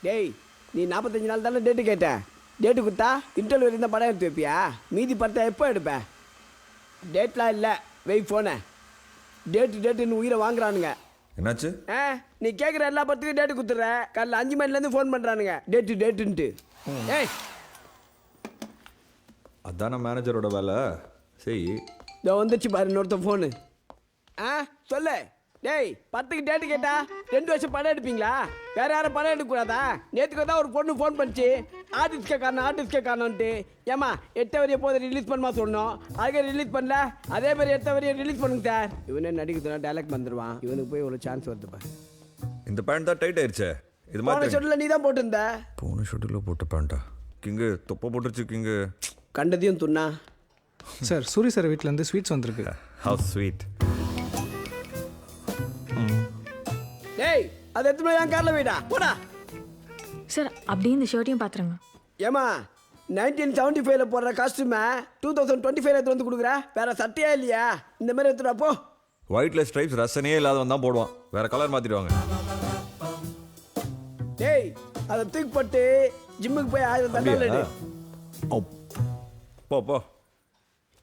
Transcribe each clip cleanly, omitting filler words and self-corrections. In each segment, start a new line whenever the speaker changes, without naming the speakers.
டேய் நீ 45 நாள் தானே டேட்டு கேட்ட. டேட்டு கொடுத்தா இன்டர்வியூ இருந்தால் படம் எடுத்து வைப்பியா? மீதி படத்தை எப்போ எடுப்பேன்? டேட்லாம் இல்லை, வெய் ஃபோனை. டேட்டுன்னு உயிரை வாங்குறானுங்க.
என்னாச்சு?
நீ கேட்குற எல்லா படத்துக்கும் டேட்டு கொடுத்துட்ற. காலைல 5 மணிலேருந்து ஃபோன் பண்ணுறானுங்க டேட்டுன்ட்டு. ஏய்
அதான மேனேஜரோட வேலை. சரி
இதோ வந்துச்சு பாரு இன்னொருத்த ஃபோனு. சொல்லு. டேய் பத்துக்கு டேட்டு கேட்டா 2 வருஷம் படம் எடுப்பீங்களா? வேற யாரும் படம் எடுக்கக்கூடாதா? நேற்றுக்கு தான் ஒரு பொண்ணு ஃபோன் பண்ணிச்சு, ஆர்டிஸ்ட்கே காரணம்ன்ட்டு. ஏமா 8 வரைய போதை ரிலீஸ் பண்ணுமா சொன்னோம், அதுக்கே ரிலீஸ் பண்ணல. அதே மாதிரி 8 வரைய ரிலீஸ் பண்ணுங்க சார். இவனே நடிக்கிறதுனா டைலாக் வந்துடுவான். இவனுக்கு போய் ஒரு சான்ஸ் வருதுப்பா.
இந்த பேண்ட் தான் டைட் ஆயிடுச்சே. இது
போன
மாதிரி
ஷெட்யூலில் நீ தான் போட்டிருந்த.
போன ஷெட்யூலில் போட்ட பேண்டா கிங்கு தொப்பை போட்டுருச்சு கிங்கு.
கண்டதையும் துண்ணா.
சார் சூரி சார் வீட்டிலேருந்து ஸ்வீட்ஸ் வந்திருக்கு.
Have sweet.
டேய் அது எத்தனை என் காரில் போயிடா போடா.
சார் அப்படியே இந்த ஷர்ட்டையும் பார்த்துருங்க.
ஏமா 1975 போடுற காஸ்ட்யூமை 2025 எடுத்து வந்து கொடுக்குற. வேற சட்டையா இல்லையா? இந்த மாதிரி எடுத்துடா போ.
ஒயிட்ல ஸ்ட்ரைப்ஸ் ரசனையே இல்லாதவன் தான் போடுவான். வேற கலர் மாத்திடுவாங்க.
டேய் அதை தூக்கி போட்டு ஜிம்முக்கு போய் 1000 தண்டால் எடு.
போ போ.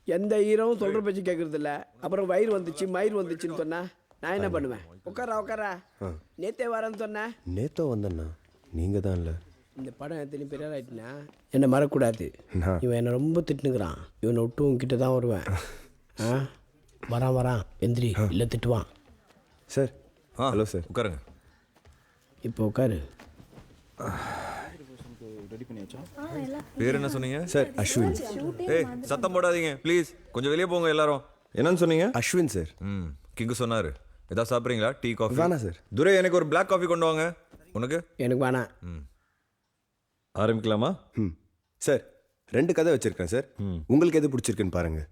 எந்த ஹீரோவும் சொல்கிற பேச்சு கேட்கறது இல்லை. அப்புறம் வயிறு வந்துச்சு மயிர் வந்துச்சுன்னு சொன்னா நான் என்ன பண்ணுவேன்? உட்காரா. நேத்தே வரேன்னு சொன்னேன்.
நேத்தோ வந்தண்ணா, நீங்கள் தான் இல்லை.
இந்த படம் எத்தனை பெரிய ஆகிட்டுனா என்னை மறக்கூடாது. இவன் என்னை ரொம்ப திட்டுனுக்குறான். இவனை விட்டு உங்ககிட்ட தான் வருவேன். வரான் எந்திரி இல்லை திட்டுவான்.
Sir hello sir.
உட்காருங்க.
இப்போ உட்காரு.
பேர் என்ன சொன்னீங்க?
சார் அஸ்வின்.
ஏய் சத்தம் போடாதீங்க ப்ளீஸ். கொஞ்சம் வெளியே போங்க எல்லாரும்.
என்னன்னு சொன்னீங்க? அஸ்வின் சார்.
கிங்கு சொன்னாரு. ஏதாவது சாப்பிட்றீங்களா? Tea coffee?
வேணாம் சார்.
துரை எனக்கு ஒரு பிளாக் காஃபி கொண்டு வாங்க. உனக்கு?
எனக்கு வேணாம்.
ஆரம்பிக்கலாமா?
சார் 2 கதை வச்சிருக்கேன் சார். உங்களுக்கு எது பிடிச்சிருக்குன்னு பாருங்க.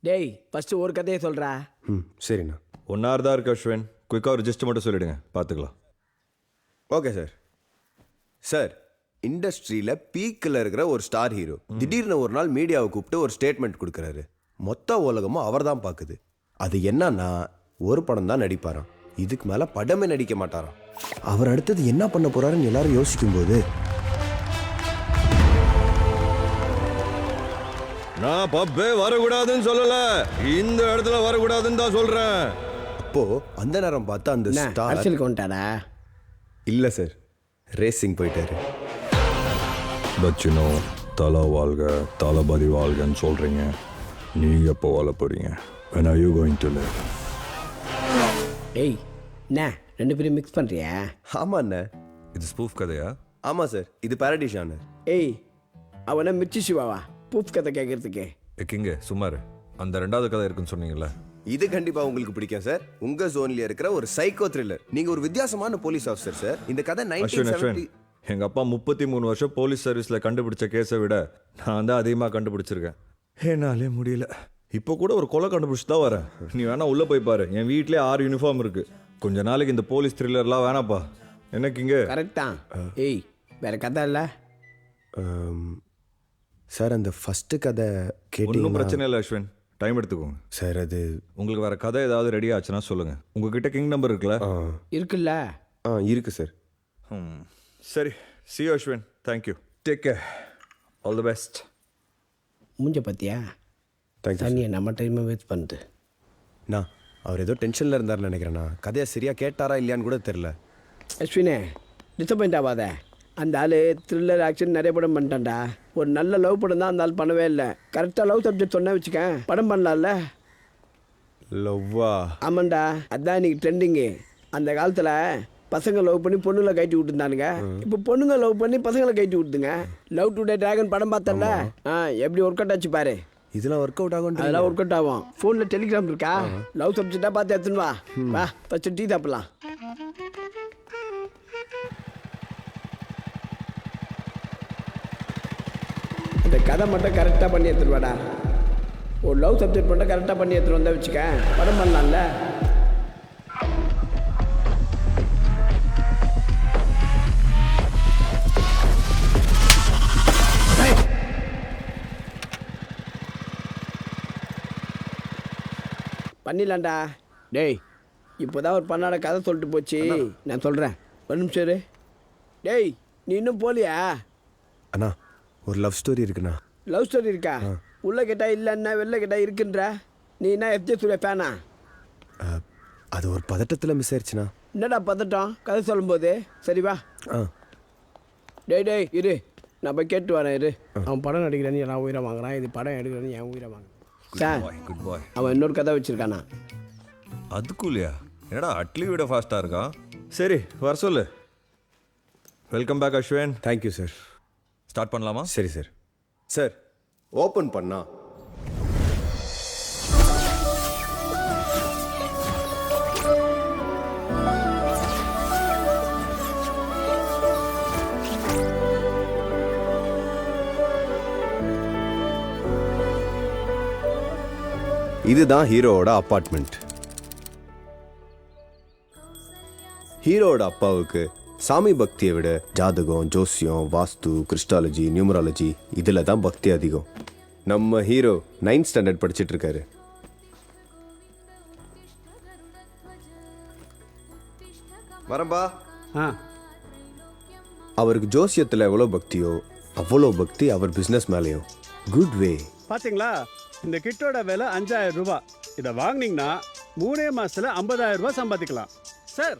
டேய் ஃபஸ்ட்டு ஒரு கதையை சொல்கிறா.
சரிண்ணா.
1 hour தான் இருக்கு அஸ்வின். குயிக்காக ஒரு ஜஸ்ட் மட்டும் சொல்லிடுங்க, பார்த்துக்கலாம்.
Okay sir. சார் இண்டஸ்ட்ரியில் பீக்கில் இருக்கிற ஒரு ஸ்டார் ஹீரோ திடீர்னு ஒரு நாள் மீடியாவை கூப்பிட்டு ஒரு ஸ்டேட்மெண்ட் கொடுக்குறாரு. மொத்த உலகமும் அவர் தான் பார்க்குது. அது என்னன்னா ஒரு படம் தான் நடிப்பாராம். இதுக்கு மேலே படமே நடிக்க மாட்டாராம். அவர் அடுத்தது என்ன பண்ண போறாருன்னு எல்லாரும் யோசிக்கும்போது
நான் பப்பே வரக்கூடாதுன்னு சொல்லல, இந்த இடத்துல வரக்கூடாதுன்னு தான் சொல்றேன்.
அப்போ அந்த நேரம் பார்த்தா அந்த ஸ்டார்
அரசியலுக்கு வந்துட்டாரா?
இல்லை சார், ரேசிங் போயிட்டாரு.
பச்சினோ தலை வாழ்க தளபதி வாழ்கன்னு சொல்றீங்க. நீங்க எப்போ வாழ போறீங்க? when are you going to live?
டேய் என்ன 2 பேரும் மிக்ஸ் பண்ணுறியா?
ஆமாம் அண்ணே.
இது ஸ்பூஃப் கதையா?
ஆமாம் சார், இது பேரடி ஷானர்.
ஏய் அவனை மிர்ச்சி சிவாவா பூப் கதை கேட்கறதுக்கு?
கிங்க சுமார் அந்த 2வது கதை இருக்குன்னு சொன்னீங்கல்ல,
இது கண்டிப்பா உங்களுக்கு பிடிக்கும் சார். உங்க ஜோன்ல இருக்கிற ஒரு சைக்கோ த்ரில்லர். நீங்க ஒரு வித்தியாசமான போலீஸ் ஆஃபீஸர் சார். இந்த கதை 1970.
எங்க அப்பா 33 வருஷம் போலீஸ் சர்வீஸ்ல கண்டுபிடிச்ச கேஸை விட நான் தான் அதிகமாக கண்டுபிடிச்சிருக்கேன். என்னாலே முடியல. இப்போ கூட ஒரு கொலை கண்டுபிடிச்சு தான் வரேன். நீ வேணா உள்ள போய் பாரு. என் வீட்லயே 6 யூனிஃபார்ம் இருக்கு. கொஞ்ச நாளைக்கு இந்த போலீஸ் த்ரில்லர்லாம் வேணாப்பா. என்ன கிங்க?
கரெக்ட் தான். ஏய் வேற கதை இல்லை
சார். அந்த ஃபர்ஸ்ட் கதை கேட்டீங்க.
ஒன்றும் பிரச்சனை இல்லை அஸ்வின், டைம் எடுத்துக்கோங்க
சார். அது
உங்களுக்கு வேற கதை ஏதாவது ரெடி ஆச்சுன்னா சொல்லுங்க. உங்ககிட்ட கிங் நம்பர் இருக்குல்ல?
இருக்குல்ல?
இருக்கு சார்.
சரி, see you Ashwin. Thank you, take care, all the best.
மூஞ்ச பார்த்தியா?
தேங்க்யூ.
தண்ணியை நம்ம டைமை வேஸ்ட் பண்ணுது.
நான் அவர் ஏதோ டென்ஷனில் இருந்தார்னு நினைக்கிறேண்ணா. கதையை சரியாக கேட்டாரா இல்லையான்னு கூட தெரில.
அஸ்வினே டிசப்பாயிண்ட் ஆகாத. அந்த ஆள் த்ரில்லர் ஆக்ஷன் நிறைய படம் பண்ணிட்டான்டா. ஒரு நல்ல லவ் படம் தான் அந்த ஆள் பண்ணவே இல்லை. கரெக்டாக லவ் சப்ஜெக்ட் சொன்ன வச்சுக்கேன், படம் பண்ணலாம்ல.
லவ்வா?
ஆமாண்டா, அதுதான் இன்னைக்கு ட்ரெண்டிங்கு. அந்த காலத்தில் பசங்க லவ் பண்ணி பொண்ணுங்களை கட்டி விட்டுருந்தானுங்க. இப்போ பொண்ணுங்க லவ் பண்ணி பசங்களை கட்டி விட்டுதுங்க. லவ் டுடே டிராகன் படம் பார்த்தல, எப்படி ஒர்க் அவுட் ஆச்சு பாரு.
இதெல்லாம் ஒர்க் அவுட் ஆகும்.
அதெல்லாம் ஒர்க் அவுட் ஆகும். ஃபோனில் டெலிகிராம் இருக்கா? லவ் சப்ஜெக்டாக பார்த்து எடுத்துன்னு வா. வா ஃபஸ்ட்டு டீ சாப்பிடலாம். இந்த கதை மட்டும் கரெக்டாக பண்ணி எடுத்துருவாடா. ஒரு லவ் சப்ஜெக்ட் மட்டும் கரெக்டாக பண்ணி எடுத்துட்டு வந்தால் வச்சுக்க, படம் பண்ணலாம்ல. பண்ணிடலாம்டா. டேய் இப்போ தான் ஒரு பண்ணாட கதை சொல்லிட்டு போச்சு. நான் சொல்கிறேன், ஒரு நிமிஷம் இரு. டேய் நீ இன்னும் போலியா?
அண்ணா ஒரு லவ் ஸ்டோரி இருக்குண்ணா.
லவ் ஸ்டோரி இருக்கா? உள்ள கேட்டா இல்லைன்னா வெளில கேட்டா இருக்குன்ற. நீ என்ன எஃப்ஜே சூர்யா ஃபேனா?
அது ஒரு பதட்டத்தில் மிஸ் ஆயிடுச்சுண்ணா.
என்னடா பதட்டம் கதை சொல்லும்போது? சரி வா. டேய் இரு, நான் போய் கேட்டு வரேன் இரு. அவன் படம் நடிக்கிறேன்னு நான் உயிரை வாங்குறான், இது படம் எடுக்கிறேன்னு என் உயிரை வாங்குறான். சார்
குட் பாய்.
அவன் இன்னொரு கதை வச்சிருக்கானா?
அதுக்குள்ளயா? என்னடா அட்லி விட ஃபாஸ்ட்டாக இருக்கான். சரி வர சொல்லு. Welcome back Ashwin.
Thank you sir.
Start பண்ணலாமா?
சரி சார். சார் ஓப்பன் பண்ணா இதுதான் ஹீரோவோட அப்பார்ட்மெண்ட். ஹீரோவோட அப்பாவுக்கு சாமி பக்தியை விட ஜாதகம், ஜோசியம், வாஸ்து, கிறிஸ்டாலஜி, நியூமராலஜி இதில் தான் பக்தி அதிகம். நம்ம ஹீரோ 9th ஸ்டாண்டர்ட் படிச்சுட்டு இருக்காரு. வரம்பா. அவருக்கு ஜோசியத்தில் எவ்வளோ பக்தியோ அவ்வளோ பக்தி அவர் பிஸ்னஸ் மேலேயும். Good way.
பாத்தீங்களா, இந்த கிட்டோட விலை 5000 ரூபாய். இதை வாங்கினீங்கன்னா 3 மாசத்துல 50,000 ரூபாய் சம்பாதிக்கலாம். சார்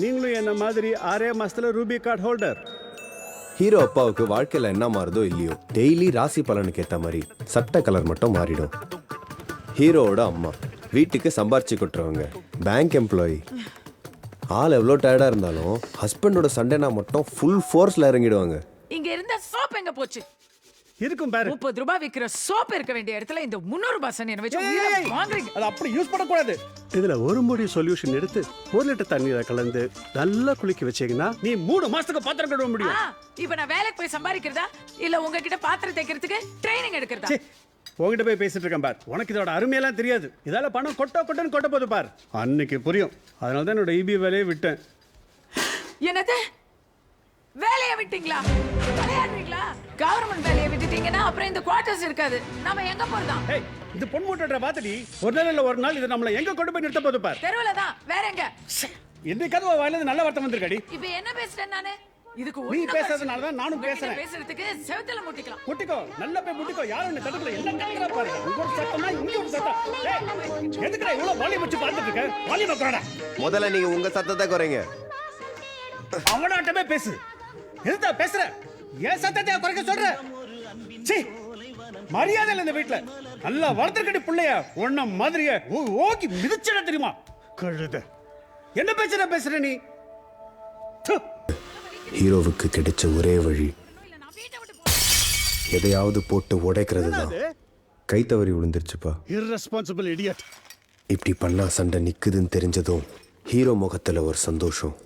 நீங்களும் என்ன மாதிரி 6 மாசத்துல ரூபி கார்டு ஹோல்டர்.
ஹீரோ அப்பாவுக்கு வாழ்க்கையில் என்ன மாறுதோ இல்லையோ டெய்லி ராசி பலனுக்கு ஏற்ற மாதிரி சட்டை கலர் மட்டும் மாறிடும். ஹீரோவோட அம்மா வீட்டுக்கு சம்பாரிச்சு கொட்டுறவங்க, பேங்க் எம்ப்ளாயி. ஆள் எவ்வளோ டயர்டாக இருந்தாலும் ஹஸ்பண்டோட சண்டைனா மட்டும் ஃபுல் ஃபோர்ஸில் இறங்கிடுவாங்க.
இங்க இருந்த சோப் எங்க போச்சு?
இருக்கும் பாரு.
30 ரூபாய் விக்கிற சோப் இருக்க வேண்டிய இடத்துல இந்த 300 ரூபாய் சனியனை வச்சு உயிரை வாங்குறீங்க.
அது அப்படி யூஸ் பண்ணக்கூடாது. இதுல ஒரு முடி சொல்யூஷன் எடுத்து 1 லிட்டர் தண்ணீரை கலந்து நல்லா குளிக்க வச்சீங்கன்னா நீ 3 மாசத்துக்கு பாத்திரம் கழுவ முடியும்.
இப்ப நான் வேலைக்கு போய் சம்பாதிக்கிறதா இல்ல உங்ககிட்ட பாத்திரம் தேய்க்கிறதுக்கு ட்ரைனிங் எடுக்கிறதா?
உங்ககிட்ட போய் பேசிட்டு இருக்கேன் பார். உனக்கு இதோட அருமையெல்லாம் தெரியாது. இதால பணம் கொட்டன்னு கொட்ட போது பார். அன்னைக்கு புரியும். அதனால தான் என்னோட இபி வேலையை விட்டேன்.
என்னது வேலையை விட்டீங்களா? விளையாடுறீங்களா? கவர்மெண்ட் வேலையை விட்டுட்டீங்கன்னா அப்புறம் இந்த குவார்டர்ஸ் இருக்காது. நாம எங்க போறதா?
ஏய், இது பொன் மூட்டற பாத்தடி. ஒரு நாள் இல்ல ஒரு நாள் இது நம்மள எங்க கொண்டு போய் நிறுத்த போது பார்.
தெருவுல தான். வேற எங்க?
இந்த கதவு வாயில நல்ல வார்த்தை வந்திருக்காடி.
இப்போ என்ன பேசுறேன் நானு? இதுக்கு
நீ பேசுறதுனால தான் நானும் பேசுறேன்.
பேசுறதுக்கு செவுத்துல முட்டிக்கலாம்.
முட்டிக்கோ, நல்லா போய் முட்டிக்கோ. யாரும் என்ன தடுக்கல. என்ன கத்துறா பாரு. உங்க ஒரு சத்தம்னா இங்க ஒரு சத்தம். ஏய், எதுக்குடா இவ்வளவு வாலி வச்சு பார்த்துட்டு இருக்க? வாலி பக்கறடா.
முதல்ல நீங்கள் உங்கள் சத்தத்தை குறைங்க.
அவனாட்டமே பேசு. எதுதா பேசுற? ஏன் சத்தத்தை குறைக்க சொல்ற? சீ, மரியாதை இல்ல இந்த வீட்ல. நல்லா வளர்த்துக்கடி புள்ளைய. ஒண்ண மாதிரியே ஓகி மிதிச்சட தெரியுமா? கழுத. என்ன பேசுற நீ?
ஹீரோவுக்கு கிடைச்ச ஒரே வழி எதையாவது போட்டு உடைக்கிறது தான். கை தவறி விழுந்துருச்சுப்பா.
irresponsible idiot.
இப்படி பண்ணா சண்டை நிக்குதுன்னு தெரிஞ்சதும் ஹீரோ முகத்துல ஒரு சந்தோஷம்.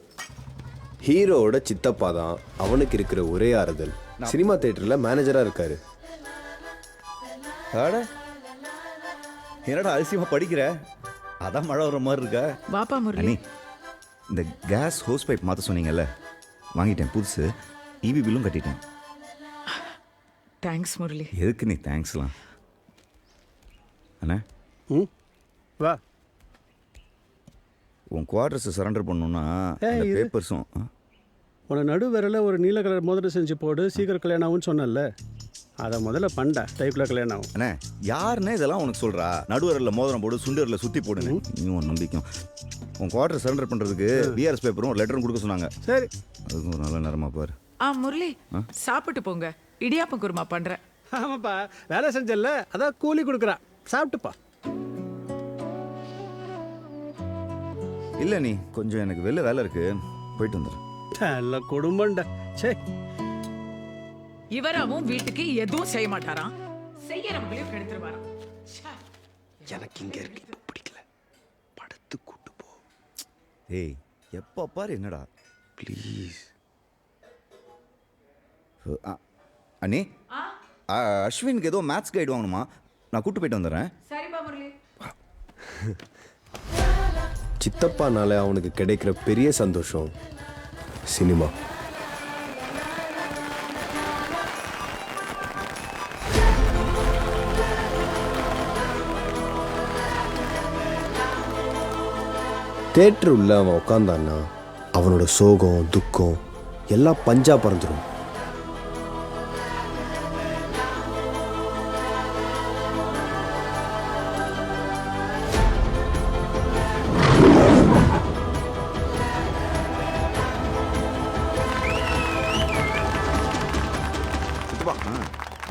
ஹீரோவோட சித்தப்பா தான் அவனுக்கு இருக்கிற ஒரே ஆறுதல். சினிமா தியேட்டர்ல மேனேஜரா இருக்காரு.
என்னடா அதிசயமா படிக்கிற? அதான் மழை வர மாதிரி இருக்கா?
வாப்பா முரளி.
அண்ணி, இந்த கேஸ் ஹோஸ் பைப் மாற்ற சொன்னீங்கல்ல, வாங்கிட்டேன் புதுசு. இபி பில்லும் கட்டிட்டேன்.
தேங்க்ஸ் முரளி.
எதுக்கு நீ தேங்க்ஸ்லாம்? அண்ணா
வா.
உன் குவார்டர்ஸ் சரண்டர் பண்ணணும்னா இந்த பேப்பர்ஸும்.
உன நடு விரல ஒரு நீல கலர் மோதிரம் செஞ்சு போடு, சீக்கிரம் கல்யாணம் ஆகும்னு சொன்னல. அதை முதல்ல பண்ண டைப்ல கல்யாணம் ஆகும்.
அண்ணே, யாருன்னே இதெல்லாம் உனக்கு சொல்றா? நடுவரில் மோதிரம் போடு, சுண்டரில் சுற்றி போடுன்னு. நீ உன் நம்பிக்கும். உன் குவார்டர் சரண்டர் பண்ணுறதுக்கு பிஆர்எஸ் பேப்பரும் ஒரு லெட்டரும் கொடுக்க சொன்னாங்க.
சரி,
அதுக்கும் ஒரு நல்ல நேரமா பாரு.
முரளி சாப்பிட்டு போங்க. இடியாப்பம் குருமா பண்றேன்.
ஆமாப்பா, வேலை செஞ்சல அதான் கூலி கொடுக்குறா. சாப்பிட்டுப்பா.
இல்லை நீ கொஞ்சம் எனக்கு வெளில வேலை இருக்கு, போயிட்டு வந்துடுறேன்.
நல்ல குடும்பம்டா. சரி,
இவராவும் வீட்டுக்கு எதுவும் செய்ய மாட்டாராம், செய்யறவங்களையும் கெடுத்துருவாராம்.
எனக்கு இங்க இருக்கு பிடிக்கல. படத்து கூட்டு போ.
ஏய், எப்போ பாரு என்னடா
ப்ளீஸ்.
அண்ணே, அஸ்வினுக்கு ஏதோ மேத்ஸ் கைடு வாங்கணுமா? நான் கூட்டு போயிட்டு வந்துடுறேன்.
சரிப்பா முரளி.
சித்தப்பானால அவனுக்கு கிடைக்கிற பெரிய சந்தோஷம் சினிமா. தேட்டர் உள்ள அவன் உட்காந்தான்னா அவனோட சோகம் துக்கம் எல்லாம் பஞ்சா பறந்துடும்.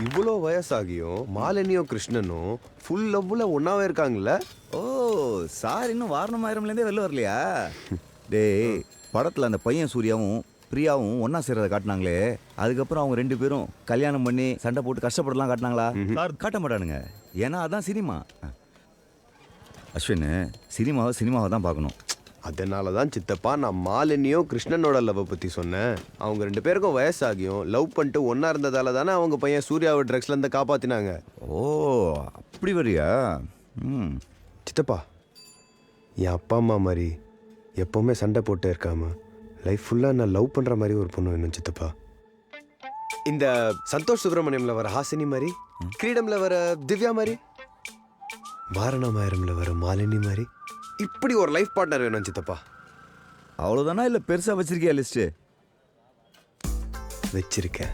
இவ்வளோ வயசாகியும் மாலினியும் கிருஷ்ணனும் ஃபுல் லவ்ல ஒன்னாவே இருக்காங்கல்ல.
ஓ சார் இன்னும் வாரணமாயிரம்லேருந்தே வெளில வரலையா? டேய் படத்தில் அந்த பையன் சூர்யாவும் பிரியாவும் ஒன்றா சேர்றதை காட்டினாங்களே, அதுக்கப்புறம் அவங்க 2 பேரும் கல்யாணம் பண்ணி சண்டை போட்டு கஷ்டப்படலாம் காட்டினாங்களா? சார் காட்ட மாட்டானுங்க, ஏன்னா அதான் சினிமா. அஸ்வின், சினிமாவை தான் பார்க்கணும்.
அதனால தான் சித்தப்பா நான் மாலினியும் கிருஷ்ணனோட லவ்வை பற்றி சொன்னேன். அவங்க 2 பேருக்கும் வயசாகியும் லவ் பண்ணிட்டு ஒன்றா இருந்ததால தானே அவங்க பையன் சூர்யாவை ட்ரக்ஸ்லேருந்து காப்பாற்றினாங்க.
ஓ அப்படி வரியா? ம்
சித்தப்பா, என் அப்பா அம்மா மாதிரி எப்போவுமே சண்டை போட்டே இருக்காம லைஃப் ஃபுல்லாக நான் லவ் பண்ணுற மாதிரி ஒரு பொண்ணு வேணும் சித்தப்பா. இந்த சந்தோஷ் சுப்ரமணியமில் வர ஹாசினி மாதிரி, கிரீடமில் வர திவ்யா மாதிரி, வாரணமாயிரமில் வர மாலினி மாதிரி, இப்படி ஒரு லைஃப் பார்ட்னர் வேணும் சித்தப்பா.
அவ்வளோதானா இல்லை பெருசாக வச்சிருக்கியா லிஸ்ட்டு?
வச்சிருக்கேன்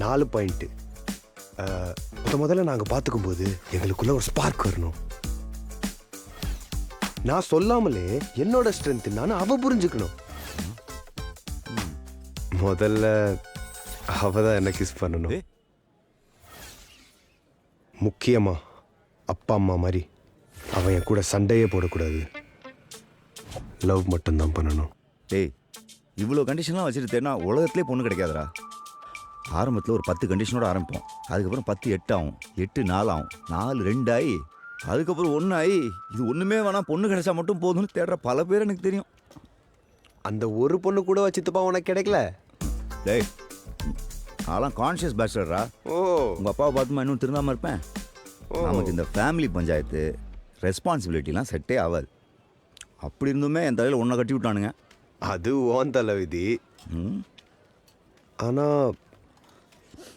4 பாயிண்ட்டு. முதல்ல நாங்கள் பார்த்துக்கும் போது எங்களுக்குள்ள ஒரு ஸ்பார்க் வரணும். நான் சொல்லாமலே என்னோட ஸ்ட்ரென்த் நான் அவ புரிஞ்சுக்கணும். முதல்ல அவ தான் என்ன கிஸ் பண்ணணும். முக்கியமா அப்பா அம்மா மாதிரி அவன் என் கூட சண்டையே போடக்கூடாது. லவ் மட்டும்தான் பண்ணணும்.
டேய் இவ்வளோ கண்டிஷன்லாம் வச்சுட்டு தேடினா உலகத்திலே பொண்ணு கிடைக்காதுடா. ஆரம்பத்தில் ஒரு 10 கண்டிஷனோட ஆரம்பிப்போம், அதுக்கப்புறம் 10 8 ஆகும், 8 4 ஆகும், 4 2 ஆகி, அதுக்கப்புறம் 1 ஆகி, இது ஒன்றுமே வேணாம் பொண்ணு கிடைச்சா மட்டும் போதும்னு தேடுற பல பேர் எனக்கு தெரியும்.
அந்த ஒரு பொண்ணு கூட வச்சுத்துப்பா உனக்கு கிடைக்கல.
டேய் நான்லாம் கான்ஷியஸ் பேச்சுலரா.
ஓ
உங்கள் அப்பாவை பார்த்துமா இன்னும் திருந்தாமல் இருப்பேன்? நமக்கு இந்த ஃபேமிலி பஞ்சாயத்து ரெஸ்பான்சிபிலிட்டிலாம் செட்டே ஆகாது. அப்படி இருந்துமே என் தலையில் ஒன்றை கட்டி விட்டானுங்க.
அது ஓன் தலைவிதி.
ம்
ஆனால்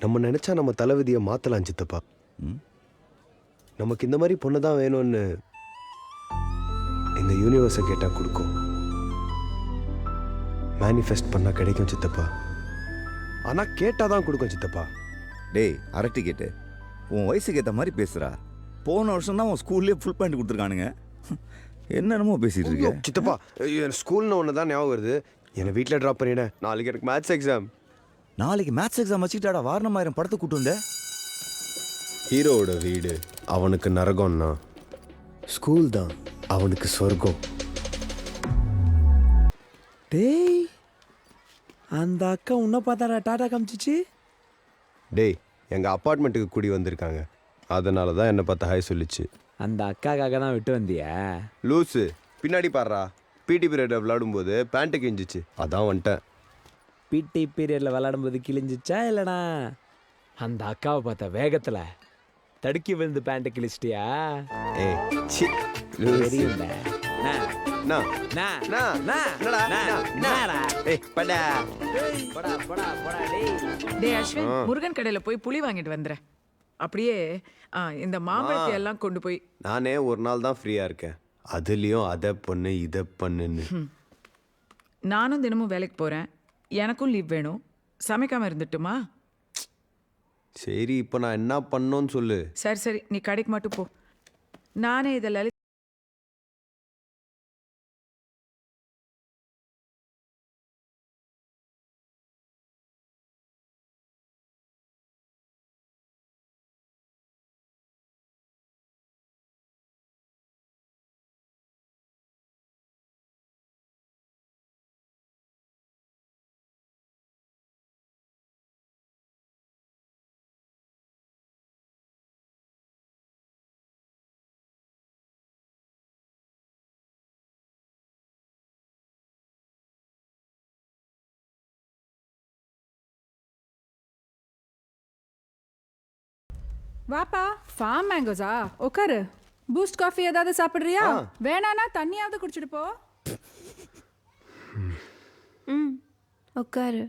நம்ம நினச்சா நம்ம தலைவிதியை மாற்றலாம் சித்தப்பா. நமக்கு இந்த மாதிரி பொண்ணு தான் வேணும்னு இந்த யூனிவர்ஸை கேட்டால் கொடுக்கும். மேனிஃபெஸ்ட் பண்ணால் கிடைக்கும் சித்தப்பா. ஆனால் கேட்டால் தான் கொடுக்கும் சித்தப்பா.
டேய் அரட்டி கேட்டு உன் வயசுக்கு ஏற்ற மாதிரி பேசுகிறா. போன வருஷம் தான் உன் ஸ்கூல்லேயே ஃபுல் பேண்ட் கொடுத்துருக்கானுங்க. என்னென்னமோ பேசிகிட்டு இருக்க
சித்தப்பா. என் ஸ்கூல்னு ஒன்று தான் ஞாபகம் வருது. என்னை வீட்டில் ட்ராப் பண்ணிட்டேன். நாளைக்கு எனக்கு மேத்ஸ் எக்ஸாம்.
நாளைக்கு மேத்ஸ் எக்ஸாம் வச்சுக்கிட்டாடா வாரணமாயிரம் படத்தை கூட்டு வந்த.
ஹீரோவோட வீடு அவனுக்கு நரகம்னா ஸ்கூல் தான் அவனுக்கு சொர்க்கம்.
டேய் அந்த அக்கா உன்னை பார்த்தாடா டாடா காமிச்சிச்சு.
டேய் எங்கள் அப்பார்ட்மெண்ட்டுக்கு கூடி வந்திருக்காங்க, அதனால தான் என்னை பார்த்து ஹாய் சொல்லிச்சு.
அந்த அக்காக்காக தான் விட்டு வந்தியா?
லூஸு பின்னாடி பாடுறா. பிடி பீரியட் விளையாடும்போது பேண்ட்டு கிஞ்சிச்சு, அதான் வந்துட்டேன்.
பிடி பீரியடில் விளையாடும்போது கிழிஞ்சிச்சா இல்லைனா அந்த அக்காவை பார்த்த வேகத்தில் தடுக்கி விழுந்து பேண்ட்டை கிழிச்சிட்டியா?
ஏய் சி லூசு.
தெரியும்ல.
நா, நா, என்னடா, நா. ஏய், படா.
டேய் அஸ்வின், முருகன் கடையில போய் புளி வாங்கிட்டு வந்துறேன். அப்படியே இந்த மாம்பழத்தை எல்லாம் கொண்டு போய்.
நானே ஒரு நாள் தான் ஃப்ரீயாக இருக்கேன், அதுலேயும் அதை பண்ணு இதை பண்ணுன்னு.
நானும் தினமும் வேலைக்கு போகிறேன், எனக்கும் லீவ் வேணும். சமைக்காமல் இருந்துட்டுமா?
சரி இப்போ நான் என்ன பண்ணோன்னு சொல்லு.
சரி சரி, நீ கடைக்கு மட்டும் போ. நானே இதை லலித்
வாப்பா. ஃபார்ம் மேங்கோஸா? உட்காரு. பூஸ்ட் காஃபி ஏதாவது சாப்பிட்றியா? வேணானா தண்ணியாவது குடிச்சிட்டு போ.
உட்காரு.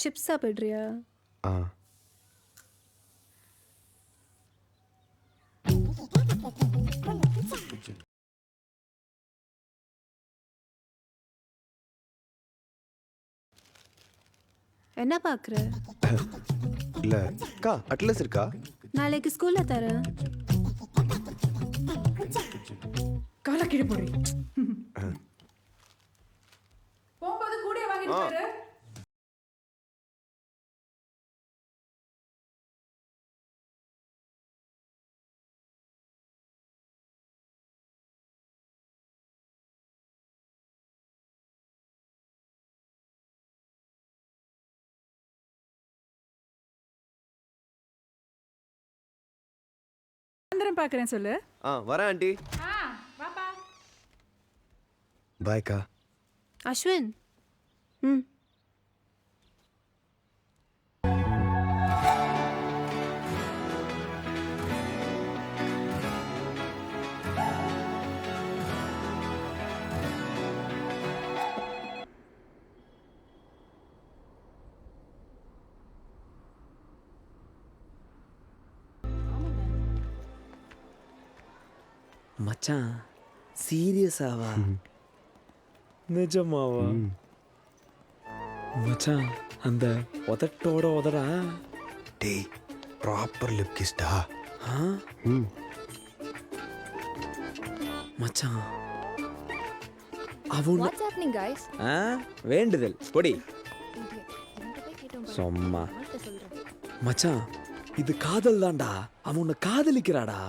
சிப்ஸ் சாப்பிட்றியா?
ஆ
என்ன பார்க்குற?
இல்ல அக்கா அட்லஸ் இருக்கா?
நாளைக்கு ஸ்கூலில் தரேன்.
காலை கீழே போடு. போகும்போது கூட வாங்கிட்டு போயிரு. சாயந்தரம் பார்க்குறேன் சொல்லு.
வரேன் ஆண்டி.
வாப்பா.
பாய்க்கா.
அஸ்வின். ம்.
மச்சான் சீரியஸாவா? நிஜமாவா? மச்சான் அந்த உதட்டோட உதடா.
டேய் ப்ராப்பர் லிப் கிஸ்டா.
மச்சான் அவன்
வாட்ஸ் ஹேப்பனிங் गाइस?
வேண்டுதல் பொடி சும்மா. மச்சான் இது காதல் தான்டா. அவன் உன்னை காதலிக்கிறாடா.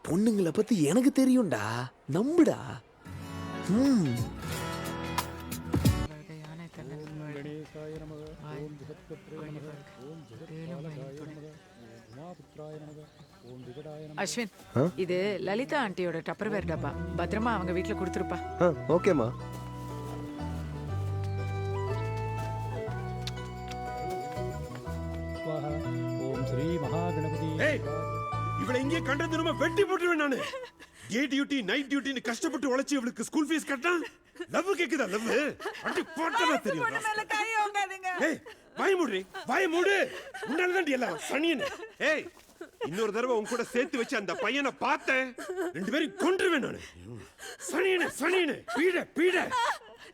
பொண்ணுங்களை பத்தி எனக்கு தெரியும்டா, நம்புடா.
அஸ்வின், இது லலிதா ஆண்டியோட டப்பர்வேர் டப்பா. பத்திரமா அவங்க வீட்டுல கொடுத்துருப்பா.
ஓகேம்மா.
ஓம் ஸ்ரீ மகாகணபதி. இவளை இங்கே கண்ட தினமா வெட்டி போட்டுருவேன் நானு. டே டியூட்டி நைட் டியூட்டின்னு கஷ்டப்பட்டு உழைச்சி இவளுக்கு ஸ்கூல் ஃபீஸ் கட்டா லவ் கேக்குதா? லவ் அடி போட்டா தெரியும்.
பொண்ணு மேல கை ஓங்காதீங்க.
ஏய் வாய் மூடு, வாய் மூடு. உன்னால தான் எல்லாம் சனியனே. ஏய் இன்னொரு தடவை உன் கூட சேர்த்து வச்சு அந்த பையனை பார்த்தேன், ரெண்டு பேரும் கொன்றுவேன் நானு. சனியனே சனியனே, பீட பீட.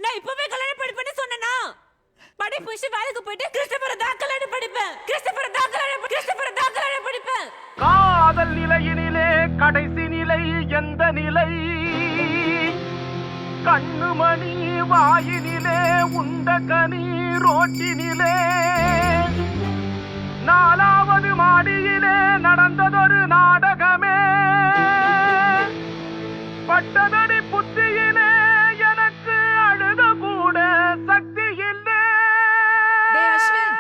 நான் இப்பவே கல்யாணம் படிப்பேன்னு சொன்னேனா? படிப்பு விஷயம் வேலைக்கு போயிட்டு கிறிஸ்டோபர் தான் கல்யாணம் படிப்பேன். கிறிஸ்டோபர் தான் கல்யாணம் படிப்பேன்.
காதல் நிலையினிலே கடைசி நிலை எந்த நிலை? கண்ணுமணி வாயினிலே உண்ட கனி ரோட்டினிலே. நாலாவது மாடியிலே நடந்ததொரு நாடகமே. பட்டதடி புத்தியிலே எனக்கு அழுத கூட சக்தி இல்லை.
டேய் அஸ்வின்,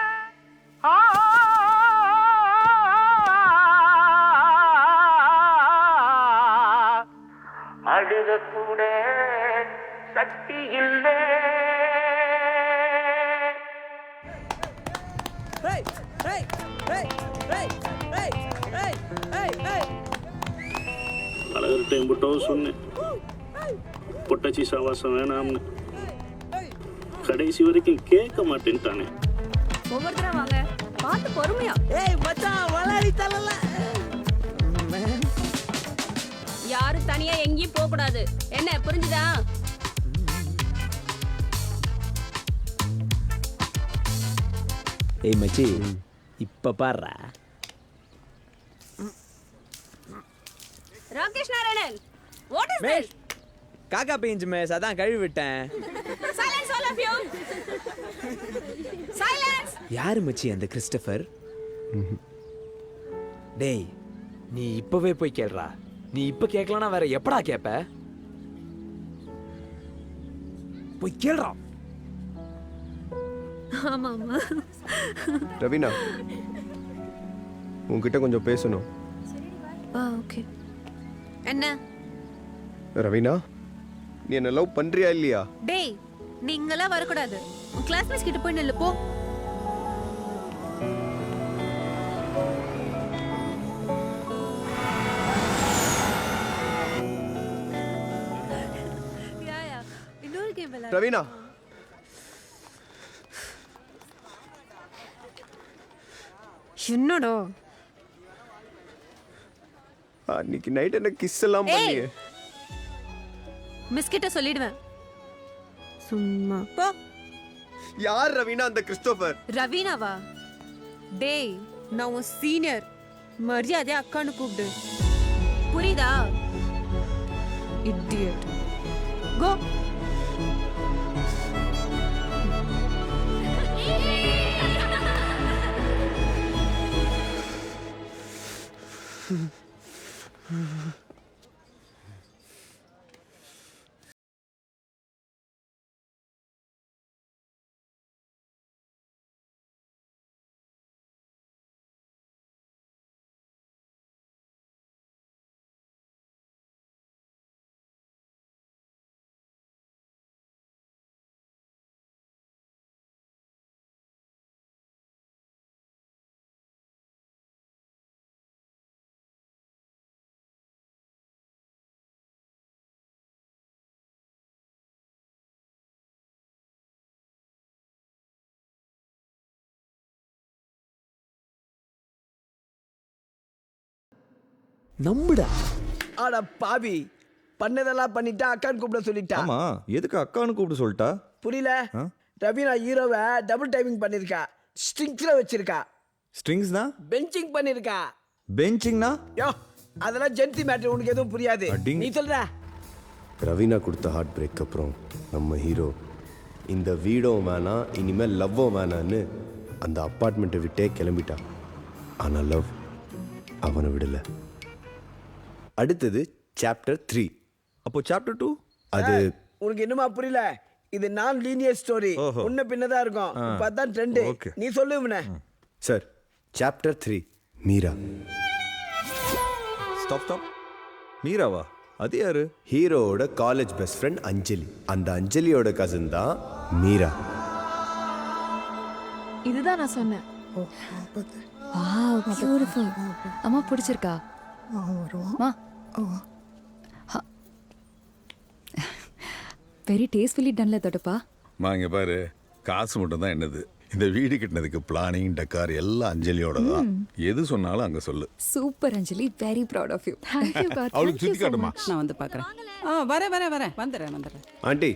அழுத கூட சக்தி இல்லை.
அழகர்கிட்ட எம்பிட்டோ சொன்னேன், பொட்டச்சி சாவாசம் வேணாம்னு. கடைசி வரைக்கும் கேட்க மாட்டேன்ட்டானே.
ஒவ்வொருத்தரா வாங்க, பார்த்து பொறுமையா.
ஏய் மச்சான் வளாரி தலல.
யாரும் தனியா எங்கேயும் போக கூடாது. என்ன புரிஞ்சுதா?
ஏய் மச்சி இப்ப பாருடா.
Rakesh Narayanan, what is this?
காக்கா பெஞ்சு மேஸ் அதான் கழுவி விட்டேன்.
Silence all of you. Silence.
யாரு மச்சி அந்த கிறிஸ்டோபர்? டேய் நீ இப்பவே போய் கேளுடா. நீ இப்ப கேட்கலனா வேற எப்படா கேப்ப? போய் கேளுடா.
ஆமா ஆமா.
ரவீனா உன்கிட்ட கொஞ்சம் பேசணும்.
ஓகே. என்ன?
ரவீனா நீ என்ன லவ் பண்றியா இல்லையா?
டேய் நீங்கலாம் வர கூடாது. உன் கிளாஸ்மேட்ஸ் கிட்ட போய் நில்லு போ. இன்னொரு கேம் விளையாடு.
ரவீனா
என்னடா
அன்னைக்கு நைட் என்ன கிஸ் எல்லாம் பண்ணியே.
மிஸ் கிட்ட சொல்லிடுவேன். சும்மா போ.
யார் ரவீனா அந்த கிறிஸ்டோபர்?
ரவீனாவா? டேய், நான் உன் சீனியர். மரியாதை அக்கான்னு கூப்பிடு. புரியுதா? இடியட். கோ.
நம்புடா. ஆட பாவி, பண்ணதெல்லாம் பண்ணிட்டா அக்கான்னு கூப்பிட சொல்லிட்டா.
ஆமா, எதுக்கு அக்கான்னு கூப்பிட்டு சொல்லிட்டா?
புரியல. ரவீனா ஹீரோவை டபுள் டைமிங் பண்ணிருக்கா, ஸ்ட்ரிங்ஸ்ல வச்சிருக்கா.
ஸ்ட்ரிங்ஸ்னா?
பெஞ்சிங் பண்ணிருக்கா.
பெஞ்சிங்னா?
யோ, அதெல்லாம் ஜென்சி மேட்டர், உனக்கு எதுவும் புரியாது. நீ சொல்ற.
ரவீனா கொடுத்த ஹார்ட் பிரேக் அப்புறம் நம்ம ஹீரோ இந்த வீடும் வேணாம், இனிமேல் லவ்வும் வேணான்னு அந்த அப்பார்ட்மெண்ட்டை விட்டே கிளம்பிட்டான். ஆனால் லவ் அவனை விடலை. அடுத்தது சாப்டர் 3.
அப்போ சாப்டர் 2?
அது
உனக்கு என்னமா புரியல? இது நான் லீனியர் ஸ்டோரி, முன்ன பின்னதான் இருக்கும். இப்பதான் ட்ரெண்ட். நீ சொல்லு இவனை.
Sir, chapter 3 Meera.
ஸ்டாப். மீராவா? அது யாரு?
ஹீரோவோட காலேஜ் பெஸ்ட் ஃப்ரெண்ட் அஞ்சலி. அந்த அஞ்சலியோட கசின் தான் மீரா.
இதுதான் நான் சொன்னேன்.
Wow, beautiful. அம்மா பிடிச்சிருக்கா? வெரி டேஸ்ட்ஃபுல்லி டன்ல தொடுப்பா.
இங்க பாரு, காசு மட்டும் தான் என்னது. இந்த வீடு கட்டினதுக்கு பிளானிங் டெக்கார் எல்லாம் அஞ்சலியோட தான். எது சொன்னாலும் அங்க சொல்லு.
Super Anjali, very proud of you.
Thank you God.
அவளுக்கு சுத்தி காட்டுமா?
நான் வந்து பார்க்கறேன். வரேன். வந்துடுறேன்.
ஆண்டி,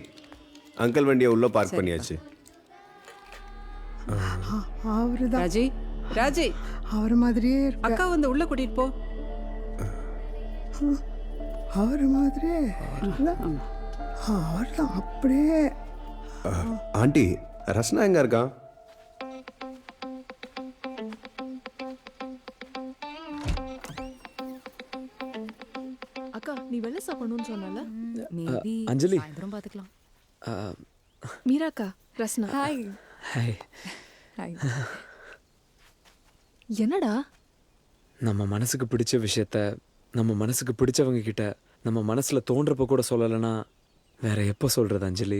அங்கிள் வண்டியை உள்ள பார்க் பண்ணியாச்சு.
ராஜி,
அவர் மாதிரியே
அக்கா வந்து உள்ள கூட்டிட்டு போ.
அவர் மாதிரியே அவர் தான் அப்படியே.
ஆண்டி, ரஸ்னா எங்க இருக்கா?
அக்கா, நீ வெள்ளை சாப்பிடணும்னு சொன்னல?
மேபி
அஞ்சலி.
சாயந்தரம் பாத்துக்கலாம்.
மீராக்கா, ரஸ்னா.
ஹாய்.
ஹாய்.
ஹாய்.
என்னடா?
நம்ம மனசுக்கு பிடிச்ச விஷயத்த நம்ம மனசுக்கு பிடிச்சவங்க கிட்ட நம்ம மனசுல தோன்றப்ப கூட சொல்லலைன்னா வேற எப்போ சொல்றது அஞ்சலி?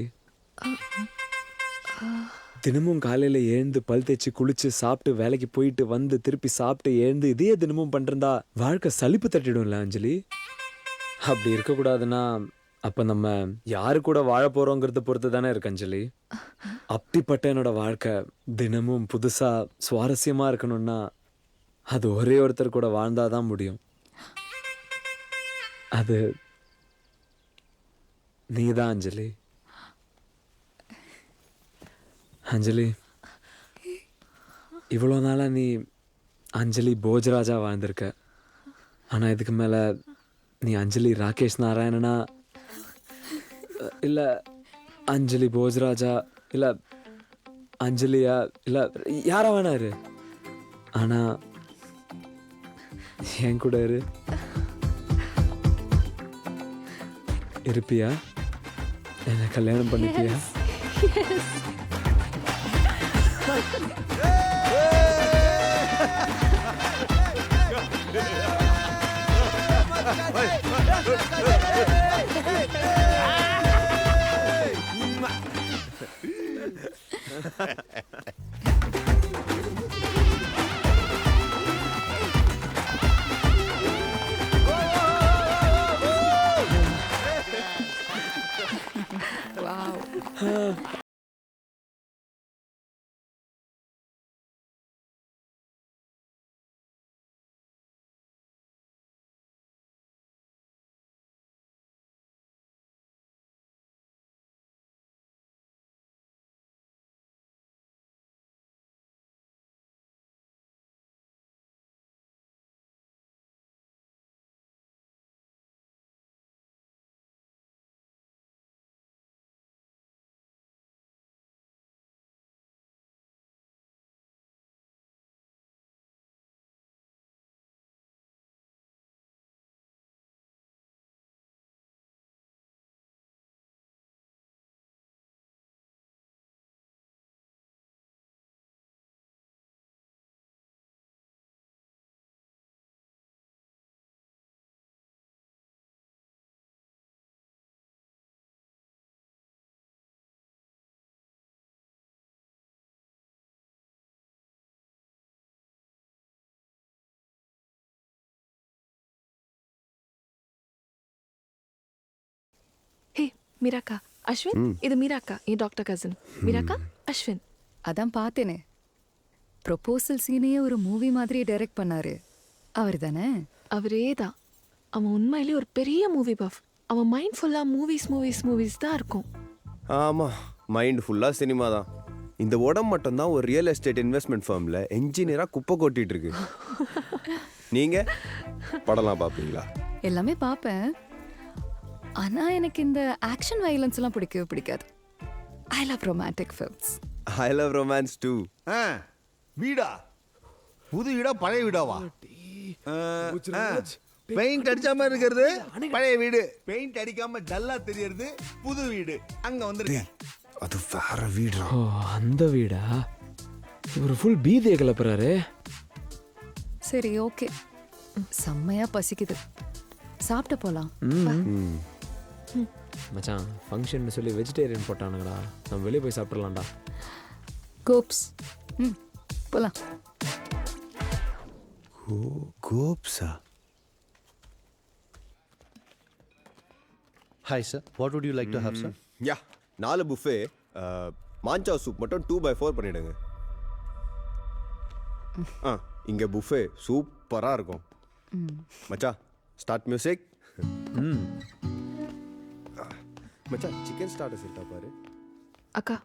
தினமும் காலையில எழுந்து பல் தேய்ச்சி குளிச்சு சாப்பிட்டு வேலைக்கு போயிட்டு வந்து திருப்பி சாப்பிட்டு எழுந்து இதையே தினமும் பண்றதா வாழ்க்கை சலிப்பு தட்டிடும்ல அஞ்சலி? அப்படி இருக்கக்கூடாதுன்னா அப்ப நம்ம யாரு கூட வாழ போறோங்கிறத பொறுத்து தானே இருக்கு அஞ்சலி. அப்படிப்பட்ட என்னோட வாழ்க்கை தினமும் புதுசா சுவாரஸ்யமா இருக்கணும்னா அது ஒரே ஒருத்தர் கூட வாழ்ந்தாதான் முடியும். அது நீதான் அஞ்சலி. அஞ்சலி, இவ்வளோ நாளா நீ அஞ்சலி போஜராஜா வாழ்ந்திருக்க. ஆனா இதுக்கு மேல நீ அஞ்சலி ராகேஷ் நாராயணனா இல்ல அஞ்சலி போஜராஜா இல்ல அஞ்சலியா இல்ல யாரா வேணா இரு, ஆனா என் கூட இருப்பியா? என்ன கல்யாணம் பண்ணிப்பியா?
Wow.
மீராக்கா அஸ்வின் இது மீராக்கா என் டாக்டர் கசின் மீராக்கா அஸ்வின்.
அதான் பார்த்தேனே, ப்ரொபோசல் சீனையே ஒரு மூவி மாதிரி டைரக்ட் பண்ணாரு அவர் தானே?
அவரே தான். அவன் உண்மையிலே ஒரு பெரிய மூவி பஃப். அவன் மைண்ட் ஃபுல்லாக மூவிஸ் தான் இருக்கும்.
ஆமாம், மைண்ட் ஃபுல்லாக சினிமா தான். இந்த உடம்பு மட்டும்தான் ஒரு ரியல் எஸ்டேட் இன்வெஸ்ட்மெண்ட் ஃபார்மில் என்ஜினியராக குப்பை கொட்டிட்டு இருக்கு. நீங்கள் படம்லாம் பார்ப்பீங்களா?
எல்லாமே பார்ப்பேன். ஆனா எனக்கு இந்த ஆக்ஷன் வயலன்ஸ் எல்லாம் பிடிக்கவே பிடிக்காது. I love romantic films.
I love romance too.
வீடா? புது வீடா பழைய வீடாவா? பெயிண்ட் அடிச்சாம இருக்கிறது பழைய வீடு, பெயிண்ட் அடிக்காம டல்லா தெரியறது புது வீடு. அங்க வந்துருக்கேன்.
அது வேற வீடா?
ஓ அந்த வீடா? இவர் ஃபுல் பீதியை கிளப்புறாரு.
சரி ஓகே, செம்மையா பசிக்குது, சாப்பிட்டு போலாம்.
மச்சான் ஃபங்க்ஷன் சொல்லி வெஜிடேரியன் போட்டானுங்கடா, நம்ம வெளியே போய் சாப்பிட்றலாம்டா.
கோப்ஸ். போலாம்.
கோப்ஸா?
Hi sir, what would you like to have sir?
Yeah, 4 buffet, manchow soup மட்டும் 2/4 பண்ணிடுங்க. இங்கே புஃபே சூப்பராக இருக்கும். மச்சா ஸ்டார்ட் மியூசிக். மச்சா சிக்கன் ஸ்டார்டர்ஸ் இருக்கா பாரு.
அக்கா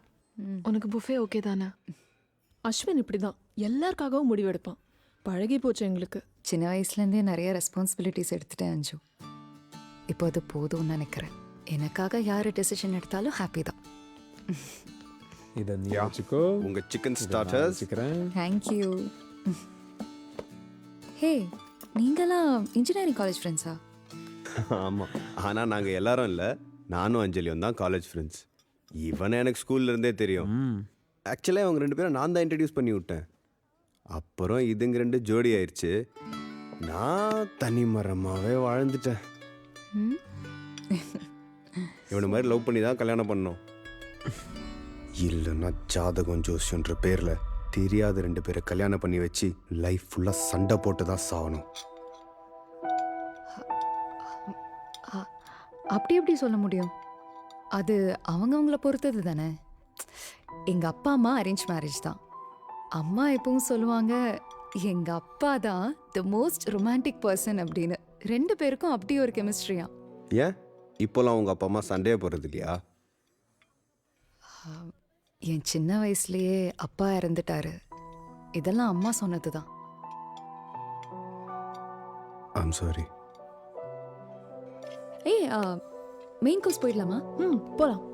உனக்கு புஃபே ஓகே தானே? அஸ்வின் இப்படி தான் எல்லாருக்காகவும் முடிவெடுப்பான். பழகி போச்சு எங்களுக்கு.
சின்ன வயசுலேருந்தே நிறைய ரெஸ்பான்சிபிலிட்டிஸ் எடுத்துட்டேன் அஞ்சு. இப்போ அது போதும்னு நினைக்கிறேன். எனக்காக யார் டெசிஷன் எடுத்தாலும் ஹாப்பி தான்.
இதை நீ வச்சுக்கோ.
உங்கள் சிக்கன் ஸ்டார்டர்ஸ்
வச்சுக்கிறேன்.
தேங்க்யூ. ஹே, நீங்களாம் இன்ஜினியரிங் காலேஜ் ஃப்ரெண்ட்ஸா?
ஆமாம், ஆனால் நாங்கள் எல்லாரும் இல்லை, நானும் அஞ்சலியும் தான் காலேஜ் ஃப்ரெண்ட்ஸ். இவனை எனக்கு ஸ்கூல்ல இருந்தே தெரியும். ஆக்சுவலாக அவங்க 2 பேரும் நான் தான் இன்ட்ரடியூஸ் பண்ணி விட்டேன். அப்புறம் இதுங்க 2 ஜோடி ஆயிடுச்சு. நான் தனி மரமாகவே வாழ்ந்துட்டேன். இவனை மாதிரி லவ் பண்ணி தான் கல்யாணம் பண்ணோம். இல்லைன்னா ஜாதகம் ஜோசியன்ற பேரில் தெரியாத 2 பேரை கல்யாணம் பண்ணி வச்சு லைஃப் ஃபுல்லாக சண்டை போட்டு தான் சாகணும்.
அப்படி எப்படி சொல்ல முடியும்? அது அவங்கவுங்கள பொறுத்தது தானே. எங்கள் அப்பா அம்மா அரேஞ்ச் மேரேஜ் தான். அம்மா எப்பவும் சொல்லுவாங்க எங்கள் அப்பா தான் த மோஸ்ட் ரொமான்டிக் பர்சன் அப்படின்னு. 2 பேருக்கும் அப்படி ஒரு கெமிஸ்ட்ரியா.
ஏன் இப்போலாம் உங்கள் அப்பா அம்மா சண்டையே போகிறது இல்லையா?
என் சின்ன வயசுலேயே அப்பா இறந்துட்டாரு. இதெல்லாம் அம்மா சொன்னது தான்.
I'm sorry.
ஏய், மெயின் கோர்ஸ் போயிடலாமா?
போகலாம்.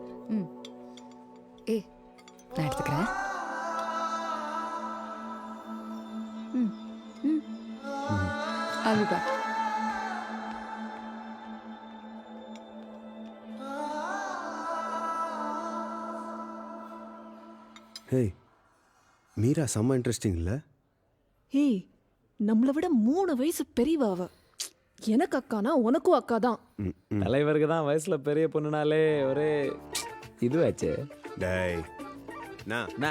ஏய், நான் எடுத்துக்கிறேன். I'll be back.
Hey, Meera செம்ம இன்ட்ரெஸ்டிங் இல்லை?
ஏய், நம்மளை விட 3 வயசு பெரியவா அவ. எனக்கு அக்கானா உனக்கும் அக்கா தான்.
தலைவருக்கு தான் வயசுல பெரிய பொண்ணுனாலே ஒரே இதுவாச்சு.
டேய்
நாடா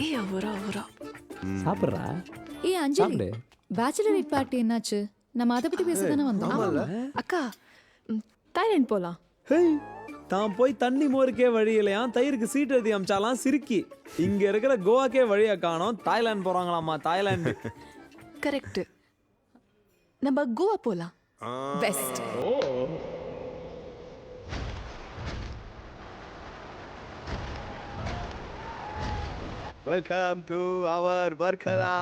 ஏய் அவரா
சாப்பிட்றா.
ஏய் அஞ்சலி, பேச்சுலர் பார்ட்டி என்னாச்சு? நம்ம அதை பத்தி பேச தானே வந்தோம்.
அக்கா தாய்லாந்து போலாம்.
தான் போய் தண்ணி மோருக்கே வழி இல்லையா, தயிருக்கு சீட் எழுதி அமிச்சாலாம் சிரிக்கி. இங்க இருக்கிற கோவாக்கே வழியா காணோம், தாய்லாந்து போறாங்களாமா. Thailand
correct. நம்ம கோவா போலாம்.
Best.
Welcome to our Varkala.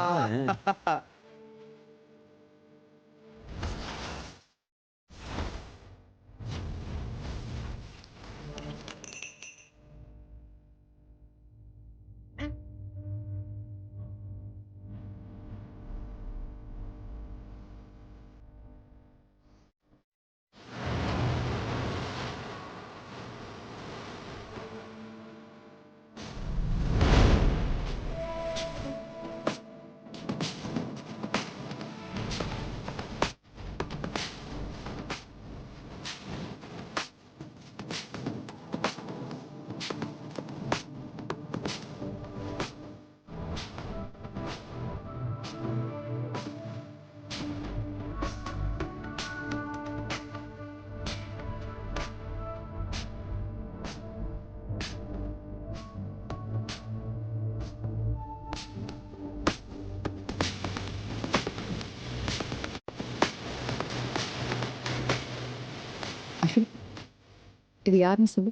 இது யாருன்னு சொல்லு.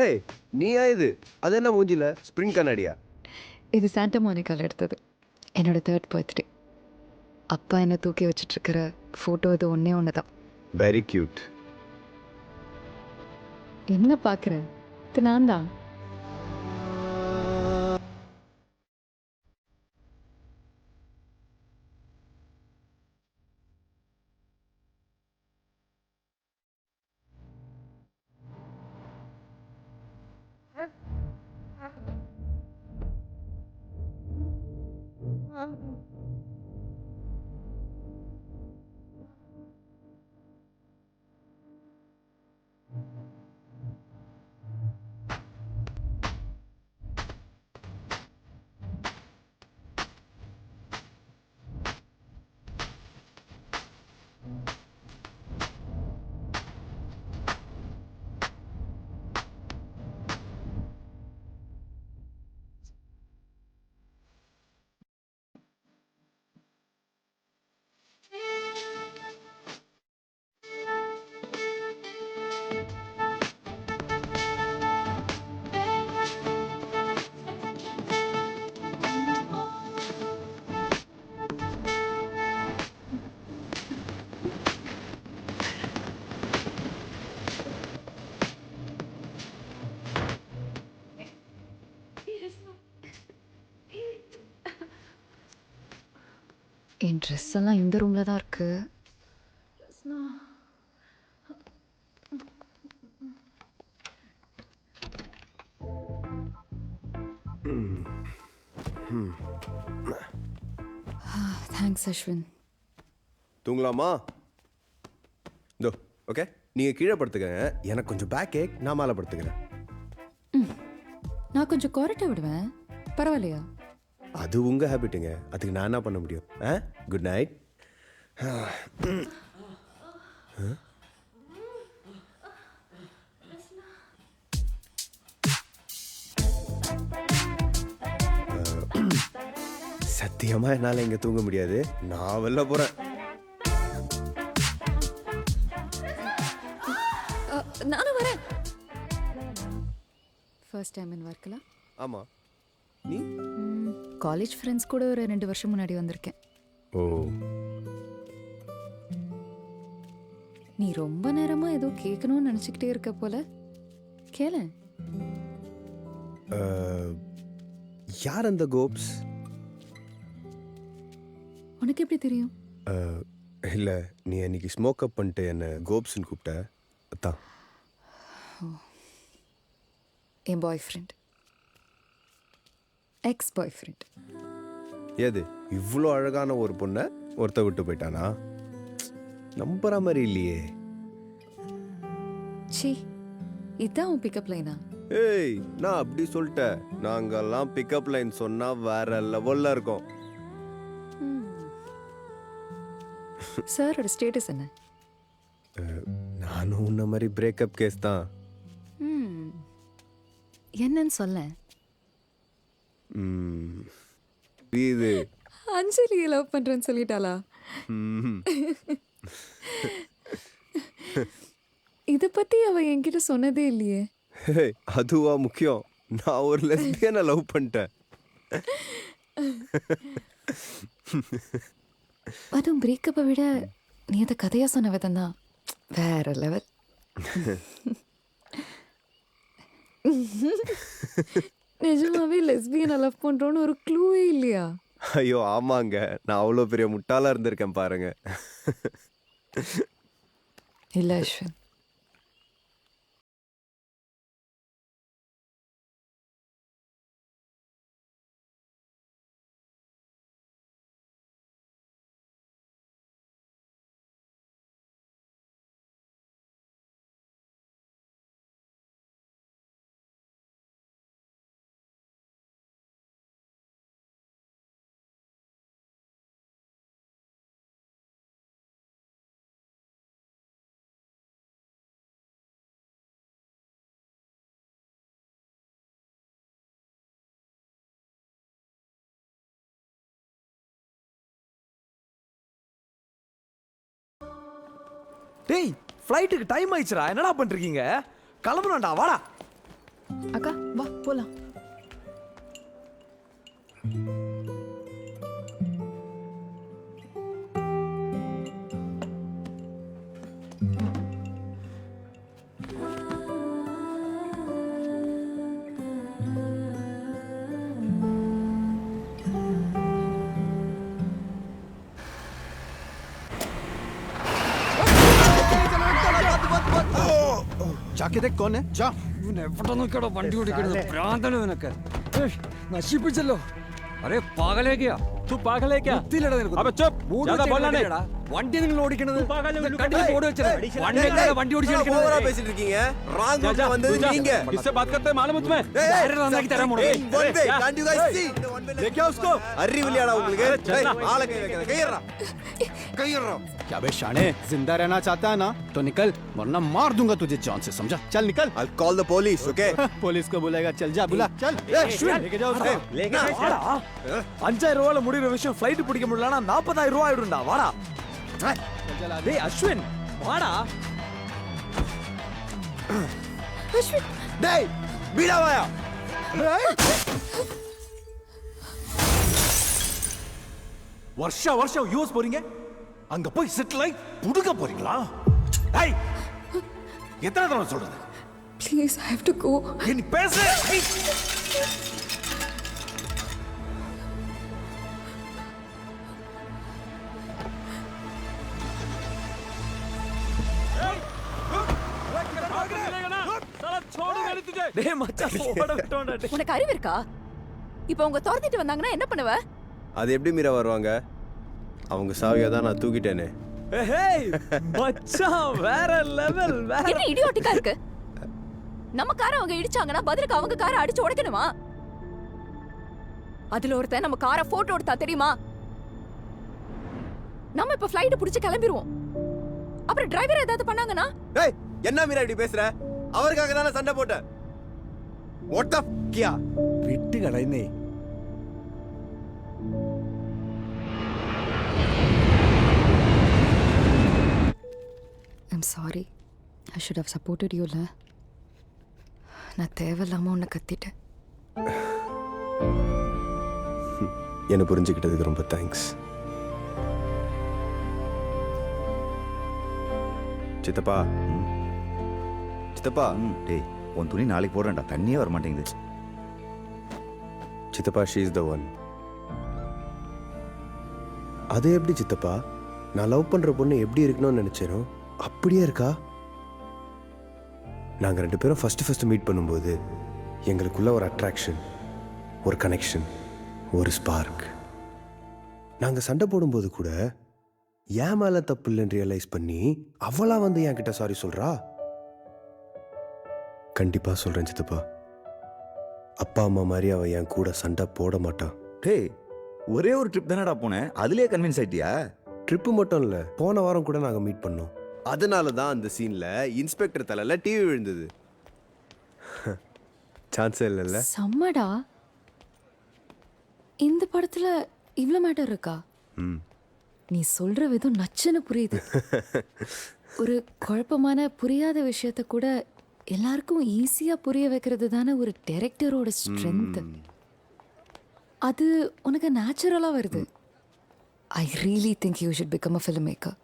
ஏய் நீயா இது? அது என்ன மூஞ்சில ஸ்ப்ரிங் கண்ணாடியா?
இது சாண்டா மோனிகாவில் எடுத்தது. என்னோட 3rd பர்த்டே. அப்பா என்னை தூக்கி வச்சிட்ருக்கிற ஃபோட்டோ இது ஒன்று தான்.
Very cute.
என்ன பார்க்குறேன்? இது நான் தான். என் ட்ரெஸ் எல்லாம் இந்த ரூமில் தான் இருக்கு. தேங்க்ஸ் அஸ்வின்.
தூங்கலாமா? இதோ ஓகே, நீங்கள் கீழே படுத்துக்கங்க. எனக்கு கொஞ்சம் பேக் ஏக், நான் மேலே படுத்துக்கிறேன்.
நான் கொஞ்சம் கொரட்டை விடுவேன், பரவாயில்லையா?
அது உங்கள் ஹேபிட்டுங்க, அதுக்கு நான் என்ன பண்ண முடியும்? Good night. சத்தியமாக என்னால் இங்கே தூங்க முடியாது. நான் வெளில போகிறேன்.
நானும் வரேன். First time in Varkala?
ஆமாம். நீ?
காலேஜ் ஃப்ரெண்ட்ஸ் கூட ஒரு 2 வருஷம் முன்னாடி வந்திருக்கேன்.
ஓ,
நீ ரொம்ப நேரமாக ஏதோ கேட்கணும்னு நினச்சிக்கிட்டே இருக்க போல. கேளு.
யார் அந்த கோப்ஸ்?
உனக்கு எப்படி தெரியும்?
இல்லை, நீ அன்னைக்கு ஸ்மோக் அப் பண்ணிட்டு என்னை கோப்ஸ்ன்னு கூப்பிட்ட. அதான்
என் பாய் ஃப்ரெண்ட், எக்ஸ் பாய் ஃப்ரெண்ட்.
ஏது இவ்வளோ அழகான ஒரு பொண்ணை ஒருத்த விட்டு போயிட்டானா? நம்புற மாதிரி இல்லையே.
சி, இதான் உன் பிக்கப் லைனா?
ஏய், நான் அப்படி சொல்லிட்டேன். நாங்கெல்லாம் பிக்கப் லைன் சொன்னால் வேற லெவலில் இருக்கோம்.
சாரோட ஸ்டேட்டஸ் என்ன?
நானும் உன்ன மாதிரி பிரேக்கப் கேஸ் தான்.
என்னன்னு சொல்ல.
இது
அஞ்சலி லவ் பண்றேன்னு சொல்லிட்டாளா? இத பத்தி அவ என்கிட்ட சொன்னதே இல்லையே.
அதுவா முக்கியம்? நான் ஒரு லெஸ்பியனை லவ் பண்ணிட்டேன்.
அதுவும் பிரேக்கப்பை விட நீ அதை கதையா சொன்ன விதம் தான் வேற லெவல். நிஜமாவே லெஸ்பியனை லவ் பண்றோன்னு ஒரு க்ளூவே இல்லையா?
ஐயோ ஆமாங்க, நான் அவ்வளோ பெரிய முட்டாளா இருந்திருக்கேன் பாருங்க.
இல்ல அஸ்வின்,
டேய்
ஃப்ளைட்டுக்கு டைம் ஆயிடுச்சுடா. என்னடா பண்றீங்க? கிளம்பணும்டா, வாடா.
அக்கா வா போலாம்.
जाके देख कौन है जा
വണ്ടി ഓടിക്കരുത് ഭ്രാന്താണ് നിനക്ക് നശിപ്പിച്ചല്ലോ അരെ പാഗലേ ഗയാ
तू पागल है क्या?
അബേ ചുപ് ज्यादा बोलना नहीं
வண்டி நீங்க ஓடிக்கிறது
കണ്ടിട്ട് ഓടി വെച്ചത് വണ്ടി ഓടിച്ച്
ஓவரா பேசிட்டு இருக்கீங்க. ராங் ரூட்ல வந்தது நீங்க.
इससे बात करते हैं मालूम है तुम्हें
डायरेक्ट நന്നാக்கி தர முடியும். One way, can't you guys see? देखो उसको. அறிவில்லையாடா உங்களுக்கு? ஆள கை வைக்காத. கையறா.
क्या बे शाने जिंदा रहना चाहता है ना तो निकल वरना मार दूंगा तुझे जान से, समझा? चल निकल.
I'll call the police, okay?
Police को बुलाएगा. चल जा बुला. चल लेके जाओ उसको.
வாடா. 5000 ரூபாயில முடிகிற விஷயம் ஃப்ளைட் பிடிக்க முடியலனா 40000 ரூபாய் ஆயிடும்டா. வாடா. டேய் அஸ்வின் வாடா.
அஸ்வின் டேய் பீடா வாயா.
வருஷம் யூஎஸ் போறீங்க, அங்க போய் செட்டில் ஆகி புடுங்க போறீங்களா? டேய் எத்தனை தடவை சொல்றது?
Please I have to go.
நீ பேசு. டேய் மச்சான் ஓட விட்டோம்டா.
உனக்கு அறிவு இருக்கா? இப்போ அவங்க துரத்திட்டு வந்தாங்கன்னா என்ன பண்ணுவ?
அது எப்படி மீரா வருவாங்க? அவங்க சாவியை தான் நான் தூக்கிட்டேனே.
ஏய் மச்சான் வேற லெவல்.
என்ன இடியோட்டிக்கா இருக்கு? நம்ம காரை அவங்க இடிச்சாங்கன்னா பதிலுக்கு அவங்க காரை அடிச்சு உடைக்கணுமா? அதுல ஒருத்தன் நம்ம காரை போட்டோ எடுத்தா தெரியுமா? நம்ம இப்ப ஃளைட் புடிச்சு கிளம்பிடுவோம். அப்புறம் டிரைவர் ஏதாவது பண்ணாங்கன்னா?
ஏய் என்ன மீரா இப்படி பேசுற? அவருக்காக தான சண்டை போட்ட. வாட் தி கியா
விட்டு கடைனே.
I'm sorry. I should have supported you, la. நான் தேவையில்லாம உன்னை கத்திட்டேன்.
என்ன புரிஞ்சுக்கிட்டதுக்கு ரொம்ப தேங்க்ஸ். சித்தப்பா சித்தப்பா.
டேய் உன் துணி நாளைக்கு போடுறேன்டா, தண்ணியே வர மாட்டேங்குது.
சித்தப்பா ஷீ இஸ் த ஒன். அது எப்படி சித்தப்பா? நான் லவ் பண்ற பொண்ணு எப்படி இருக்கணும்னு நினைச்சேனோ அப்படியே இருக்கா. நாங்கள் 2 பேரும் ஃபர்ஸ்ட் மீட் பண்ணும்போது எங்களுக்குள்ள ஒரு அட்ராக்ஷன், ஒரு கனெக்ஷன், ஒரு ஸ்பார்க். நாங்கள் சண்டை போடும்போது கூட ஏன் மேலே தப்பு இல்லைன்னு ரியலைஸ் பண்ணி அவளா வந்து என்கிட்ட சாரி சொல்றா. கண்டிப்பா சொல்றேன் சித்தப்பா, அப்பா அம்மா மாதிரி அவ என் கூட சண்டை போட மாட்டான்.
டேய் ஒரே ஒரு ட்ரிப் தானடா போனேன், அதுலயே கன்வின்ஸ் ஆயிட்டியா?
ட்ரிப்பு மட்டும் இல்லை, போன வாரம் கூட நாங்கள் மீட் பண்ணோம். அதனால தான் அந்த சீன்ல இன்ஸ்பெக்டர் தலையில டிவி விழுந்தது. சான்ஸே இல்லைல்ல.
செம்மடா. இந்த படத்துல இவ்ளோ மேட்டர் இருக்கா? நீ சொல்ற விதம் நச்சுன்னு புரியுது. ஒரு குழப்பமான புரியாத விஷயத்த கூட எல்லாருக்கும் ஈஸியா புரிய வைக்கிறது தானே ஒரு டைரக்டரோட ஸ்ட்ரென்த். அது உனக்கு நேச்சுரலா வருது. I really think you should become a film maker.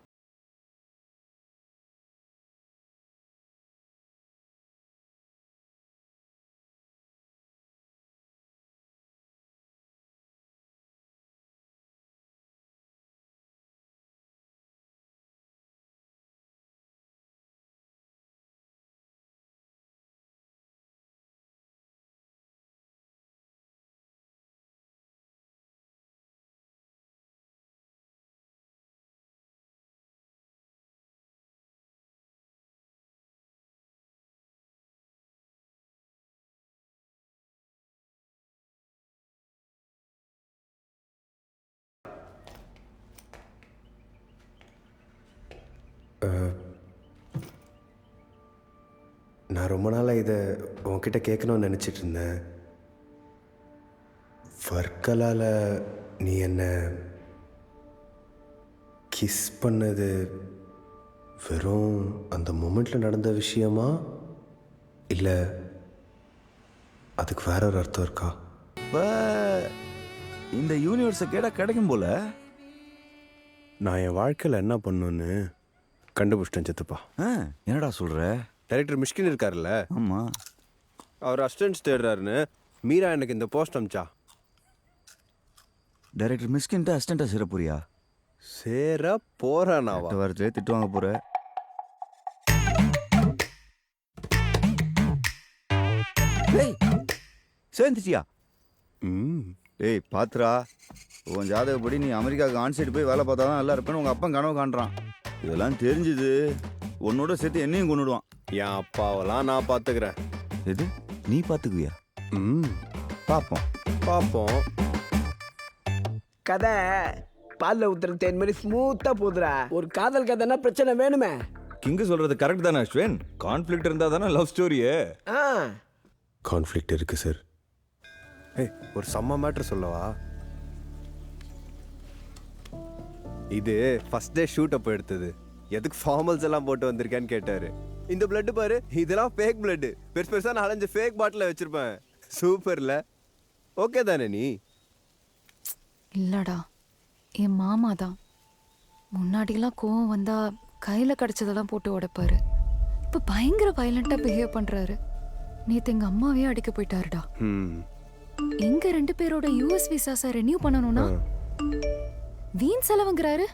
நான் ரொம்ப நாளாக இதை உன்கிட்ட கேட்கணும்னு நினச்சிட்டு இருந்தேன். வர்க்கலால் நீ என்ன கிஸ் பண்ணது வெறும் அந்த மொமெண்ட்ல நடந்த விஷயமா இல்லை அதுக்கு வேற ஒரு அர்த்தம் இருக்கா?
இப்போ இந்த யூனிவர்ஸை கேட்டால் கிடைக்கும் போல.
நான் என் வாழ்க்கையில் என்ன பண்ணுன்னு கண்டுபிடிச்சிட்டேன் சித்தப்பா.
என்னடா சொல்கிற?
டைரக்டர் மிஷ்கின் இருக்காருல்ல,
ஆமாம்,
அவர் அசிஸ்டன்ஸ் தேடுறாருன்னு மீரா எனக்கு இந்த போஸ்ட் அமிச்சா.
டைரக்டர் மிஸ்கின்ட்டு அசிஸ்டண்ட்டாக சேர போறியா?
சேர போறானாவா?
வாரத்திலே திட்டு வாங்க போற. சேர்ந்துச்சியா? டேய் பாத்துரா, உன் ஜாதகப்படி நீ அமெரிக்காவுக்கு ஆன்சைடு போய் வேலை பார்த்தா தான் நல்லா இருப்பேன்னு உங்கள் அப்பன் கனவு காண்றான். இதெல்லாம் தெரிஞ்சுது உன்னோட சேர்த்து என்னையும் கொண்டுடுவான்.
என் அப்பாவெல்லாம் நான் பார்த்துக்கிறேன்.
எது நீ பார்த்துக்குவியா? பார்ப்போம்
பார்ப்போம்.
கதை பால்ல ஊத்துற தேன் மாதிரி ஸ்மூத்தா போதுரா. ஒரு காதல் கதைன்னா பிரச்சனை வேணுமே.
கிங்கு சொல்றது கரெக்ட் தானே அஸ்வின்? கான்ஃப்ளிக்ட் இருந்தா தானே லவ் ஸ்டோரியே.
கான்ஃப்ளிக்ட் இருக்கு சார். ஏய், ஒரு செம்ம மேட்ரு சொல்லவா? இது ஃபர்ஸ்ட் டே ஷூட் அப்போ எடுத்தது. எதுக்கு ஃபார்மல்ஸ் எல்லாம் போட்டு வந்திருக்கேன்னு கேட்டாரு. இந்த பிளட் பாரு, இதெல்லாம் ஃபேக் பிளட். பெருசு பெருசா 4-5 ஃபேக் பாட்டில் வச்சிருப்பேன். சூப்பர்ல. ஓகே தானே நீ?
இல்லடா, என் மாமா தான். முன்னாடிலாம் கோவம் வந்தா கையில் கிடச்சதெல்லாம் போட்டு உடைப்பாரு. இப்போ பயங்கர வயலண்டா பிஹேவ் பண்றாரு. நேற்று எங்க அம்மாவே அடிக்க போயிட்டாருடா. எங்க 2 பேரோட யூஎஸ் விசாஸை ரெனியூ பண்ணணும்னா வீண் செலவுங்கிறாரு.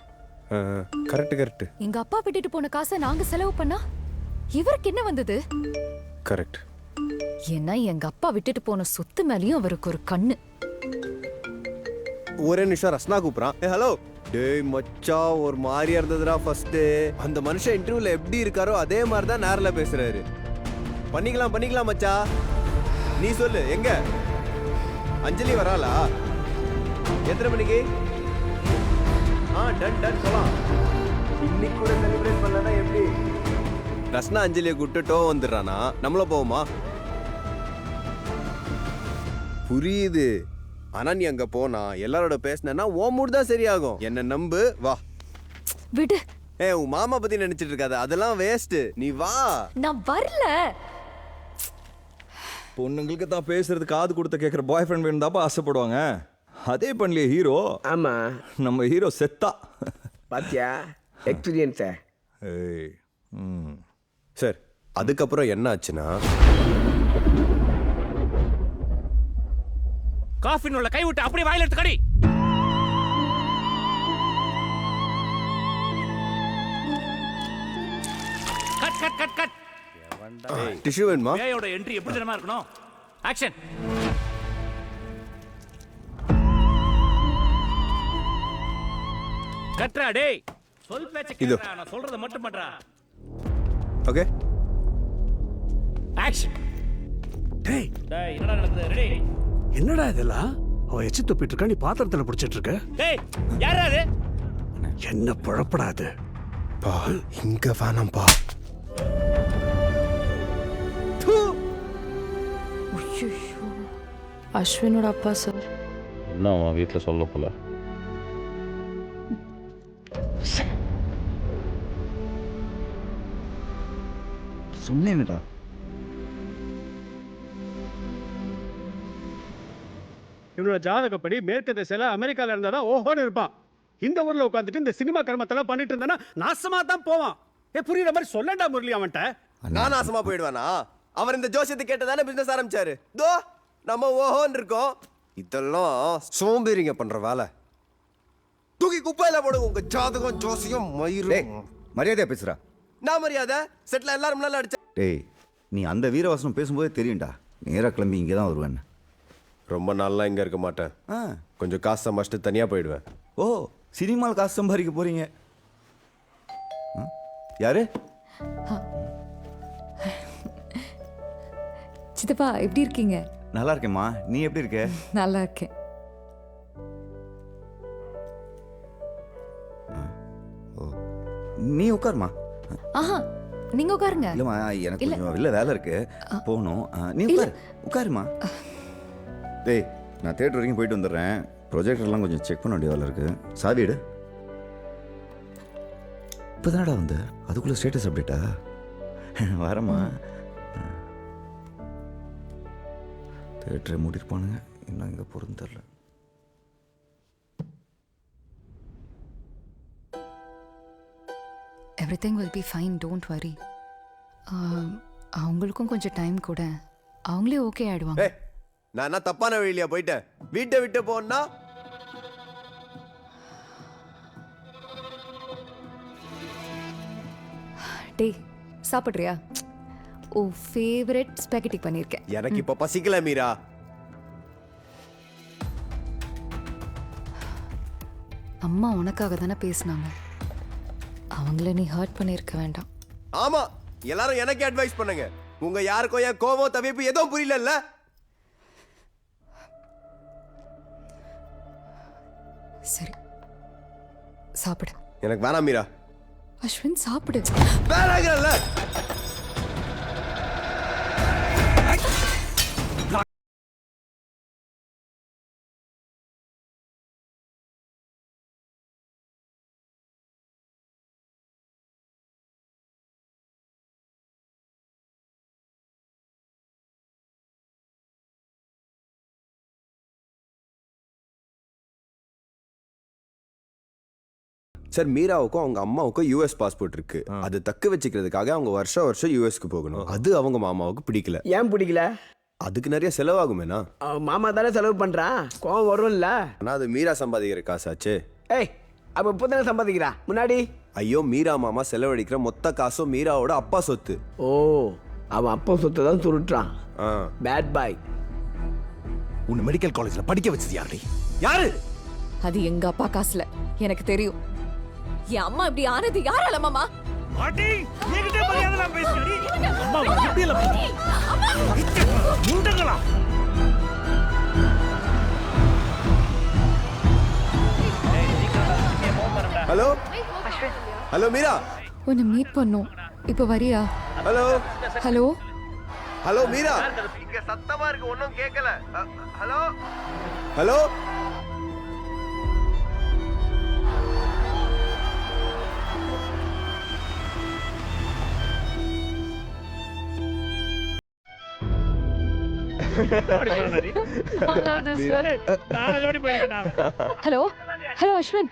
Correct correct.
எங்க அப்பா விட்டுட்டு போன காசை நாங்க செலவு பண்ணா இவருக்கு என்ன வந்தது?
கரெக்ட்.
ஏன்னா எங்க அப்பா விட்டுட்டு போன சொத்து மேலேயும் அவருக்கு ஒரு கண்ணு.
ஒரே நிமிஷம், ரஸ்னா கூப்பிட்றான். ஹலோ. டேய் மச்சா, ஒரு மாதிரியா இருந்ததுடா ஃபர்ஸ்ட். அந்த மனுஷன் இன்டர்வியூல எப்படி இருக்காரோ அதே மாதிரி தான் நேரில் பேசுறாரு. பண்ணிக்கலாம் பண்ணிக்கலாம் மச்சா. நீ சொல்லு, எங்க அஞ்சலி வராளா? எத்தனை மணிக்கு? டன் டன் போலாம். இன்னைக்கு கூட செலிப்ரேட் பண்ணலன்னா எப்படி? ரஸ்னா அஞ்சலியை கூப்பிட்டு வந்துடுறானா? நம்மளும் போவோமா? புரியுது. ஆனா நீ அங்க போனா எல்லாரோட பேசினா ஓ மூடு தான் சரியாகும். என்ன நம்பு, வா.
விடு.
உன் மாமா பத்தி நினைச்சிட்டு இருக்காத, அதெல்லாம் வேஸ்ட். நீ வா.
நான் வரல.
பொண்ணுங்களுக்கு தான் பேசுறது காது கொடுத்த கேட்குற பாய் ஃப்ரெண்ட் வேணும் தாப்பா ஆசைப்படுவாங்க. அதே பண்ணலையே ஹீரோ.
ஆமா,
நம்ம ஹீரோ செத்தா.
பாத்தியா எக்ஸ்பீரியன்ஸ?
சார், அதுக்கப்புறம் என்ன ஆச்சுன்னா,
காஃபின் உள்ள கை விட்டு அப்படியே வாயில எடுத்து கடி. Cut cut cut cut.
Tissue வேணுமா?
பேயோட என்ட்ரி எப்படி தெரியுமா இருக்கணும்? ஆக்ஷன். கட்ரா டேய். சொல் பேச்ச கேக்குறா, நான் சொல்றத மட்டும் பண்றா.
ஓகே.
ஆக்ஷன். டேய் என்னடா நடக்குது? ரெடி.
என்னடா இதெல்லாம்? அவ எச்சி துப்பிட்டு இருக்கா, நீ பாத்திரத்துல பிடிச்சிட்டு இருக்க.
டேய் யாரா அது?
என்ன புழப்படாது.
பா, இங்க வேணாம்பா.
அஸ்வினோட அப்பா சார்.
என்ன அவன் வீட்டில் சொல்ல போல?
சொன்னேன்டா.
இவனோட ஜாதகப்படி மேற்கு திசையில அமெரிக்கால இருந்தாதான் ஓஹோன்னு இருப்பான். இந்த ஊர்ல உட்காந்துட்டு இந்த சினிமா கர்மத்தெல்லாம் பண்ணிட்டு இருந்தானா நாசமா தான் போவான். புரியுற மாதிரி சொல்லண்டா முரளி அவன்கிட்ட.
நான் நாசமா போயிடுவானா? அவர் இந்த ஜோசியத்தை கேட்டதானே பிசினஸ் ஆரம்பிச்சாரு. தோ நம்ம ஓஹோன்னு இருக்கோம். இதெல்லாம் சோம்பேறிங்க பண்ற வேலை. தூக்கி குப்பையில போடுங்க உங்க ஜாதகம் ஜோசியம் மயிறு.
மரியாதையா பேசுறா.
நான் மரியாதை செட்டில் எல்லாரும் நல்லா அடிச்ச.
டேய், நீ அந்த வீரவாசனம் பேசும்போதே தெரியும்டா நேராக கிளம்பி இங்கே தான் வருவேன்.
ரொம்ப நாள்லாம் இங்கே இருக்க மாட்டேன். கொஞ்சம் காசு சம்பாதிச்சுட்டு தனியாக போயிடுவேன்.
ஓ, சினிமாவில் காசு சம்பாதிக்க போறீங்க? யாரு?
சித்தப்பா எப்படி இருக்கீங்க?
நல்லா இருக்கேம்மா, நீ எப்படி இருக்க?
நல்லா இருக்கேன்.
நீ உட்காருமா.
ஆஹா, நீங்க உட்காருங்க.
இல்லம்மா, எனக்கு கொஞ்சம் வெளில வேலை இருக்கு, போகணும். நீ உட்காரு, உட்காருமா. டேய், நான் தேட்டர் வரைக்கும் போயிட்டு வந்துடுறேன். ப்ரொஜெக்டர்லாம் கொஞ்சம் செக் பண்ண வேண்டிய வேலை இருக்கு. சாவி எடு. இப்போதானடா வந்த அதுக்குள்ளே ஸ்டேட்டஸ் அப்டேட்டா? வரமா தேட்டரை மூடிருப்பானுங்க. இன்னும் இங்கே போகிறதுன்னு தெரில.
Everything will be fine, don't worry. அவங்களுக்கும் கொஞ்சம் டைம் கூட, அவங்களே ஓகே ஆயிடுவாங்க.
நான் என்ன தப்பான வழியிலையா போயிட்டேன்? வீட்டை விட்டு போனா
டேய் சாப்பிட்றியா? ஓ ஃபேவரட் ஸ்பெகட்டி பண்ணியிருக்கேன்.
எனக்கு இப்ப பசிக்கல மீரா.
அம்மா உனக்காக தானே பேசினாங்க, அவங்கள நீ ஹர்ட் பண்ணியிருக்க வேண்டாம்.
ஆமா, எல்லாரும் எனக்கு அட்வைஸ் பண்ணுங்க. உங்க யாருக்கும் என் கோபம் தவிப்பு எதுவும் புரியல.
சரி சாப்பிடு.
எனக்கு வேணாம் மீரா.
அஸ்வின் சாப்பிடு.
வேணாங்கல்ல. சார், மீராவுக்கும் அவங்க அம்மாவுக்கும் யூஎஸ் பாஸ்போர்ட் இருக்கு. அது தக்க வச்சுக்கிறதுக்காக அவங்க வருஷம் வருஷம் யூஎஸ்க்கு போகணும். அது அவங்க மாமாவுக்கு பிடிக்கல.
ஏன் பிடிக்கல?
அதுக்கு நிறைய செலவாகுமேனா.
மாமா தானே செலவு பண்றான், கோவம் வரும்ல.
ஆனா அது மீரா சம்பாதிக்கிற காசாச்சு.
ஏய், அப்ப இப்போ தானே சம்பாதிக்கிறா முன்னாடி?
ஐயோ, மீரா மாமா செலவழிக்கிற மொத்த காசும் மீராவோட அப்பா சொத்து.
ஓ, அவன் அப்பா சொத்தை தான் சுருட்டுறான். Bad boy.
உன்னை மெடிக்கல் காலேஜ்ல படிக்க வச்சது யாரு? யாரு?
அது எங்க அப்பா காசுல, எனக்கு தெரியும். என் அம்மா இப்படி ஆனது யாரால மாமா?
மாட்டி என்கிட்ட மரியாதைலாம் பேசுறீ. அம்மா இப்படி இல்ல முண்டங்களா?
ஹலோ ஹலோ மீரா,
உன்னை மீட் பண்ணோம். இப்போ வரியா?
ஹலோ
ஹலோ
ஹலோ மீரா, இங்க சத்தமா இருக்கு, ஒண்ணும் கேட்கல. Hello hello
hello hello Ashwin,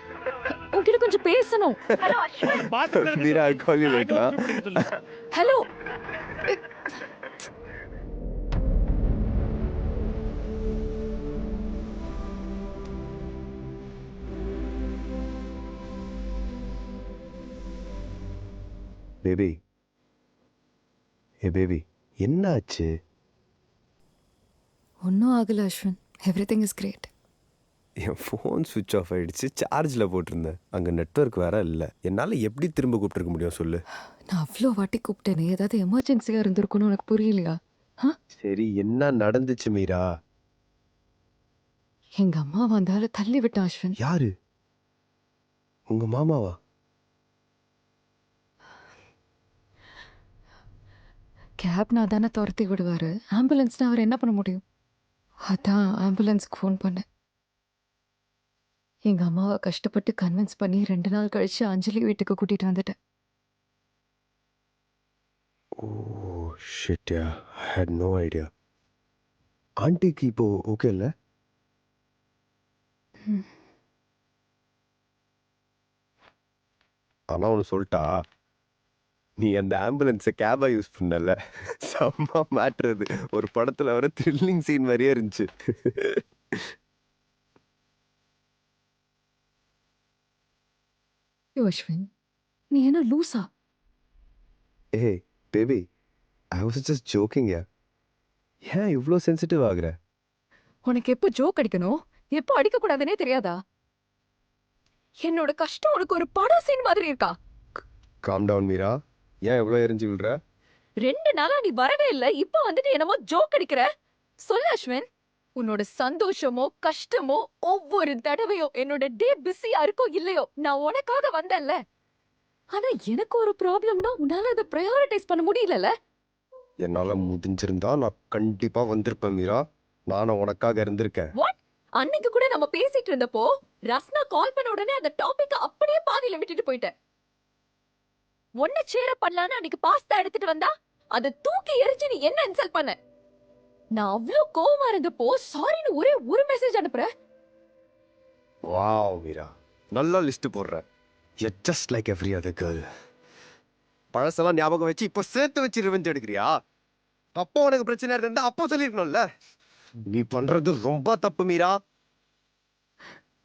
உன்கிட்ட கொஞ்சம் பேசணும்.
Meera, I'll call you later.
Hello.
Baby, ஏ பேபி, என்ன ஆச்சு?
ஒன்றும் ஆகல அஸ்வின், எவ்ரிதிங் இஸ் கிரேட்.
என் ஃபோன் சுவிட்ச் ஆஃப் ஆயிடுச்சு. சார்ஜில் போட்டிருந்தேன். அங்கே நெட்வொர்க் வேற இல்லை. என்னால் எப்படி திரும்ப கூப்பிட்டுருக்க முடியும் சொல்லு?
நான் அவ்வளோ வாட்டி கூப்பிட்டேனே, ஏதாவது எமர்ஜென்சியாக இருந்திருக்குன்னு உனக்கு புரியலையா?
சரி, என்ன நடந்துச்சு மீரா?
எங்க அம்மா வந்தால தள்ளி விட்டான் அஸ்வின்.
யாரு? உங்க மாமாவா?
கேப்னா தானே துரத்தி விடுவாரு, ஆம்புலன்ஸ்னா அவர் என்ன பண்ண முடியும்? அதான் ஆம்புலன்ஸ்க்கு ஃபோன் பண்ணேன். எங்க அம்மாவை கஷ்டப்பட்டு கன்வின்ஸ் பண்ணி 2 நாள் கழிச்சு அஞ்சலி வீட்டுக்கு கூட்டிட்டு வந்துட்டேன்.
Oh shit, yeah, I had no idea. ஆண்டிக்கு இப்போ ஓகே இல்லை? ஆனால் ஒன்று சொல்லிட்டா, நீ அந்த ஆம்புலன்ஸை கேபாக யூஸ் பண்ணல, செம்ம மாட்டுறது. ஒரு படத்தில் வர த்ரில்லிங் சீன் மாதிரியே இருந்துச்சு.
அஸ்வின், நீ என்ன லூசா?
ஏய் baby, I was just joking. ஏன் இவ்வளோ சென்சிட்டிவ் ஆகுற?
உனக்கு எப்போ ஜோக் அடிக்கணும், எப்போ அடிக்கக்கூடாதுன்னே தெரியாதா? என்னோட கஷ்டம் உனக்கு ஒரு படம் சீன் மாதிரி இருக்கா?
Calm down Meera. ஏன் எவ்வளோ எரிஞ்சு விழுற?
2 நாளா நீ வரவே இல்லை, இப்போ வந்துட்டு என்னமோ ஜோக் அடிக்கிற. சொல்லு அஸ்வின், உன்னோட சந்தோஷமோ கஷ்டமோ ஒவ்வொரு தடவையும் என்னோட டே பிஸியா இருக்கோ இல்லையோ நான் உனக்காக வந்தேன்ல. ஆனா எனக்கு ஒரு ப்ராப்ளம்னா உன்னால அதை ப்ரையாரிட்டைஸ் பண்ண முடியலல்ல.
என்னால முடிஞ்சிருந்தா நான் கண்டிப்பா வந்திருப்பேன் மீரா. நானும் உனக்காக இருந்திருக்கேன்.
வாட்? அன்னைக்கு கூட நம்ம பேசிட்டு இருந்தப்போ ரஸ்னா கால் பண்ண உடனே அந்த டாபிக் அப்படியே பாதியில விட்டுட்டு போயிட்டேன்.
ஒன்ன சேர பண்ணலான்னு அன்னைக்கு பாஸ்தா எடுத்துட்டு வந்தா அதை தூக்கி எரிஞ்சு நீ என்ன இன்சல்ட் பண்ண? நான் அவ்வளவு கோவமா இருந்தப்போ சாரின்னு ஒரே ஒரு மெசேஜ் அனுப்புறேன்.
வாவ் மீரா, நல்லா லிஸ்ட் போடுற. You just like every other girl. பழசெல்லாம் ஞாபகம் வச்சு இப்போ சேர்த்து வச்சு ரிவெஞ்ச் எடுக்கிறியா? அப்போ உனக்கு பிரச்சனை இருந்தா அப்போ சொல்லிருக்கணும்ல. நீ பண்றது ரொம்ப தப்பு மீரா.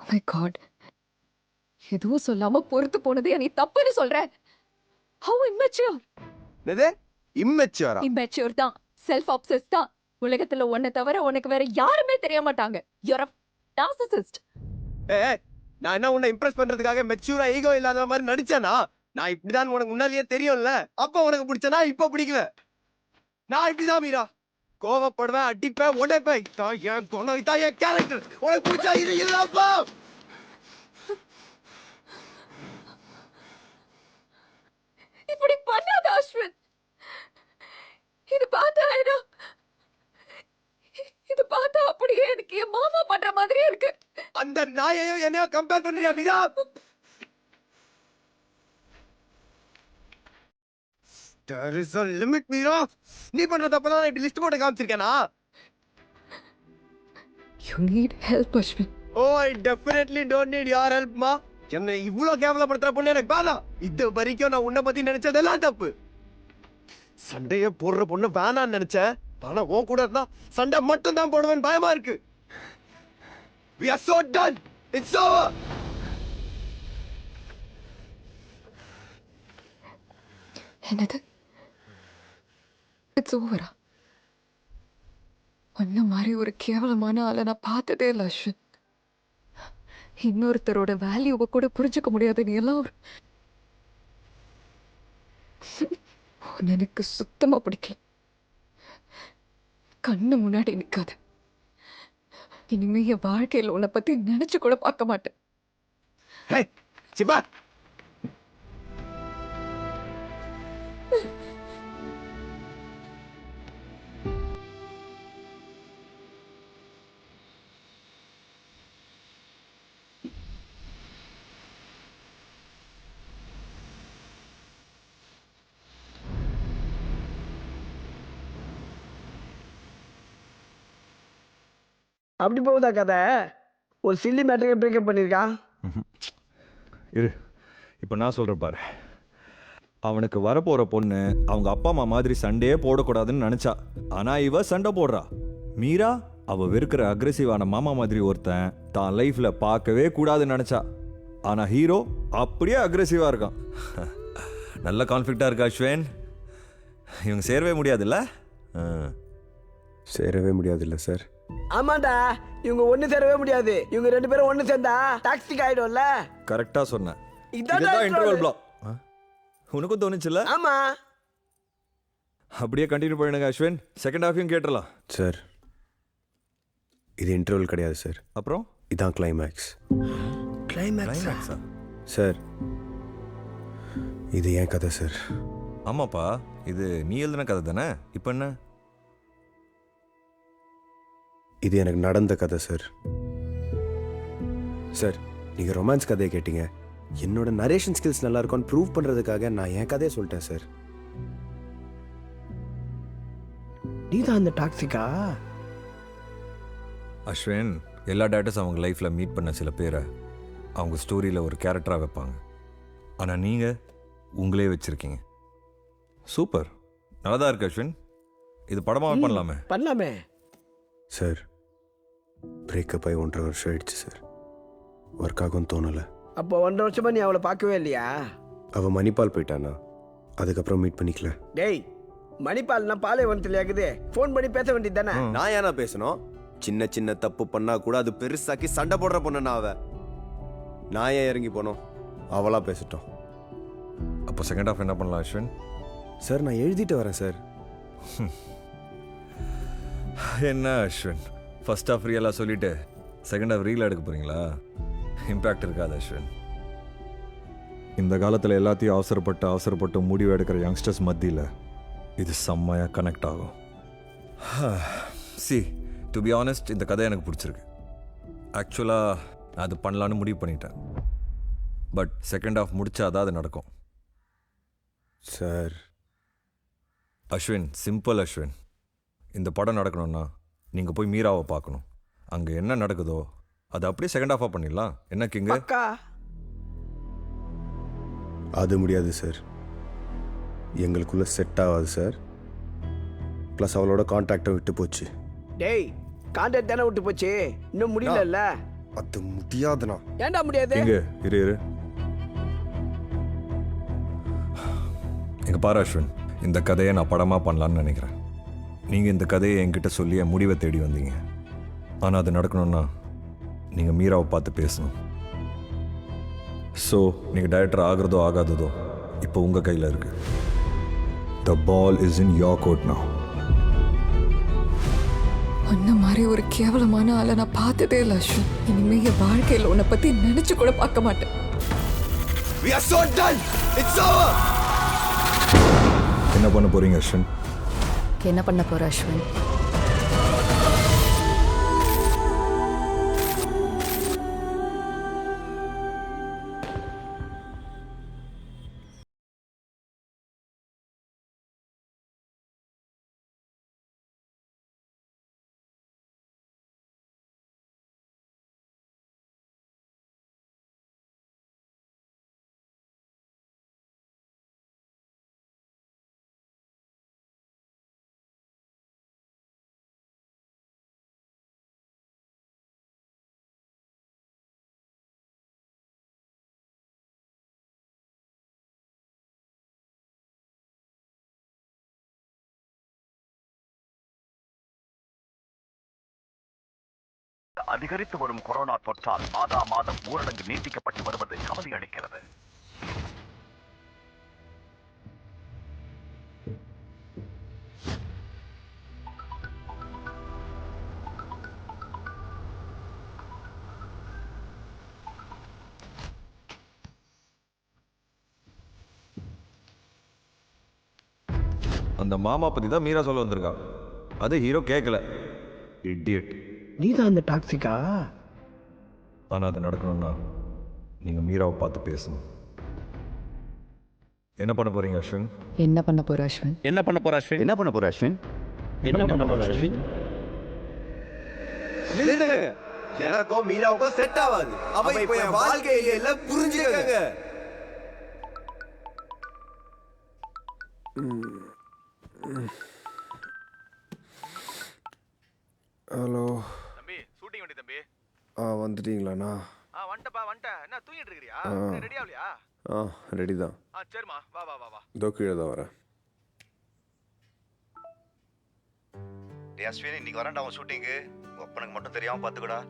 Oh my God. எதுவும் சொல்லாம பொறுத்து போனதே நீ தப்புன்னு சொல்ற. How immature.
என்னது இம்மெச்சூரா?
Immature தான். Self obsessed தான். உலகத்துல உன்னை தவிர உனக்கு வேற யாருமே தெரிய மாட்டாங்க. You're a narcissist.
ஏய், நான் என்ன உன்னை இம்ப்ரெஸ் பண்றதுக்காக மெச்சூரா ஈகோ இல்லாத மாதிரி நடிச்சேனா? நான் இப்படிதான் உனக்கு முன்னாடியே தெரியும்ல. அப்ப உனக்கு பிடிச்சனா இப்ப பிடிக்கல. நான் இப்படிதான் மீரா. கோவப்படுவேன், அடிப்பேன், உடைப்பேன். இதான் என் குணம், இதான் என் கேரக்டர். உனக்கு பிடிச்சா இது இல்லப்பா.
இப்படி பண்ணாத அஸ்வின். இது பார்த்தா அப்படியே எனக்கு என் மாமா பண்ற மாதிரியே இருக்கு.
அந்த நாயையும் என்னையும் கம்பேர் பண்றியா Meera? There is a limit, Meera. நீ பண்ற தப்பெல்லாம் நான் இப்படி லிஸ்ட் போட்டு காமிச்சிருக்கேனா?
You need help, Ashwin.
Oh, I definitely don't need your help, ma. என்னை இவ்வளவு கேவலப்படுத்துற பொண்ணு எனக்கு வேணாம். இது வரைக்கும் நான் உன்னை பத்தி நினைச்சதெல்லாம் தப்பு. சண்டைய போடுற பொண்ணு வேணான்னு நினைச்சேன். ஆனா உன் கூட இருந்தா சண்டை மட்டும் தான் போடுவேன் பயமா இருக்கு. We are so done. It's over.
என்னது? It's over. உன்ன மாதிரி ஒரு கேவலமான ஆளை நான் பார்த்ததே இல்லை அஸ்வின். இன்னொருத்தரோட வேல்யூவை கூட புரிஞ்சுக்க முடியாது நீ எல்லாம். உன்னை எனக்கு சுத்தமா பிடிக்கல. கண்ணு முன்னாடி நிக்காத. இனிமே என் வாழ்க்கையில உன்னை பத்தி நினைச்சு கூட பார்க்க மாட்டேன்.
Hey, சிபா.
அப்படி போகுதா கதை? ஒரு சில்லி மேட்டருக்கு பிரேக்கப் பண்ணியிருக்கான்.
இரு, இப்போ நான் சொல்கிறேன் பாரு. அவனுக்கு வரப்போகிற பொண்ணு அவங்க அப்பா அம்மா மாதிரி சண்டையே போடக்கூடாதுன்னு நினச்சா. ஆனால் இவ சண்டை போடுறா. மீரா அவள் வெறுக்கிற அக்ரெசிவான மாமா மாதிரி ஒருத்தன் தான் லைஃப்பில் பார்க்கவே கூடாதுன்னு நினச்சா. ஆனால் ஹீரோ அப்படியே அக்ரெசிவாக இருக்கான். நல்ல கான்ஃப்ளிக்டாக இருக்கா அஸ்வின். இவங்க சேரவே முடியாதுல்ல?
சேரவே முடியாதுல்ல சார்?
ஆமாண்டா, இவங்க ஒண்ணு சேரவே முடியாது. இவங்க ரெண்டு பேரும் ஒண்ணு சேர்ந்தா டாக்ஸிக் ஆயிடும்ல.
கரெக்டாக சொன்னேன்.
இதான்
இன்டர்வல் பிளாக். உனக்கும் தோணுச்சுல்ல?
ஆமா.
அப்படியே கண்டினியூ பண்ணுங்க அஸ்வின். செகண்ட் ஹாஃபையும் கேட்டுடலாம்.
சார், இது இன்டர்வல் கிடையாது சார்.
அப்புறம்
இதான் கிளைமேக்ஸ்.
கிளைமேக்ஸா?
சார், இது என் கதை சார்.
ஆமாப்பா, இது நீ எழுதின கதை தானே? இப்போ என்ன?
இது எனக்கு நடந்த கதை சார். சார், நீங்கள் ரொமான்ஸ் கதையை கேட்டீங்க. என்னோட நரேஷன் ஸ்கில்ஸ் நல்லா இருக்கும்னு ப்ரூவ் பண்ணுறதுக்காக நான் என் கதையை சொல்லிட்டேன் சார்.
நீ தான் அந்த டாக்ஸிக்கா?
அஸ்வின், எல்லா டேரக்டர்ஸ் அவங்க லைஃப்பில் மீட் பண்ண சில பேரை அவங்க ஸ்டோரியில் ஒரு கேரக்டராக வைப்பாங்க. ஆனால் நீங்கள் உங்களே வச்சுருக்கீங்க. சூப்பர், நல்லா தான் இருக்கு அஸ்வின். இது படமாக பண்ணலாமே?
பண்ணலாமே
சார். பிரேக்கப் ஆகி 1.5 வருஷம் ஆயிடுச்சு சார். ஒர்க் ஆகும்னு தோணலை.
அப்போ 1.5 வருஷமா நீ அவளை பார்க்கவே இல்லையா?
அவள் மணிப்பால் போயிட்டானா? அதுக்கப்புறம் மீட் பண்ணிக்கல.
டேய், மணிப்பால்னா பாலைவனத்தில் இருக்குது. ஃபோன் பண்ணி பேச வேண்டியது தானே?
நான் ஏன்னா பேசணும்? சின்ன சின்ன தப்பு பண்ணா கூட அது பெருசாக்கி சண்டை போடுற பொண்ணு அவ. நான் ஏன் இறங்கி போனோம்? அவளா பேசிட்டோம்.
அப்போ செகண்ட் ஹாஃப் என்ன பண்ணலாம் அஸ்வின்?
சார், நான் எழுதிட்டு வரேன் சார்.
என்ன அஸ்வின், ஃபர்ஸ்ட் ஹாஃப் ரியலாக சொல்லிட்டு செகண்ட் ஹாஃப் ரீல் எடுக்க போகிறீங்களா? இம்பேக்ட் இருக்காது அஸ்வின். இந்த காலத்தில் எல்லாத்தையும் அவசரப்பட்டு முடிவு எடுக்கிற யங்ஸ்டர்ஸ் மத்தியில் இது செம்மையாக கனெக்ட் ஆகும். சி, டு பி ஆனஸ்ட், இந்த கதை எனக்கு பிடிச்சிருக்கு. ஆக்சுவலாக நான் அது பண்ணலான்னு முடிவு பண்ணிட்டேன். பட் செகண்ட் ஹாஃப் முடிச்சா தான் அது நடக்கும்.
Sir
Ashwin, simple Ashwin. இந்த படம் நடக்கணும்னா நீங்கள் போய் மீராவை பார்க்கணும். அங்கே என்ன நடக்குதோ அதை அப்படியே செகண்ட் ஹாஃபாக பண்ணிடலாம். என்ன கிங்க?
அக்கா
அது முடியாது சார், எங்களுக்குள்ள செட் ஆகாது சார். ப்ளஸ் அவளோட கான்டாக்டும் விட்டு போச்சு.
டேய் கான்ட்ராக்ட் தானே விட்டு போச்சு, இன்னும் முடியலல்ல.
அது முடியாதுண்ணா.
ஏன்டா முடியாது?
இங்க இரு. எங்க பாரு அஸ்வின், இந்த கதையை நான் படமாக பண்ணலான்னு நினைக்கிறேன். நீங்கள் இந்த கதையை என்கிட்ட சொல்லி என் முடிவை தேடி வந்தீங்க. ஆனால் அது நடக்கணும்னா நீங்கள் மீராவை பார்த்து பேசணும். ஸோ நீங்கள் டைரக்டர் ஆகிறதோ ஆகாததோ இப்போ உங்கள் கையில் இருக்கு. The ball is in your court now.
அந்த மாதிரி ஒரு கேவலமான ஆளை நான் பார்த்ததே இல்லை அஸ்வின். இனிமே என் வாழ்க்கையில் உன்னை பற்றி நினைச்சு கூட பார்க்க மாட்டேன்.
We are so done. It's over.
என்ன பண்ண போறீங்க அஸ்வின்?
என்ன பண்ண போற அஸ்வின்?
அதிகரித்து வரும் கொரோனா தொற்றால் மாதம் ஊரடங்கு நீட்டிக்கப்பட்டு வருவது கவலை அளிக்கிறது.
அந்த மாமா பற்றி தான் மீரா சொல்ல வந்திருக்கா. அது ஹீரோ கேட்கல. இடியட்.
நீ தான் அந்த டாக்ஸிக்கா?
ஆனால் அது நடக்கணும்னா நீங்கள் மீராவை பார்த்து பேசணும். என்ன பண்ண போறீங்க அஸ்வின்?
என்ன பண்ண போற அஸ்வின்?
என்ன பண்ண போற அஸ்வின்?
என்ன பண்ண போற அஸ்வின்?
என்ன பண்ண போற அஸ்வின்?
எனக்கும் மீராவுக்கும் செட் ஆகாது. அவ இப்ப என் வாழ்க்கையில இல்ல, புரிஞ்சுக்கங்க. ஹலோ
தம்பி, ஷூட்டிங் வண்டி தம்பி.
வந்துட்டீங்களாண்ணா?
வந்துட்டேன். என்ன தூங்கிட்டு இருக்கறியா? ரெடி ஆகலையா?
ரெடி தான்.
சரிம்மா, வா.
இதோ கீழே தான் வரேன்.
அஸ்வின், இன்னைக்கு வரேன்டா அவன் ஷூட்டிங்கு. ஒப்பனுக்கு மட்டும் தெரியாம பார்த்துக்கடா.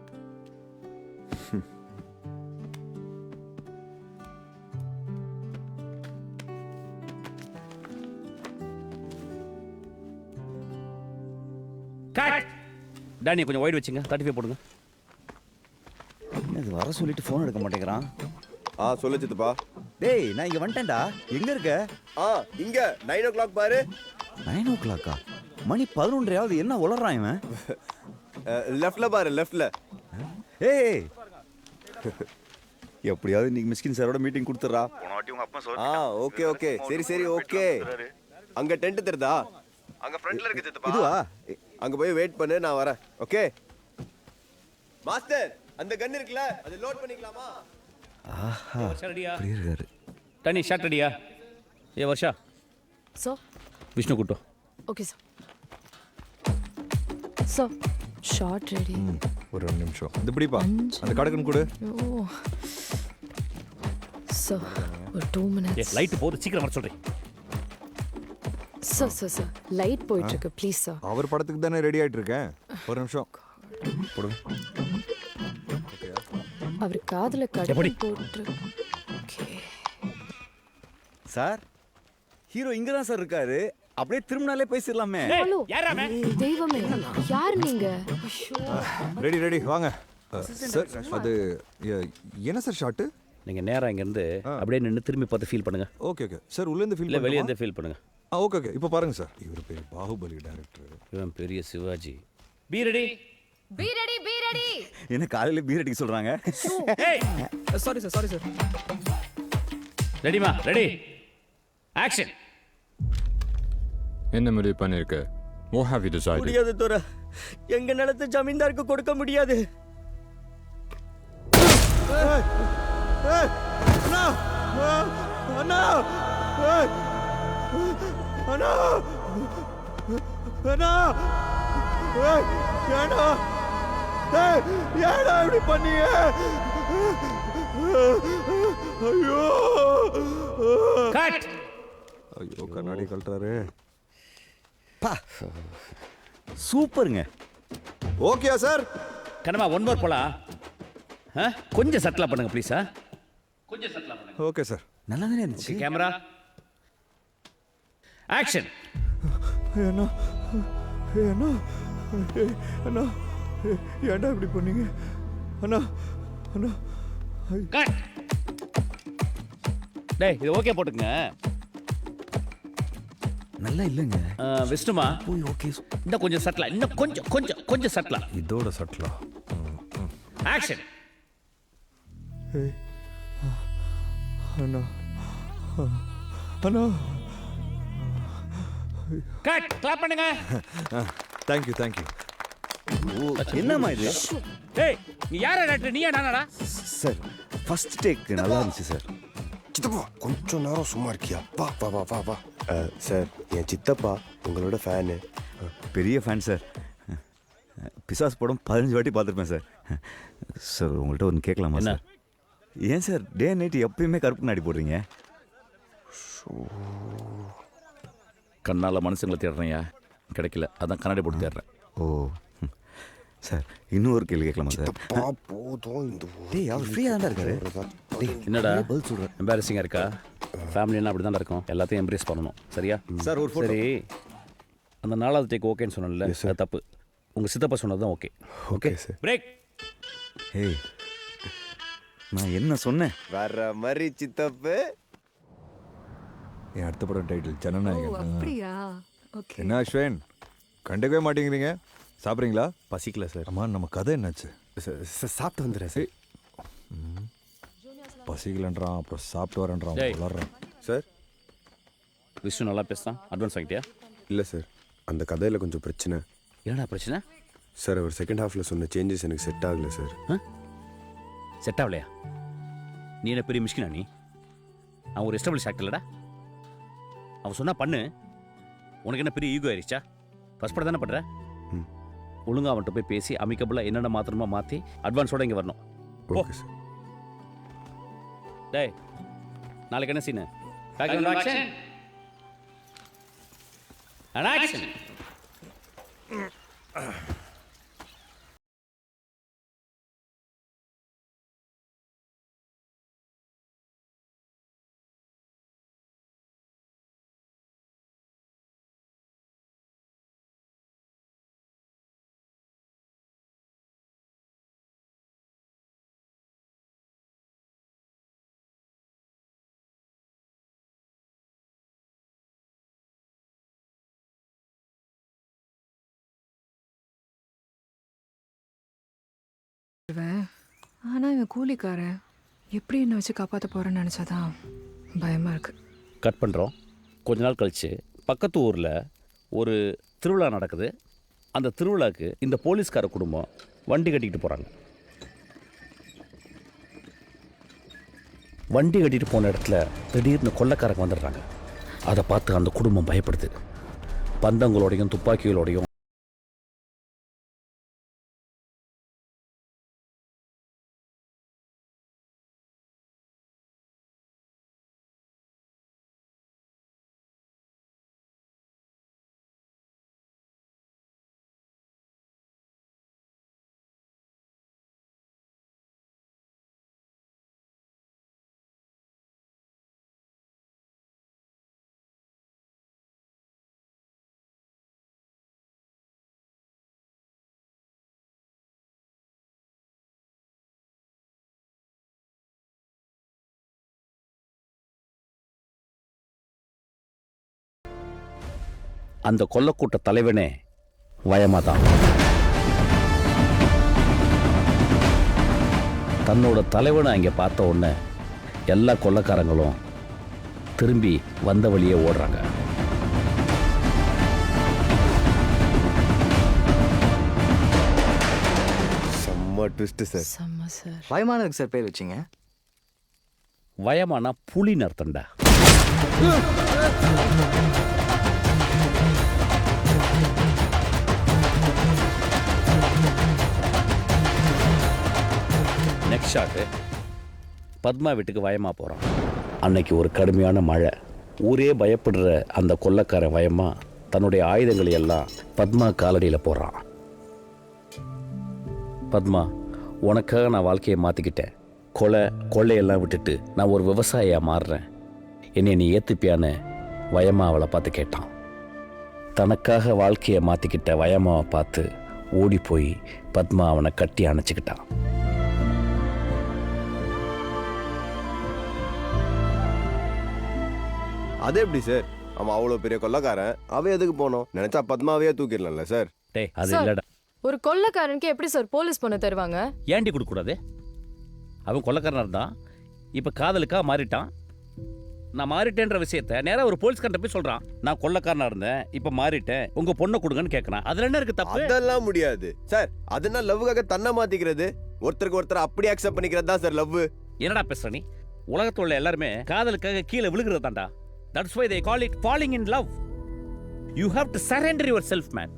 டேனி கொஞ்சம் ஒயிட் வச்சுங்க, 35 போடுங்க.
இது வர சொல்லிட்டு ஃபோன் எடுக்க மாட்டேங்கிறான்.
சொல்லு சித்தப்பா.
டேய், நான் இங்க வந்துட்டேன்டா. எங்க இருக்க?
இங்க 9 o'clock பாரு.
9 o'clock? மணி 11:30. என்ன உளறான் இவன்?
லெஃப்ட்ல பாரு, லெஃப்ட்ல.
ஏய், எப்படியாவது இன்னைக்கு மிஸ்கின் சாரோட மீட்டிங் கொடுத்துறா. போன வாட்டி உங்க அப்பா
ஓகே சரி ஓகே. அங்க டென்ட் தெரியுதா? அங்க ஃப்ரண்ட்ல இருக்கு சித்தப்பா.
இதுவா?
அங்க போய் வெயிட் பண்ணு, நான் வரேன். ஓகே மாஸ்டர், அந்த கன் இருக்குல, அது லோட் பண்ணிக்கலாமா?
ஆஹா,
ரெடியா?
அப்படியே இருக்காரு.
டேனி ஷாட் ரெடியா? ஏ வர்ஷா,
சார்.
விஷ்ணு கூட்டோ.
Okay sir. Sir, shot ready.
ஒரு 2 நிமிஷம். இது பிடிப்பா, அந்த கடக்குன்னு கொடு.
சார், ஒரு 2 minutes.
லைட் போடு, சீக்கிரம் வர சொல்றேன்.
சார் லைட் போயிட்டு இருக்கு, ப்ளீஸ் சார்.
அவர் படத்துக்கு தானே ரெடி ஆயிட்டு இருக்கேன். ஒரு நிமிஷம் போடுங்க.
அவர் காதுல கடை போட்டு. ஓகே
சார், ஹீரோ இங்க தான் சார் இருக்காரு. அப்படியே திரும்பினாலே பேசிடலாமே.
ஹலோ,
யாராமே?
தெய்வமே, யார் நீங்க?
ரெடி வாங்க. சார், அது என்ன சார் ஷாட்டு?
நீங்க நேரா இங்க இருந்து அப்படியே நின்னு திரும்பி பார்த்து ஃபீல் பண்ணுங்க.
ஓகே சார், உள்ள இருந்து ஃபீல்
இல்ல வெளிய இருந்து ஃபீல் பண்ணுங்க.
ஓகே இப்போ பாருங்க சார். இவர் பேர் பாகுபலி டைரக்டர்.
இவன் பெரிய சிவாஜி. Be ready.
என்ன காலையில பீர் அடிக்க சொல்றாங்க?
Sorry sir.
ரெடிமா? ரெடி. ஆக்ஷன்.
என்ன முடிவு பண்ணிருக்க? What have you decided?
முடியாது தோற, எங்க நிலத்தை ஜமீன்தாருக்கு கொடுக்க முடியாது. அண்ணா அண்ணா அண்ணா அண்ணா ஏடா ஏடா இப்படி பண்ணீங்க? ஐயோ
கட்.
ஐயோ கண்ணாடி கழட்டாரு.
சூப்பருங்க.
ஓகேயா சார்?
கனமா ஒன் மோர் போலாம். கொஞ்சம் சட்டலா பண்ணுங்க ப்ளீஸ். கொஞ்சம் சட்டலா பண்ணுங்க.
Okay sir.
நல்லா தானே இருந்துச்சு.
Camera action.
அண்ணா அண்ணா அண்ணா ஏன்டா இப்படி பண்ணீங்க? அண்ணா அண்ணா
கட். டேய் இது ஓகே போட்டுங்க.
நல்லா இல்லைங்க.
விஷ்ணுமா
ஓகே.
இன்னும் கொஞ்சம் சட்டலா, இன்னும் கொஞ்சம் கொஞ்சம் கொஞ்சம் சட்டலா.
இதோட சட்டலா.
ஆக்ஷன்.
அண்ணா அண்ணா
கட். கிளாப் பண்ணுங்க.
Thank you thank you.
என்னம்மா இது?
டேய் நீ யாரா டாக்டர்? நீயா நானாடா?
சார் ஃபர்ஸ்ட் டேக் நல்லா இருந்துச்சு சார்.
சித்தப்பா கொஞ்சம் நேரம் சும்மா இருக்கியா? வா வா வா வா வா. சார் என் சித்தப்பா உங்களோட ஃபேனு.
பெரிய ஃபேன் சார். பிசாஸ் படம் 15 வாட்டி பார்த்துருப்பேன் சார். சார் உங்கள்கிட்ட ஒன்று கேட்கலாமா சார்? ஏன் சார் டே நைட் எப்பயுமே கருப்பு கண்ணாடி போடுறீங்க?
கண்ணால மனுஷங்களை தேடுறேன்யா, கிடைக்கல, அதான் கண்ணாடி போட்டு தேடுறேன்.
ஓ சார் இன்னொரு கேள்வி கேட்கலாமா சார்?
போதும் இந்த
டேய் அவர் ஃப்ரீயாக தான் இருக்காரு.
என்னடா பதில் சொல்கிறேன்? எம்பாரசிங்காக இருக்கா? ஃபேமிலினா அப்படி தான் இருக்கும், எல்லாத்தையும் எம்ப்ரேஸ் பண்ணணும். சரியா
சார்? ஒரு
சரி, அந்த 4வது டேக் ஓகேன்னு சொன்னல, அது தப்பு. உங்கள் சித்தப்பா சொன்னது தான் ஓகே.
Okay sir.
பிரேக்.
ஏய் நான் என்ன சொன்னேன்?
வேற மாதிரி சித்தப்பு.
என் அடுத்த படம் டைட்டில் ஜனநாயகன்.
அப்படியா? ஓகே.
என்ன அஸ்வின் கண்டுக்கவே மாட்டேங்கிறீங்க? சாப்பிட்றீங்களா?
பசிக்கல சார்.
அம்மா நம்ம கதை என்னாச்சு?
சாப்பிட்டு வந்துடுறேன் சார்.
பசிக்கலன்றான், அப்புறம் சாப்பிட்டு வரேன்றான், வளர்றான்.
சார்
விஷ்ணு நல்லா பேசுகிறான். அட்வான்ஸ் வாங்கிட்டியா?
இல்லை சார், அந்த கதையில் கொஞ்சம் பிரச்சனை.
என்னடா பிரச்சனை?
சார் அவர் செகண்ட் ஹாஃபில் சொன்ன சேஞ்சஸ் எனக்கு செட் ஆகலை சார்.
செட் ஆகலையா? நீ என்ன பெரிய மிஷ்கினா? நீ அவன் ஒரு எஸ்டாப்ளிஷ் ஆக்டர் இல்லடா. அவன் சொன்னா பண்ணு. உனக்கு என்ன பெரிய ஈகோ ஆயிடுச்சா? ஃபர்ஸ்ட் படம் தானே பண்ணுற. ஒழுங்கா அவன்கிட்ட போய் பேசி அமிக்கபிளாக என்னென்ன மாத்திரமா மாற்றி அட்வான்ஸோட இங்கே வரணும்.
Okay sir.
டேய் நாளைக்கு என்ன scene? Background action and action.
ஆனா இவன் கூலிக்காரன், எப்படி என்ன வச்சு காப்பாற்ற போறேன்னு நினைச்சாதான் பயமா இருக்கு.
கட் பண்ணுறோம். கொஞ்ச நாள் கழிச்சு பக்கத்து ஊரில் ஒரு திருவிழா நடக்குது. அந்த திருவிழாவுக்கு இந்த போலீஸ்கார குடும்பம் வண்டி கட்டிக்கிட்டு போகிறாங்க. வண்டி கட்டிட்டு போன இடத்துல திடீர்னு கொள்ளைக்காரங்க வந்துடுறாங்க. அதை பார்த்து அந்த குடும்பம் பயப்படுது. பந்தங்களோடையும் துப்பாக்கிகளோடையும் அந்த கொல்லக்கூட்ட தலைவனே வயமாதான். தன்னோட தலைவனை அங்கே பார்த்த உடனே எல்லா கொள்ளைக்காரங்களும் திரும்பி வந்த வழியே ஓடுறாங்க.
Twist sir.
செம்ம சார்.
பயமானதுக்கு சார் பேர் வச்சிங்க?
வயமானா புலின்னு அர்த்தம்டா. நெக்ஸ்ட் ஷாட்டு பத்மா வீட்டுக்கு வயமா போகிறான். அன்னைக்கு ஒரு கடுமையான மழை. ஊரே பயப்படுற அந்த கொள்ளைக்காரன் வயமா தன்னுடைய ஆயுதங்களை எல்லாம் பத்மா காலடியில் போடுறான். பத்மா, உனக்காக நான் வாழ்க்கையை மாற்றிக்கிட்டேன். கொள்ளையெல்லாம் விட்டுட்டு நான் ஒரு விவசாயியாக மாறுறேன். என்னை நீ ஏற்றுப்பியான்னு வயமா அவளை பார்த்து கேட்டான். தனக்காக வாழ்க்கையை மாற்றிக்கிட்ட வயமாவை பார்த்து ஓடி போய் பத்மா அவனை கட்டி அணைச்சிக்கிட்டான்.
அது எப்படி சார்? அவன் அவ்வளோ பெரிய கொள்ளக்காரன், அவ எதுக்கு போனோம்? நினைச்சா பத்மாவையே தூக்கிடலாம்ல சார்.
டேய், அது
சார்,
இல்லடா.
ஒரு கொள்ளைக்காரனுக்கு எப்படி சார் போலீஸ் பொண்ணு தருவாங்க?
ஏண்டி கொடுக்கூடாது? அவன் கொள்ளக்காரனாக இருந்தான், இப்போ காதலுக்காக மாறிட்டான். நான் மாறிட்டேன்ற விஷயத்த நேராக ஒரு போலீஸ்காரன் போய் சொல்கிறான். நான் கொள்ளக்காரனாக இருந்தேன், இப்போ மாறிட்டேன், உங்கள் பொண்ணை கொடுங்கன்னு கேட்குறான். அதில் என்ன இருக்குது தப்பு?
அதெல்லாம் முடியாது சார். அதுனா லவ்வுக்காக தன்னை மாத்திக்கிறது, ஒருத்தருக்கு ஒருத்தர் அப்படி அக்செப்ட் பண்ணிக்கிறது தான் சார் லவ்.
என்னடா பேசுற நீ? உலகத்தில் உள்ள எல்லாருமே காதலுக்காக கீழே விழுகிறது தான்டா. That's why they call it falling in love. You have to surrender yourself, man.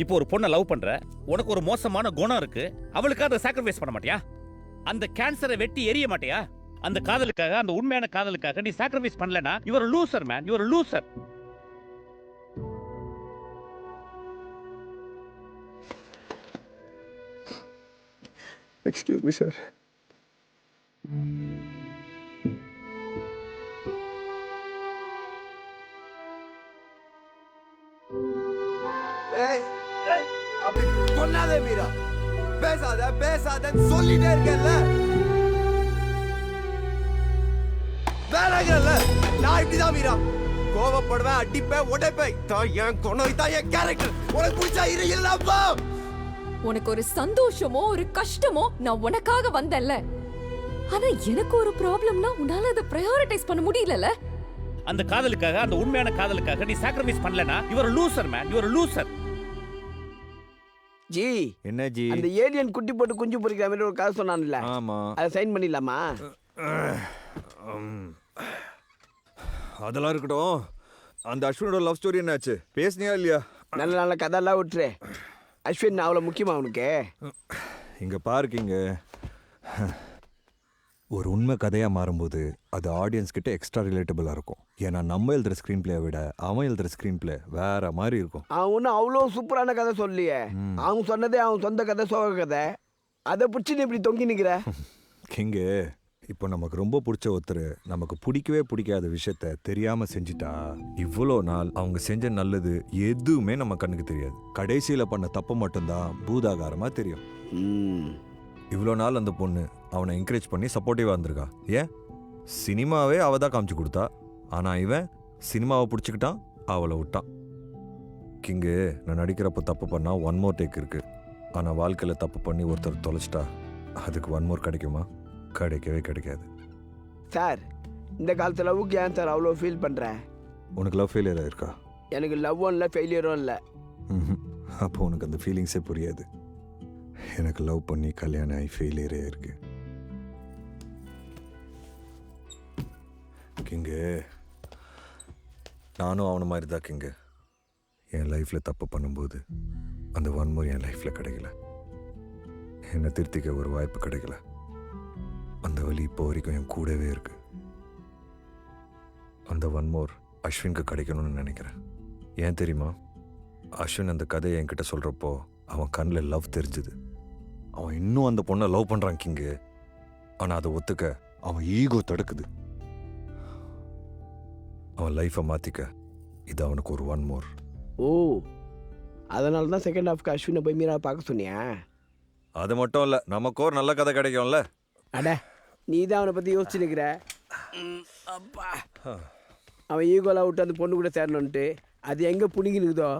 இப்போ ஒரு பொண்ணை லவ் பண்ற, உனக்கு ஒரு மோசமான குணம் இருக்கு, அவளுக்காக அதை சாக்ரிஃபைஸ் பண்ண மாட்டியா? அந்த கேன்சரை வெட்டி எரிய மாட்டியா? அந்த காதலுக்காக, அந்த உண்மையான காதலுக்காக நீ சாக்ரிஃபைஸ் பண்ணலனா you are a loser, man. You are a loser.
Excuse me, sir. அப்படி சொல்லாதே மீரா. பேசாதன்னு சொல்லிட்டே இருக்கேன்ல. வேணாங்கல்ல. நான் இப்படிதான் மீரா. கோவப்படுவேன், அடிப்பேன், உடைப்பேன். தான் என் குணம், இதான் என் கேரக்டர். உனக்கு பிடிச்சா இரு, இல்லப்பா.
உனக்கு ஒரு சந்தோஷமோ ஒரு கஷ்டமோ நான் உனக்காக வந்தேன்ல. ஆனா எனக்கு ஒரு ப்ராப்ளம்னா உன்னால அதை பிரையாரிட்டைஸ் பண்ண முடியலல.
அந்த காதலுக்காக, அந்த உண்மையான காதலுக்காக நீ சாக்ரிஃபைஸ் பண்ணலனா you are a loser, man. You are a loser.
G,
என்ன ஜி?
அந்த ஏலியன் குட்டி போட்டு குஞ்சு பொரிக்கிற மாதிரி ஒரு கதை சொன்னான்ல,
ஆமா,
அதை சைன் பண்ணிடலாமா?
அதெல்லாம் இருக்கட்டும். அந்த அஸ்வினோட லவ் ஸ்டோரி என்னாச்சு? பேசுனியா இல்லையா?
நல்ல நல்ல கதையெல்லாம் விட்டுரு. அஸ்வின் அவ்வளோ முக்கியமா அவனுக்கு?
இங்க பாருக்கிங்க, ஒரு உண்மை கதையாக மாறும்போது அது ஆடியன்ஸ் கிட்ட எக்ஸ்ட்ரா ரிலேட்டபிளாக இருக்கும். ஏன்னா நம்ம எழுதுகிற ஸ்க்ரீன் பிளேயை விட அவன் எழுதுகிற ஸ்க்ரீன் பிளே வேற மாதிரி இருக்கும்.
அவன் ஒன்றும் அவ்வளோ சூப்பரான கதை சொல்லியே. அவன் சொன்னதே அவன் சொந்த கதை, சோக கதை. அதை பிடிச்சி நீ இப்படி தொங்கி நிற்கிற.
கிங்கு, இப்போ நமக்கு ரொம்ப பிடிச்ச ஒருத்தர் நமக்கு பிடிக்கவே பிடிக்காத விஷயத்த தெரியாமல் செஞ்சுட்டா, இவ்வளோ நாள் அவங்க செஞ்ச நல்லது எதுவுமே நம்ம கண்ணுக்கு தெரியாது. கடைசியில் பண்ண தப்பு மட்டும்தான் பூதாகாரமாக தெரியும். இவ்வளோ நாள் அந்த பொண்ணு அவனை என்கரேஜ் பண்ணி சப்போர்ட்டிவாக இருந்திருக்கா. ஏன்? சினிமாவே அவள் தான் காமிச்சு கொடுத்தா. ஆனால் இவன் சினிமாவை பிடிச்சிக்கிட்டான், அவளை விட்டான். கிங்கு, நான் நடிக்கிறப்போ தப்பு பண்ணால் 1 more டேக் இருக்குது. ஆனால் வாழ்க்கையில் தப்பு பண்ணி ஒருத்தர் தொலைச்சிட்டா அதுக்கு 1 more கிடைக்குமா? கிடைக்கவே கிடைக்காது.
சார், இந்த காலத்து லவ்வுக்கு ஏன் சார் அவ்வளோ ஃபீல் பண்ணுறேன்?
உனக்கு லவ் ஃபெயிலியர் ஆயிருக்கா?
எனக்கு லவ்வும் இல்லை, ஃபெயிலியரும் இல்லை.
அப்போ உனக்கு அந்த ஃபீலிங்ஸே புரியாது. எனக்கு லவ் பண்ணி கல்யாணம் ஆகி ஃபெயிலியரே இருக்கு. கிங்கு, நானும் அவனை மாதிரி தான் கிங்கு. என் லைஃப்பில் தப்பு பண்ணும்போது அந்த 1 more என் லைஃப்பில் கிடைக்கல. என்னை திருத்திக்க ஒரு வாய்ப்பு கிடைக்கல. அந்த வலி இப்போ வரைக்கும் என் கூடவே இருக்கு. அந்த 1 more அஸ்வினுக்கு கிடைக்கணும்னு நினைக்கிறேன். ஏன் தெரியுமா? அஸ்வின் அந்த கதையை என்கிட்ட சொல்கிறப்போ அவன் கண்ணில் லவ் தெரிஞ்சுது. அவன் இன்னும் அந்த பொண்ணை லவ் பண்ணுறான் கிங்கு. ஆனால் அதை ஒத்துக்க அவன் ஈகோ தடுக்குது. அவன் லைஃப்பை மாற்றிக்க இது அவனுக்கு ஒரு 1 more.
ஓ, அதனால தான் செகண்ட் ஹாஃப்க்கு அஸ்வினை போய் மீரா பார்க்க சொன்னியா?
அது மட்டும் இல்லை, நமக்கு ஒரு நல்ல கதை கிடைக்கும்ல.
அட, நீ தான் அவனை பற்றி யோசிச்சு நிற்கிற. அப்பா, அவன் ஈகோலாம் விட்டு அந்த பொண்ணு கூட சேரணுன்ட்டு அது எங்கே புனிங்கி இருக்குதோ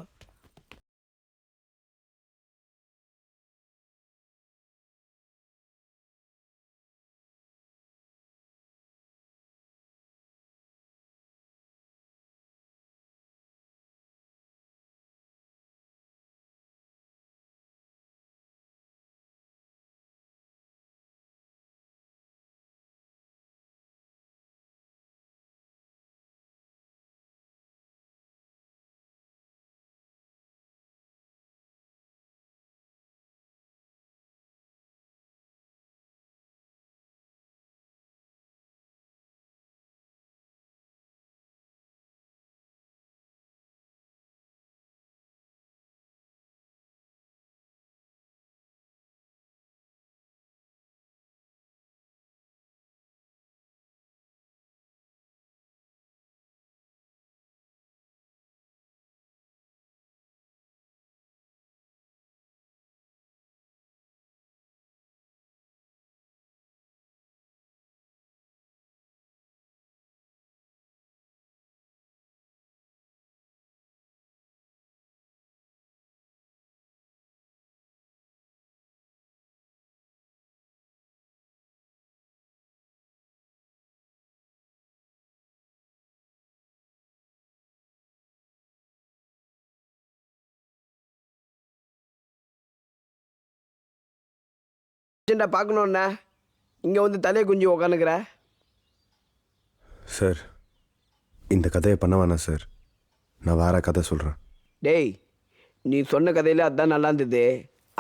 அர்ஜென்ட்டாக பார்க்கணுண்ணே இங்கே வந்து தலையை குஞ்சு உக்காந்துக்கிற.
சார் இந்த கதையை பண்ண வேணாம் சார், நான் வேற கதை சொல்கிறேன்.
டேய் நீ சொன்ன கதையில் அதுதான் நல்லா இருந்தது,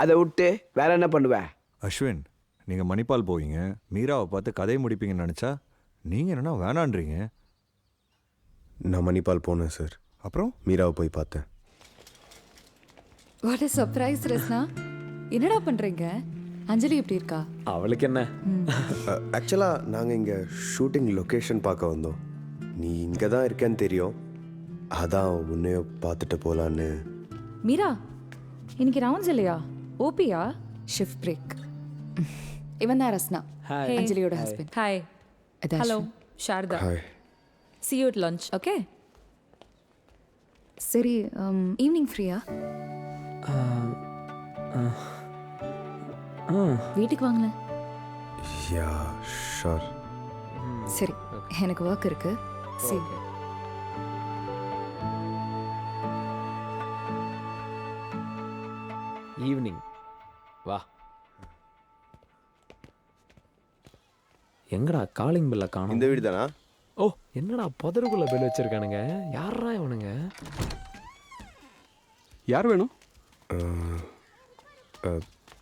அதை விட்டு வேற என்ன பண்ணுவேன்?
அஸ்வின், நீங்கள் மணிப்பால் போவீங்க, மீராவை பார்த்து கதையை முடிப்பீங்கன்னு நினச்சா நீங்கள் என்னன்னா வேணான்றீங்க.
நான் மணிப்பால் போனேன் சார்,
அப்புறம்
மீராவை போய் பார்த்தேன்.
What is surprise Rasna. என்னடா பண்றீங்க? அஞ்சலி எப்படி இருக்கா?
அவளுக்கு என்ன?
ஆக்சுவலாக நாங்கள் இங்கே ஷூட்டிங் லொக்கேஷன் பார்க்க வந்தோம். நீ இங்கே தான் இருக்கேன்னு தெரியும், அதான் உன்னையோ பார்த்துட்டு போகலான்னு.
மீரா இன்னைக்கு ரவுண்ட்ஸ் இல்லையா? ஓபியா? Shift break. இவன் தான் ரஸ்னா, அஞ்சலியோட husband.
Hi. Hello Sharada.
Hi.
See you at lunch, okay?
சரி ஈவினிங் ஃப்ரீயா? வீட்டுக்கு வாங்களேன்.
Yeah sure.
சரி எனக்கு ஒர்க் இருக்கு. சரி
ஈவினிங் வா. எங்கடா காலிங் பெல்ல காணோம்?
இந்த வீடு தானா?
ஓ என்னடா புதருக்குள்ள பெல் வச்சிருக்கானுங்க, யாரா இவனுங்க?
யார் வேணும்?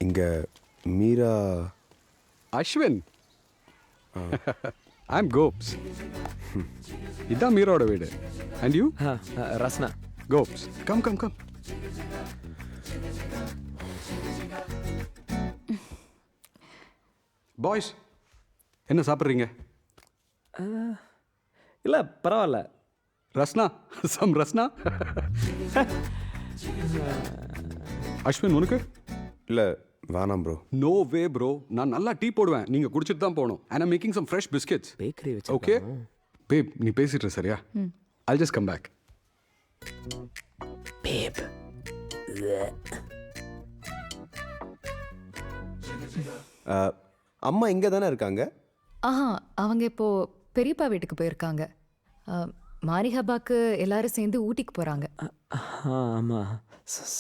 இங்கே மீரா.
அஸ்வின். ஐ அம் கோப்ஸ். இதான் மீராவோட வீடு. And you?
Rasna.
Gops. Come come come. Boys என்ன சாப்பிட்றீங்க?
இல்லை பரவாயில்ல.
ரஸ்னா, சம் ரஸ்னா. அஸ்வின் உனக்கு?
இல்லை வேணாம் ப்ரோ.
நோ வே ப்ரோ, நான் நல்லா டீ போடுவேன், நீங்கள் குடிச்சிட்டு தான் போகணும். And I making some fresh biscuits.
Bakery வச்சு.
ஓகே பேப், நீ பேசிட்டு இரு, சரியா? I'll just come back.
பேப்.
அம்மா இங்கே தானே இருக்காங்க?
ஆஹா அவங்க இப்போ பெரியப்பா வீட்டுக்கு போயிருக்காங்க. மாரிஹபாக்கு எல்லாரும் சேர்ந்து ஊட்டிக்கு போறாங்க.
ஆமாம்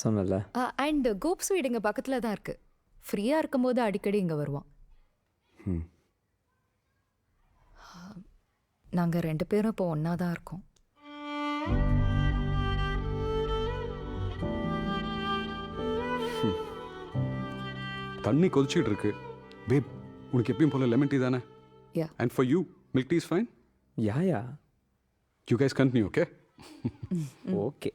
சொன்னல.
அண்ட் கோப்ஸ் வீடு இங்கே பக்கத்தில் தான் இருக்கு. ஃப்ரீயாக இருக்கும்போது அடிக்கடி இங்கே வருவான். நாங்கள் 2 பேரும் இப்போ ஒன்றா தான் இருக்கோம்.
தண்ணி கொதிச்சிட்டு இருக்கு. பேப் உனக்கு எப்பயும் போல லெமன் டீ தானே?
Yeah.
And for you milk tea is fine.
Yeah
you guys continue. Okay
okay.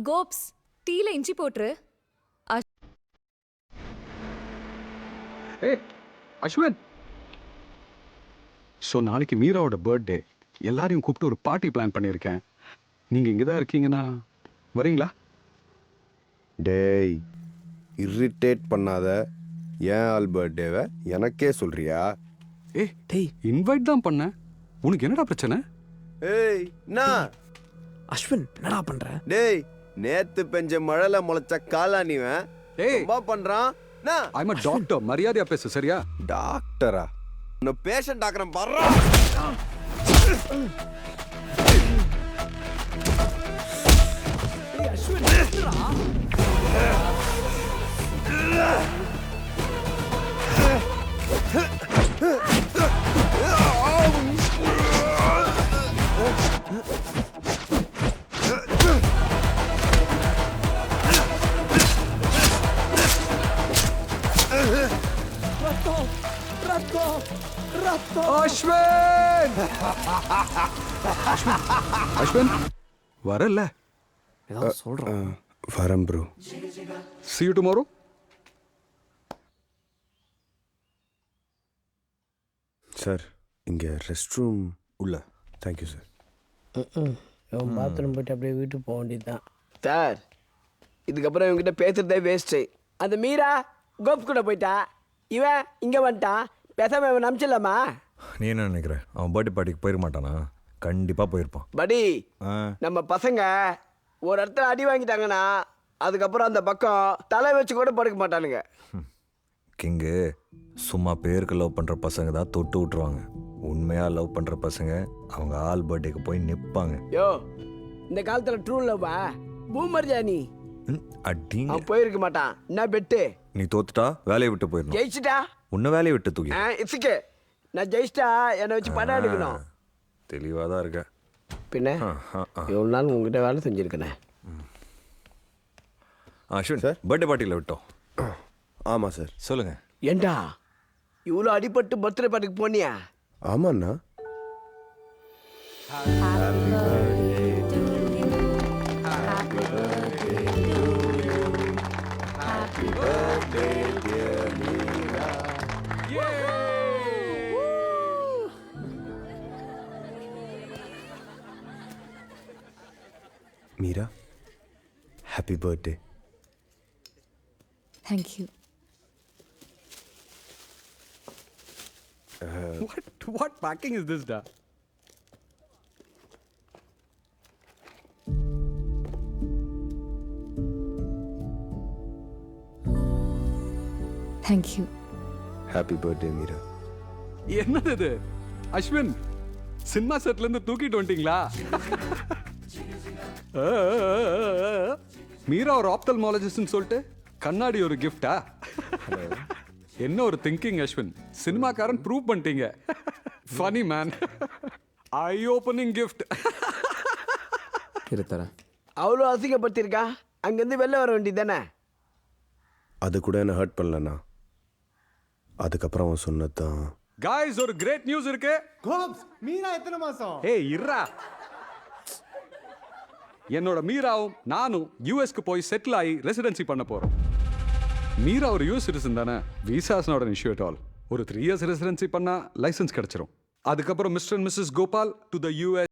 Gops டீல இஞ்சி போட்டுரு.
ஏ அஸ்வின். ஸோ நாளைக்கு மீராவோட பர்த்டே, எல்லாரையும் கூப்பிட்டு ஒரு பார்ட்டி பிளான் பண்ணியிருக்கேன். நீங்கள் இங்கே தான் இருக்கீங்கன்னா வரீங்களா?
டேய் இரிட்டேட் பண்ணாத. ஏன் ஆல் பர்த்டேவை எனக்கே சொல்றியா?
டேய் இன்வைட் தான் பண்ணேன், உனக்கு என்னடா பிரச்சனை?
ஏய் நான்
அஸ்வின் என்னடா பண்ற?
டேய் நேத்து பெஞ்ச மழைல முளைச்ச காலானிவன் ரொம்ப பண்றான்.
ஐம் அ டாக்டர், மரியாதையா பேசு சரியா?
டாக்டரா? நான் பேஷண்ட் ஆக்குறேன் பாறா.
அஸ்வின் அஸ்வின் வரல.
ஏதாவது சொல்றேன்.
வரேன் bro.
See you tomorrow.
Sir இங்கே ரெஸ்ட் ரூம் உள்ள. Thank you sir.
பாத்ரூம் போயிட்டு அப்படியே வீட்டுக்கு போக வேண்டியது தான் சார். இதுக்கப்புறம் இவங்ககிட்ட பேசுறதே வேஸ்ட்டு. அந்த மீரா கோப்ஸ் கூட போயிட்டா, இவன் இங்கே வந்துட்டான். பேசாம இவன் நம்பிச்சிடலாமா?
நீ என்ன நினைக்கிற? அவன் பர்த்டே பார்ட்டிக்கு போயிட மாட்டானா? கண்டிப்பாக போயிருப்பான்.
படி நம்ம பசங்க ஒரு இடத்துல அடி வாங்கிட்டாங்கன்னா அதுக்கப்புறம் அந்த பக்கம் தலை வச்சு கூட படுக்க மாட்டானுங்க.
கிங்கு சும்மா பேருக்கு லவ் பண்ணுற பசங்க தான் தொட்டு விட்டுருவாங்க. உண்மையாக லவ் பண்ணுற பசங்க அவங்க ஆள் பர்த்டேக்கு போய் நிற்பாங்க.
யோ இந்த காலத்தில் ட்ரூ லவ்வா பூமர் ஜானி
அடிங்க
அவன் போயிருக்க மாட்டான். என்ன பெட்டு?
நீ தோத்துட்டா வேலையை விட்டு போயிடணும்.
ஜெயிச்சிட்டா
உன்னை வேலையை விட்டு தூக்கி.
இட்ஸுக்கு நான் ஜெயிச்சிட்டா என்னை வச்சு படம் எடுக்கணும்.
தெளிவாக தான் இருக்க.
பின்ன எவ்வளோ நாள் உங்ககிட்ட வேலை செஞ்சுருக்கேனே.
அஸ்வின் சார் பர்த்டே பார்ட்டியில் விட்டோம்.
ஆமாம் சார்.
சொல்லுங்க.
ஏண்டா இவ்வளோ அடிபட்டு பர்த்டே பார்ட்டிக்கு போனியா?
ஆமாண்ணா. Meera, happy birthday.
Thank you.
What packing is this, da?
Thank you.
Happy birthday Meera.
என்னது இது? அஸ்வின் சினிமா செட்ல இருந்து தூக்கிட்டு வந்துட்டீங்களா? மீரா ஒரு ஆப்தல்மாலஜிஸ்ட்னு சொல்லிட்டு கண்ணாடி ஒரு கிஃப்டா? என்ன ஒரு திங்கிங் அஸ்வின். சினிமாக்காரன் ப்ரூவ் பண்ணிட்டீங்க. Funny man. I opening gift.
இருத்தரேன்.
அவ்வளோ அசிங்கப்படுத்திருக்கா? அங்கேருந்து வெளில வர வேண்டியது தானே?
அது கூட என்ன ஹர்ட் பண்ணலண்ணா. அதுக்கப்புறம் அவன் சொன்னதான்.
காய்ஸ் ஒரு கிரேட் நியூஸ் இருக்கு.
மீரா எத்தனை மாசம்?
ஏய் இர்ரா. என்னோட மீராவும் நானும் யூஎஸ்க்கு போய் செட்டில் ஆகி ரெசிடென்சி பண்ண போறோம். மீரா ஒரு யூஎஸ் சிட்டிசன் தானே. Visa is not an issue at all. ஒரு 3 years ரெசிடென்சி பண்ணா லைசன்ஸ் கிடைச்சிரும். அதுக்கப்புறம் Mr and Mrs Gopal to the US.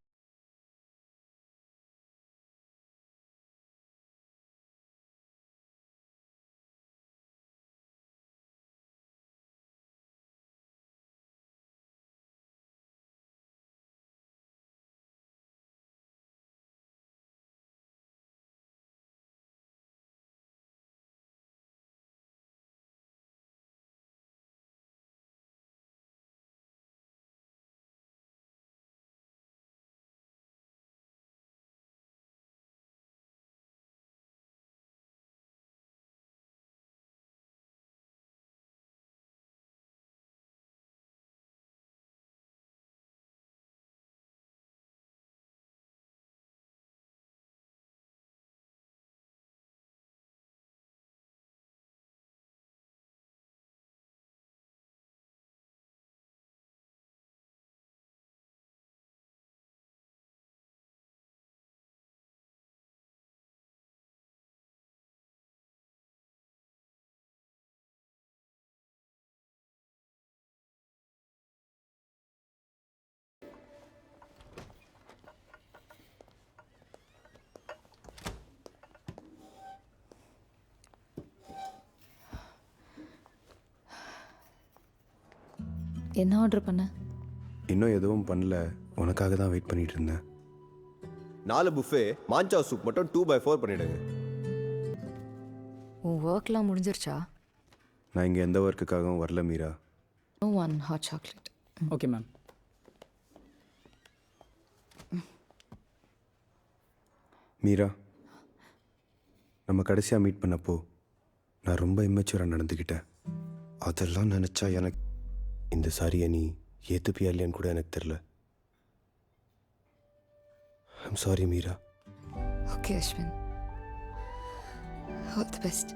என்ன ஆர்டர் பண்ண?
இன்னும் எதுவும் பண்ணல. உனக்காக தான் வெயிட் பண்ணிட்டு இருந்தேன். 4 புஃபே மாஞ்சா சூப் மட்டும் 2/4 பண்ணிடுங்க.
உன் ஒர்க்லாம் முடிஞ்சிருச்சா?
நான் இங்கே எந்த ஒர்க்குக்காகவும் வரல Meera.
One hot chocolate.
Okay ma'am.
Meera, நம்ம கடைசியாக மீட் பண்ணப்போ நான் ரொம்ப இம்மெச்சூராக நடந்துக்கிட்டேன். அதெல்லாம் நினச்சா எனக்கு இந்த சாரியை நீ ஏற்றுப்பியா இல்லையான்னு கூட எனக்கு தெரில. I'm sorry Meera.
Okay Ashwin, all the best.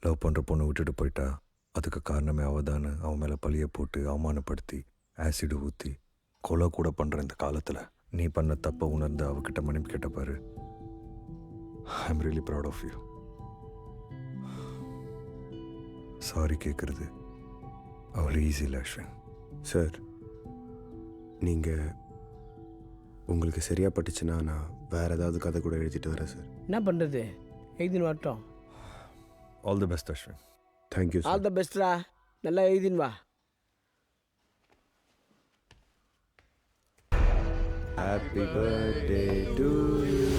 Love பண்ணுற பொண்ணை விட்டுட்டு போயிட்டா அதுக்கு காரணமே அவதானு அவன் மேலே பழியை போட்டு அவமானப்படுத்தி ஆசிடு ஊற்றி கொலை கூட பண்ணுற இந்த காலத்தில் நீ பண்ண தப்பை உணர்ந்து அவகிட்ட மன்னிப்பு கேட்ட பாரு. I am really proud of you. Sorry கேட்குறது அவ்வளோ ஈஸி இல்லை அஸ்வின்.
சார், நீங்கள் உங்களுக்கு சரியாக பட்டுச்சுன்னா நான் வேறு ஏதாவது கதை கூட எழுதிட்டு வரேன் சார்.
என்ன பண்ணுறது? எழுதின்னு வரட்டும்.
All the best Ashwin.
Thank you sir.
All the பெஸ்ட்ரா. நல்லா எழுதின்னு வா.
Happy birthday to you.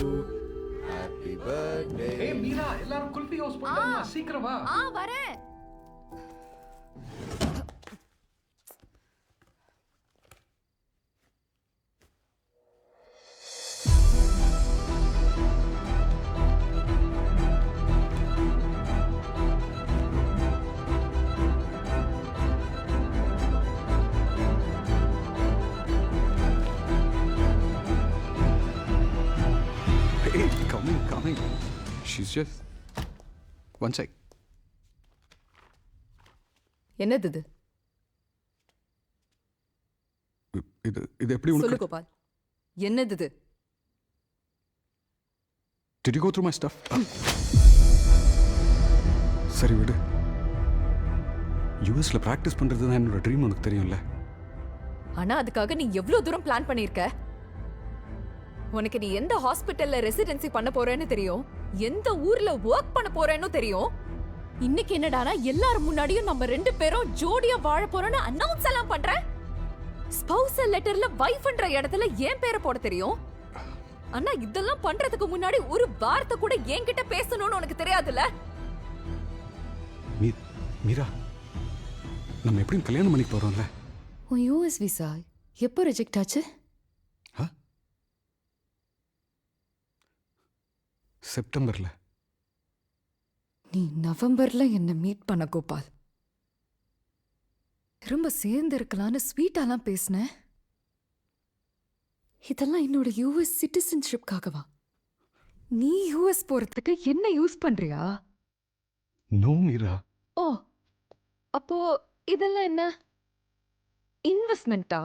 Happy birthday.
Meera எல்லாரும் குல்ஃபி ஹவுஸ் போறாங்க. சீக்கிரம் வா.
வரேன்.
Just one sec.
என்னது இது?
இது எப்படி
சொல்லு கோபால், என்னது இது?
Did you go through my stuff? சரி விடு. யூஎஸ்ல பிராக்டிஸ் பண்றது தான் என்னோட ட்ரீம், உனக்கு தெரியும்ல.
ஆனா அதுக்காக நீ எவ்வளவு தூரம் பிளான் பண்ணிருக்க? உனக்கு நீ எந்த ஹாஸ்பிட்டல்ல ரெசிடென்சி பண்ண போறேன்னு தெரியும், எந்த ஊர்ல ஒர்க் பண்ண போறேன்னு தெரியும். இன்னைக்கு என்னடானா எல்லாரும் முன்னாடியும் நம்ம 2 பேரும் ஜோடியா வாழ போறோம்னு அனௌன்ஸ் எல்லாம் பண்ற. ஸ்பௌசல் லெட்டர்ல வைஃப்ன்ற இடத்துல ஏன் பேரை போட தெரியும். ஆனா இதெல்லாம் பண்றதுக்கு முன்னாடி ஒரு வார்த்தை கூட என்கிட்ட பேசணும்னு உனக்கு தெரியாதுல்ல?
மீரா, நம்ம எப்படியும் கல்யாணம் பண்ணிக்க போறோம்ல.
உன் யூஎஸ் விசா எப்போ ரிஜெக்ட் ஆச்சு?
செப்டம்பர்ல.
நீ நவம்பர்ல என்ன மீட் பண்ண கோபால். திரும்ப சேர்ந்து இருக்கலான்னு ஸ்வீட்டாலாம் பேசின. இதெல்லாம் என்னோட யூஎஸ் சிட்டிசன்ஷிப்காகவா? நீ யூஎஸ் போறதுக்கு என்ன யூஸ் பண்றியா?
நோ மீரா.
ஓ, அப்போ இதெல்லாம் என்ன இன்வெஸ்ட்மெண்டா?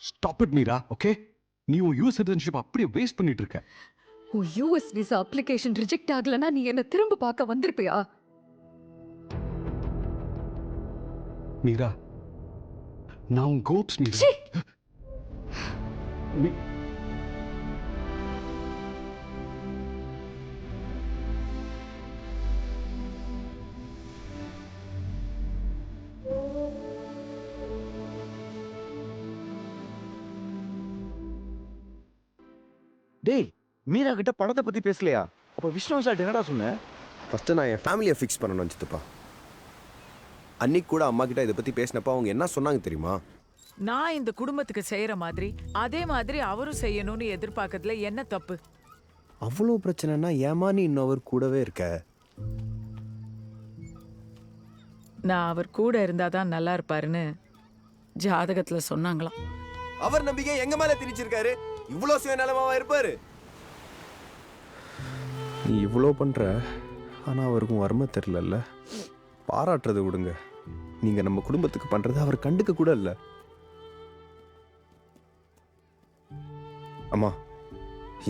Stop it Meera, okay? நீ உன் யூஎஸ் சிட்டிசன்ஷிப் அப்படியே வேஸ்ட் பண்ணிட்டு இருக்க.
உன் யூஎஸ் விசா அப்ளிகேஷன் ரிஜெக்ட் ஆகலன்னா நீ என்ன திரும்ப பார்க்க வந்திருப்பியா?
மீரா, நான் உன் கோப்ஸ் மீரா.
டேய், மீரா கிட்ட படத்தை பத்தி பேசலையா? அப்ப விஷ்ணு சார் என்னடா சொன்ன?
ஃபஸ்ட்டு நான் என் ஃபேமிலியை ஃபிக்ஸ் பண்ணணும் சித்தப்பா. அன்னைக்கு கூட அம்மா கிட்ட இதை பற்றி பேசினப்ப அவங்க என்ன சொன்னாங்க தெரியுமா?
நான் இந்த குடும்பத்துக்கு செய்யற மாதிரி அதே மாதிரி அவரும் செய்யணும்னு எதிர்பார்க்கறதுல என்ன தப்பு?
அவ்வளோ பிரச்சனைனா ஏமா நீ இன்னும் அவர் கூடவே இருக்க?
நான் அவர் கூட இருந்தாதான் நல்லா இருப்பாருன்னு ஜாதகத்துல சொன்னாங்களாம்.
அவர் நம்பிக்கை எங்க மேல திணிச்சிருக்காரு. இவ்வளோ சுயநலமாவா இருப்பாரு? நீ இவ்வளோ பண்ற, ஆனா அவருக்கும் வறுமை தெரியல. பாராட்டுறது விடுங்க, நீங்க நம்ம குடும்பத்துக்கு பண்றது அவர் கண்டுக்க கூட இல்ல. அம்மா,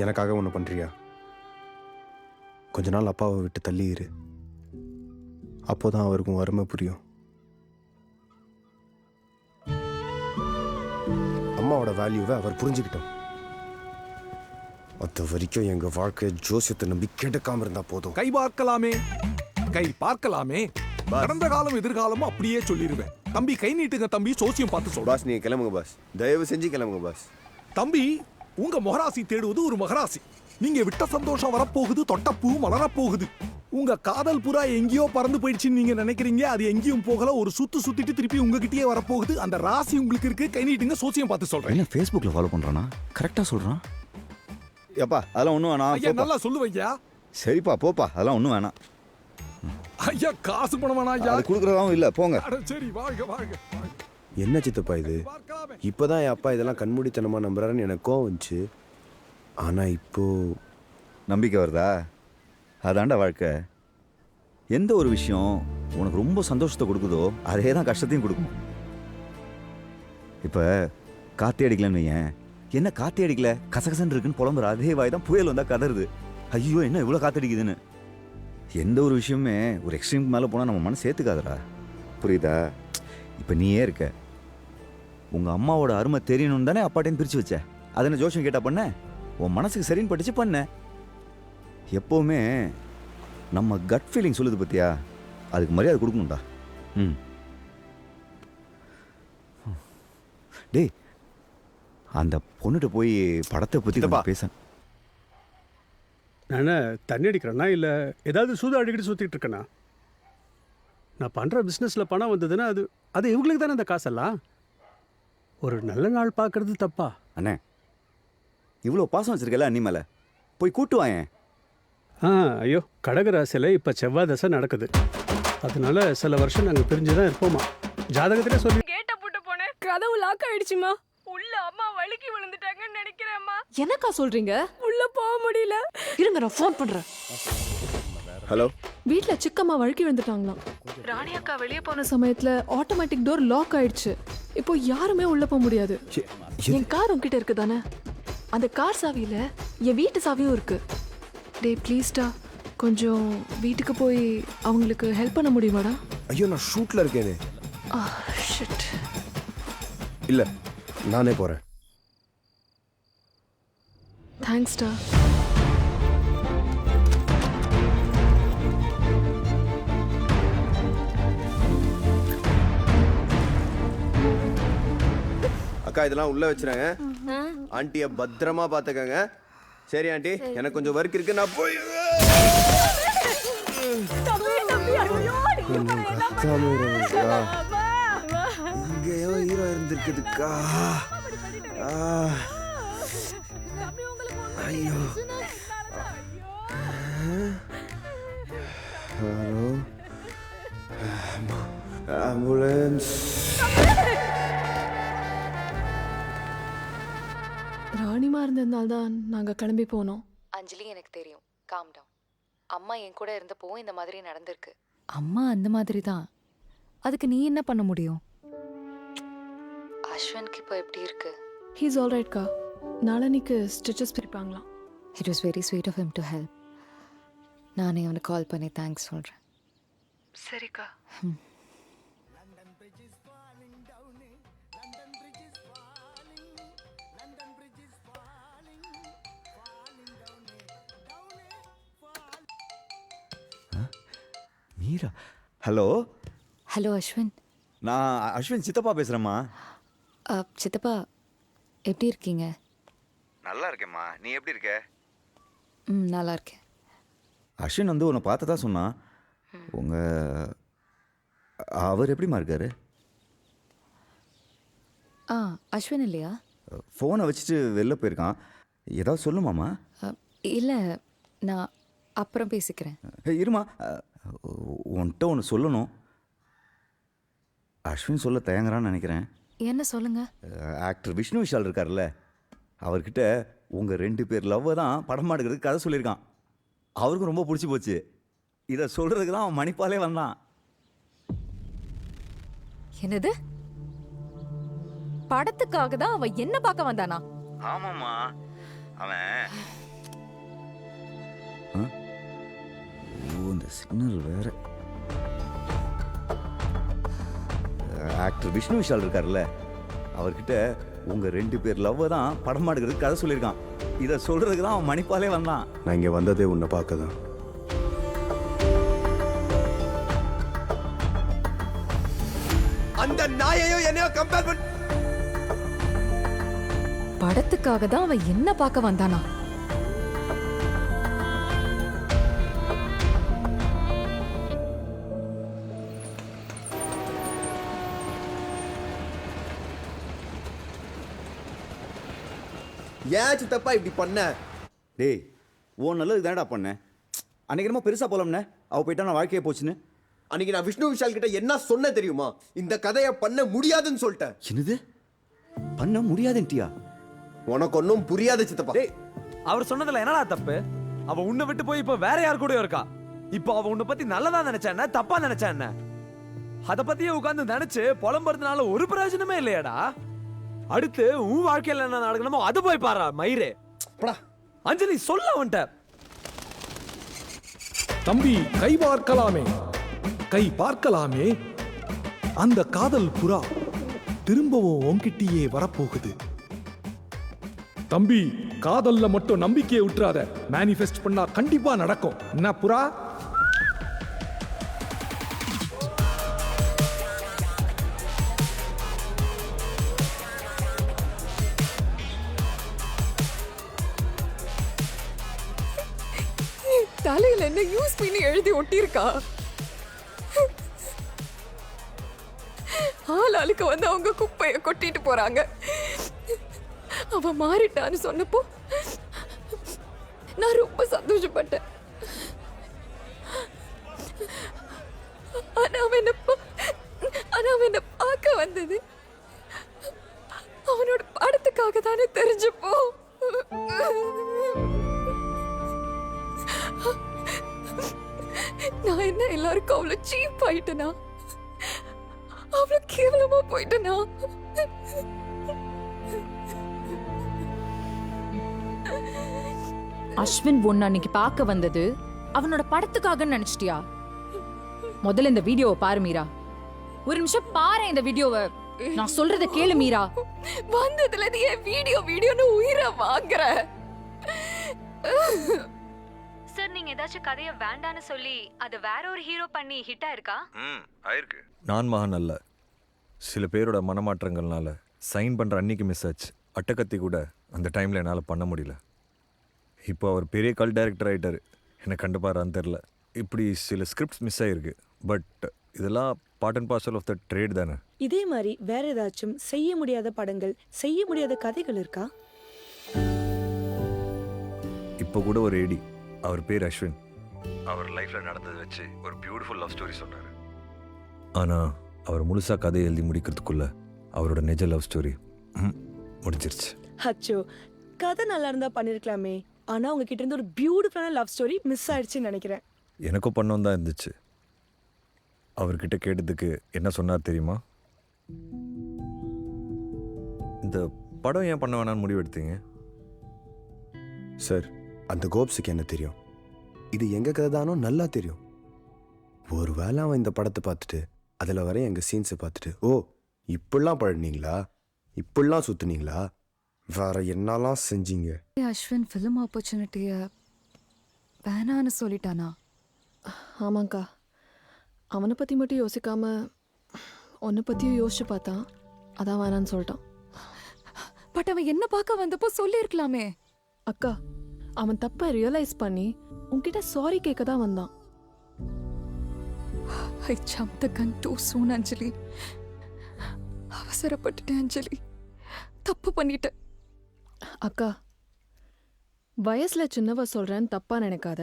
எனக்காக ஒன்று பண்றியா? கொஞ்ச நாள் அப்பாவை விட்டு தள்ளி இரு. அப்போதான் அவருக்கும் வறுமை புரியும். அம்மாவோட வேல்யூவை அவர் புரிஞ்சுக்கிட்டோம். அது வரைக்கும் எங்க வாழ்க்கை ஜோசியத்தை நம்பி கெடுக்காம இருந்தா போதும்.
கை பார்க்கலாமே, கை பார்க்கலாமே. கடந்த காலம் எதிர்காலமும் அப்படியே சொல்லிடுவேன். தம்பி கை நீட்டுங்க தம்பி, சோசியம் பார்த்து சொல்றேன்.
பாஸ் நீங்க கிளம்புங்க பாஸ், தயவு செஞ்சு கிளம்புங்க பாஸ்.
தம்பி, உங்க மொகராசி தேடுவது ஒரு மகராசி. நீங்க விட்ட சந்தோஷம் வரப்போகுது, தொட்டப்பூ மலரப்போகுது. உங்க காதல் புறா எங்கேயோ பறந்து போயிடுச்சுன்னு நீங்க நினைக்கிறீங்க, அது எங்கேயும் போகல. ஒரு சுத்திட்டு திருப்பி உங்ககிட்டயே வரப்போகுது. அந்த ராசி உங்களுக்கு இருக்கு. கை நீட்டுங்க, சோசியம் பார்த்து சொல்றேன்.
என்ன ஃபேஸ்புக்ல ஃபாலோ பண்றானா? கரெக்டா சொல்றான். ஏப்பா அதெல்லாம் ஒண்ணும் வேணாம்.
ஐயா நல்லா சொல்லுவையா.
சரிப்பா போப்பா, அதெல்லாம் ஒண்ணும் வேணாம்.
ஐயா காசு பணம் வேணா ஐயா.
அது குடுக்குறதாவும் இல்ல, போங்க.
சரி வாழ்க வாழ்க.
என்ன சித்தப்பா இது? இப்போதான் என் அப்பா இதெல்லாம் கண்மூடித்தனமா நம்புறாருன்னு எனக்கு கோவம் வந்துச்சு. ஆனா இப்போ
நம்பிக்கை வருதா? அதாண்டா வாழ்க்கை. எந்த ஒரு விஷயம் உனக்கு ரொம்ப சந்தோஷத்தை கொடுக்குதோ அதே தான் கஷ்டத்தையும் கொடுக்கும். இப்போ காத்தே அடிக்கலன்னு வையேன், என்ன காத்தே அடிக்கல கசகசன்னு இருக்குன்னு புலம்புற அதே வாய் தான் புயல் வந்தால் கதறுது. ஐயோ என்ன இவ்வளோ காத்தடிக்குதுன்னு. எந்த ஒரு விஷயமே ஒரு எக்ஸ்ட்ரீம் மேலே போனால் நம்ம மனசு ஏற்றுக்காதரா, புரியுதா? இப்போ நீயே இருக்க, உங்கள் அம்மாவோட அருமை தெரியணும்னு தானே அப்பாட்டையும் பிரித்து வச்ச. அதை என்ன ஜோஷம் கேட்டா பண்ண? உன் மனசுக்கு சரின்னு படிச்சு பண்ண. எப்போவுமே நம்ம கட் ஃபீலிங் சொல்லுது பத்தியா, அதுக்கு மரியாதை கொடுக்கணும்டா. டேய், அந்த பொண்ணுகிட்ட போய் படத்தை பற்றி பேச.
நான் தண்ணி அடிக்கிறேன்னா இல்லை ஏதாவது சூது அடிக்கடி சுற்றிட்டு இருக்கேண்ணா? நான் பண்ணுற பிஸ்னஸில் பணம் வந்ததுன்னா அது இவங்களுக்கு தானே அந்த காசெல்லாம். ஒரு நல்ல நாள் பார்க்கறது தப்பா?
அண்ணே, இவ்வளோ பாசம் வச்சிருக்கல அண்ணி மேலே, போய் கூட்டு வாயேன்.
ஐயோ, கடகராசியில் இப்போ செவ்வாய் தசை நடக்குது. அதனால சில வருஷம் நாங்கள் பிரிஞ்சு தான் இருப்போமா. ஜாதகத்திலே சொல்லி
கேட்ட போட்டு போனேன், கதவு லாக் ஆயிடுச்சுமா. உள்ள அம்மா வழுக்கி விழுந்துட்டாங்கன்னு நினைக்கிறேம்மா.
என்னக்கா சொல்றீங்க?
உள்ள போக முடியல.
இருங்க நான் ஃபோன் பண்றேன்.
ஹலோ.
வீட்ல சிக்கம்மா வழுக்கி விழுந்துட்டாங்களாம். ராணி அக்கா வெளியே போன சமயத்துல ஆட்டோமேட்டிக் டோர் லாக் ஆயிடுச்சு. இப்போ யாருமே உள்ள போக முடியாது. என் கார் உன்கிட்ட இருக்கு தானே? அந்த கார் சாவியில என் வீட்டு சாவியும் இருக்கு. டேய் ப்ளீஸ்டா, கொஞ்சம் வீட்டுக்கு போய் அவங்களுக்கு ஹெல்ப் பண்ண முடியுமாடா?
ஐயோ, நான் ஷூட்ல இருக்கேனே.
ஷிட்.
இல்ல, நானே போறேன்.
தேங்க்ஸ்டா.
அக்கா, இதெல்லாம் உள்ள வச்சிருங்க. ஆண்டிய பத்திரமா பாத்துக்கங்க. சரி ஆண்டி, எனக்கு கொஞ்சம் ஒர்க் இருக்கு, நான் போய் இங்கேயோ ஹீரோ இருந்திருக்குதுக்கா. ஐயோ. Hello, ambulance.
ராணிமா இருந்ததுனால தான் நாங்க கிளம்பி போனோம்.
அஞ்சலி, எனக்கு தெரியும். Calm down. அம்மா என் கூட இருந்தப்போ இந்த மாதிரி நடந்திருக்கு. அம்மா அந்த மாதிரி தான். அதுக்கு நீ என்ன பண்ண முடியும்? அஸ்வனுக்கு இப்போ எப்படி இருக்கு?
ஹீஸ் ஆல் ரைட் கா. நாளன்னைக்கு ஸ்டிச்சஸ் பிரிப்பாங்களாம்.
It was very sweet of him to help. நானே அவனுக்கு கால் பண்ணி தேங்க்ஸ் சொல்கிறேன்.
சரிக்கா.
மீரா. ஹலோ.
ஹலோ அஸ்வின்.
நான் அஸ்வின் சித்தப்பா பேசுகிறேம்மா.
சித்தப்பா, எப்படி இருக்கீங்க?
நல்லா இருக்கேம்மா. நீ எப்படி இருக்க?
நல்லா இருக்கேன்.
அஸ்வின் வந்து உன்னை பார்த்து தான் சொன்னான். அவர் எப்படிம்மா இருக்காரு?
அஸ்வின் இல்லையா?
ஃபோனை வச்சுட்டு வெளில போயிருக்கான். ஏதாவது சொல்லுமாம்மா?
இல்லை, நான் அப்புறம் பேசிக்கிறேன்.
இருமா, உன்கிட்ட ஒன்று சொல்லணும். அஸ்வின் சொல்ல தயங்குறான்னு நினைக்கிறேன்.
என்ன சொல்லுங்க?
ஆக்டர் விஷ்ணு விஷால் இருக்கார்ல, அவர்கிட்ட உங்கள் 2 பேர் லவ்வை தான் படம் எடுக்கிறதுக்கு கதை சொல்லியிருக்கான். அவருக்கும் ரொம்ப பிடிச்சி போச்சு. இதை சொல்கிறதுக்கு தான் அவன் மணிப்பாலே வந்தான்.
என்னது? படத்துக்காக தான் அவன் என்ன பார்க்க வந்தானா?
ஆமாம்மா. அவன் இந்த சிக்னல் வேற. ஆக்டர் விஷ்ணு விஷால் இருக்கார்ல, அவர்கிட்ட உங்கள் 2 பேர் லவ்வை தான் படம் எடுக்கிறதுக்கு கதை சொல்லியிருக்கான். இதை சொல்கிறதுக்கு தான் அவன் மணிப்பாலே வந்தான்.
நான் இங்கே வந்ததே உன்னை பார்க்க தான். அந்த நாயையும் என்னையோ கம்பேர் பண்ண.
படத்துக்காக தான் அவன் என்ன பார்க்க வந்தானா?
ஏன் சித்தப்பா இப்படி பண்ண?
டேய், ஓ நல்லது தானடா பண்ணேன். அன்னைக்கு என்னமோ பெருசாக போலாம்னே, அவள் போயிட்டா நான் வாழ்க்கையை போச்சுன்னு.
அன்னைக்கு நான் விஷ்ணு விஷால் கிட்ட என்ன சொன்ன தெரியுமா? இந்த கதையை பண்ண முடியாதுன்னு சொல்லிட்டேன்.
என்னது? பண்ண முடியாதுன்ட்டியா?
உனக்கு ஒன்றும் புரியாத சித்தப்பா.
டேய், அவர் சொன்னதுல என்னடா தப்பு? அவ உன்னை விட்டு போய் இப்ப வேற யார் கூட இருக்கா? இப்போ அவ உன்னை பத்தி நல்லதா நினைச்சா என்ன, தப்பா நினைச்சா என்ன? அத பத்தியே உட்கார்ந்து நினைச்சு புலம்புறதுனால ஒரு பிரயோஜனமே இல்லையாடா. அடுத்து உன் வாழ்க்கையில என்ன நடக்கணுமோ அது போய் பாரு மயிரே. அஞ்சலி சொல்ல வந்துட்ட.
தம்பி, கை பார்க்கலாமே, கை பார்க்கலாமே. அந்த காதல் புறா திரும்பவும் உன்கிட்டயே வரப்போகுது. தம்பி, காதல்ல மட்டும் நம்பிக்கையை விட்டுறாத. மேனிஃபெஸ்ட் பண்ணா கண்டிப்பா நடக்கும். என்ன புறா?
தலையில என்ன யூஸ் பண்ணி எழுதி ஒட்டியிருக்கா? ஆளாளுக்கு வந்து அவங்க குப்பைய கொட்டிட்டு போறாங்க. அவ மாறிட்டான்னு சொன்னப்போ நான் ரொம்ப சந்தோஷப்பட்டேன். ஆனா அவன் என்ன பார்க்க வந்தது அவனோட படத்துக்காக தானே தெரிஞ்சப்போ
எல்லாருக்கும் அவ்வளவு சீப் ஆயிட்டனா, அவ்வளவு கேவலமா போயிட்டனா.
அஸ்வின் ஒன்னு அன்னைக்கு பார்க்க வந்தது அவனோட படத்துக்காக நினைச்சிட்டியா? முதல்ல இந்த வீடியோவை பாரு மீரா. ஒரு நிமிஷம் பாரு இந்த வீடியோவை. நான் சொல்றத கேளு மீரா.
வந்ததுல நீ வீடியோன்னு உயிரை வாங்குற.
சார், நீங்க ஏதாச்சும் கதையை வேண்டான்னு சொல்லி அது வேற ஒரு ஹீரோ பண்ணி ஹிட் ஆயிருக்கா?
ஆயிருக்கு. நான் மகன் அல்ல, சில பேரோட மனமாற்றங்கள்னால சைன் பண்ற அன்னைக்கு மிஸ் ஆச்சு. அட்டக்கத்தி கூட அந்த டைம்ல என்னால் பண்ண முடியல. இப்போ அவர் பெரிய கல் டைரக்டர் ஆகிட்டார். என்னை கண்டுப்பாரான்னு தெரில. இப்படி சில ஸ்கிரிப்ட்ஸ் மிஸ் ஆகிருக்கு. பட் இதெல்லாம் part and parcel of the trade தானே.
இதே மாதிரி வேற ஏதாச்சும் செய்ய முடியாத படங்கள், செய்ய முடியாத கதைகள் இருக்கா?
இப்போ கூட ஒரு ஏடி, அவர் பேர் அஸ்வின். அவர் லைஃப்பில் நடந்ததை வச்சு ஒரு பியூட்டிஃபுல் லவ் ஸ்டோரி சொன்னார். ஆனால் அவர் முழுசாக கதையை எழுதி முடிக்கிறதுக்குள்ள அவரோட நிஜ லவ் ஸ்டோரி முடிஞ்சிருச்சு.
அச்சோ, கதை நல்லா இருந்தா பண்ணிருக்கலாமே. ஆனா உங்ககிட்ட இருந்து ஒரு பியூட்டிஃபுல்லான லவ் ஸ்டோரி மிஸ் ஆயிடுச்சுன்னு நினைக்கிறேன்.
எனக்கும் பண்ணோம் தான் இருந்துச்சு. அவர்கிட்ட கேட்டதுக்கு என்ன சொன்னார் தெரியுமா? இந்த படம் ஏன் பண்ண வேணான்னு முடிவெடுத்தீங்க?
சார், அந்த கோப்ஸுக்கு என்ன தெரியும்? இது எங்க கதை தானோ நல்லா தெரியும். ஒரு வேளை அவன் இந்த படத்தை பார்த்துட்டு அதில் வர எங்கள் சீன்ஸை பார்த்துட்டு, ஓ இப்படிலாம் பழனீங்களா, இப்படிலாம் சுற்றுனீங்களா, வேற என்னெல்லாம் செஞ்சீங்க?
அஸ்வின் ஃபிலிம் ஆப்பர்ச்சுனிட்டியை வேணான்னு சொல்லிட்டானா?
ஆமாங்க்கா, அவனை பற்றி மட்டும் யோசிக்காம உன்னை பற்றியும் யோசிச்சு பார்த்தான். அதான் வேணான்னு சொல்லிட்டான்.
பட் அவன் என்ன பார்க்க வந்தப்போ சொல்லியிருக்கலாமே.
அக்கா, அவன் தப்பை ரியலைஸ் பண்ணி உன்கிட்ட சாரி கேட்க தான் வந்தான்.
I jumped the gun too soon, அஞ்சலி. அவசரப்பட்டுட்டேன் அஞ்சலி, தப்பு பண்ணிட்டேன்.
அக்கா, வயசுல சின்னவ சொல்றேன்னு தப்பா நினைக்காத.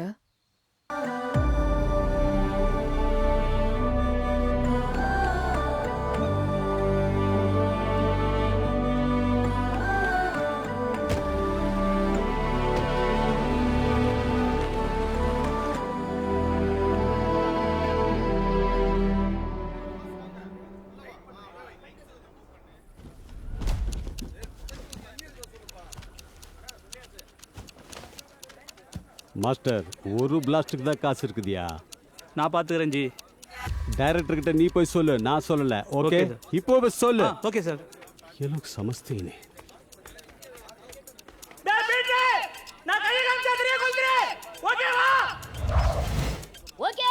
மாஸ்டர், ஒரு பிளாஸ்ட்டுக்கு தான் காசு இருக்குதியா?
நான் பார்த்துக்கிறேன் ஜி.
டைரக்டர் கிட்ட நீ போய் சொல்லு, நான் சொல்லல. ஓகே, இப்போ போய் சொல்லு.
Okay sir.
ये लोग समझते ही नहीं.
ஓகே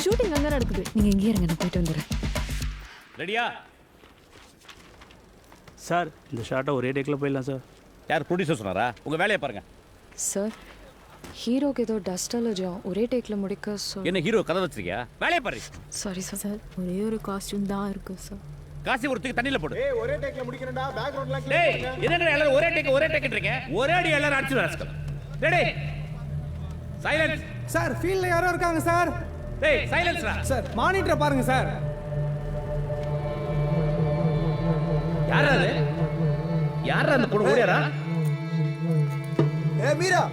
ஷூட்டிங் அங்கே நடக்குது.
நீங்க எங்கே இருங்க, நான் போயிட்டு வந்துடுறேன்.
ரெடியா சார்? இந்த ஷார்ட்டை ஒரே டேக்கில் போயிடலாம் சார். யார் ப்ரொடியூசர் சொன்னாரா? உங்கள் வேலையை பாருங்க
சார். ஹீரோக்கு ஏதோ டஸ்ட் அலர்ஜியும் ஒரே டேக்கில் முடிக்க
என்ன ஹீரோ கதை வச்சிருக்கியா? வேலையை பாரு.
Sorry sir.
சார், ஒரே ஒரு காஸ்டியூம் தான் இருக்கு சார்.
காசி ஒருத்துக்கு தண்ணியில் போடு.
ஒரே டேக்ல முடிக்கிறேன்டா. பேக்ரவுண்ட்லாம்
டேய், என்னடா எல்லாரும் ஒரே டேக்ன்றீங்க? ஒரே அடி எல்லாரும் அடிச்சு ராஸ்கல். Ready, silence.
சார், ஃபீல்ட்ல யாரோ இருக்காங்க சார்.
டேய், சைலன்ஸ்டா.
சார், மானிட்டரை பாருங்க சார்.
யாரா அது? யாரா அந்த பொண்ணு ஓடியாரா?
ஏ மீரா,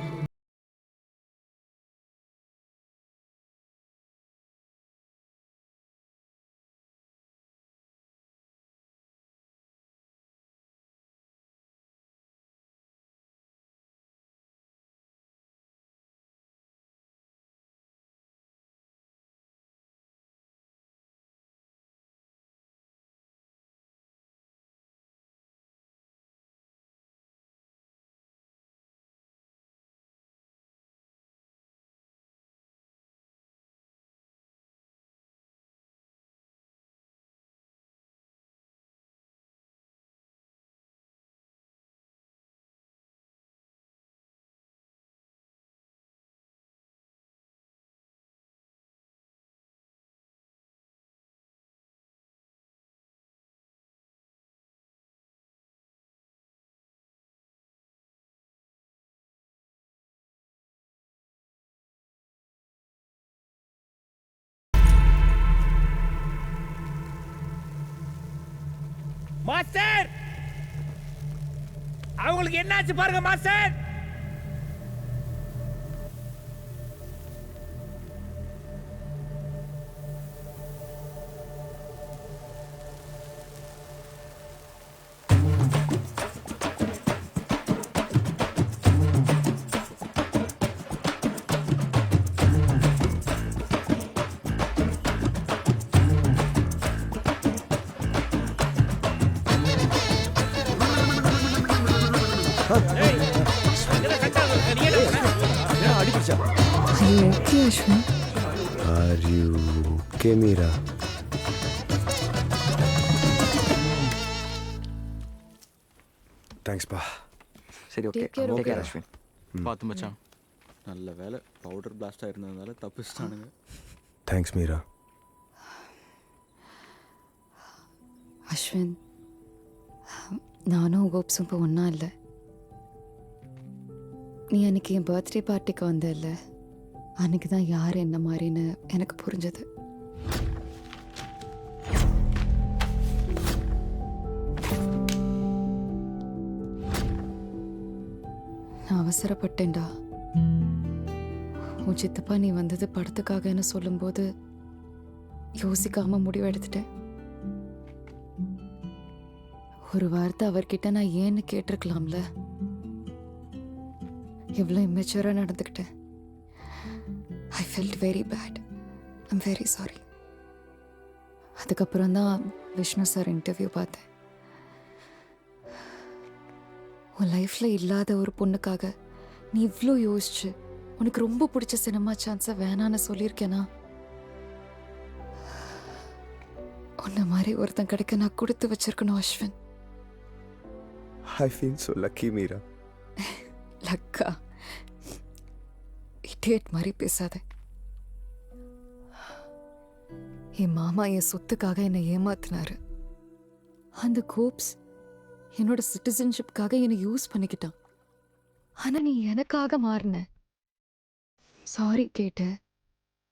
மாஸ்டர் அவங்களுக்கு என்னாச்சு பாருங்க master.
Okay Ashwin.
Are you okay Meera? தேங்க்ஸ்ப்பா.
சரி ஓகே ஓகே
அஸ்வின். பார்த்து மச்சான். நல்ல வேலை பவுடர் பிளாஸ்ட் ஆயிருந்ததால தப்பிச்சிட்டானுங்க.
தேங்க்ஸ் மீரா.
அஸ்வின், நானும் கோப்ஸும் இப்போ ஒன்றா இல்லை. நீ அன்னைக்கு என் பர்த்டே பார்ட்டிக்கு வந்த இல்லை, அன்னைக்கு தான் யார் என்ன மாதிரின்னு எனக்கு புரிஞ்சது. நான் அவசரப்பட்டேன்டா. உன் சித்தப்பா நீ வந்தது படத்துக்காகன்னு சொல்லும்போது யோசிக்காம முடிவு எடுத்துட்டேன். ஒரு வார்த்தை அவர்கிட்ட நான் ஏன்னு கேட்டிருக்கலாம்ல. எவ்வளோ இம்மெச்சூராக நடந்துக்கிட்டேன். I felt very bad. I'm very sorry. அதுக்கப்புறம் தான் விஷ்ணு சார் இன்டர்வியூ பார்த்தேன். உன் லைஃப்பில் இல்லாத ஒரு பொண்ணுக்காக நீ இவ்வளோ யோசிச்சு உனக்கு ரொம்ப பிடிச்ச சினிமா சான்ஸை வேணான்னு சொல்லியிருக்கேனா? உன்னை மாதிரி ஒருத்தன் கிடைக்க நான் கொடுத்து வச்சிருக்கணும் Ashwin.
I feel so lucky Meera.
லக்கா? இடியட் மாதிரி பேசாத. என் மாமா என் சொத்துக்காக என்னை ஏமாத்தினாரு. அந்த கோப்ஸ் என்னோட சிட்டிசன்ஷிப்காக என்னை யூஸ் பண்ணிக்கிட்டான். ஆனா நீ எனக்காக மாறின. சாரி கேட்ட.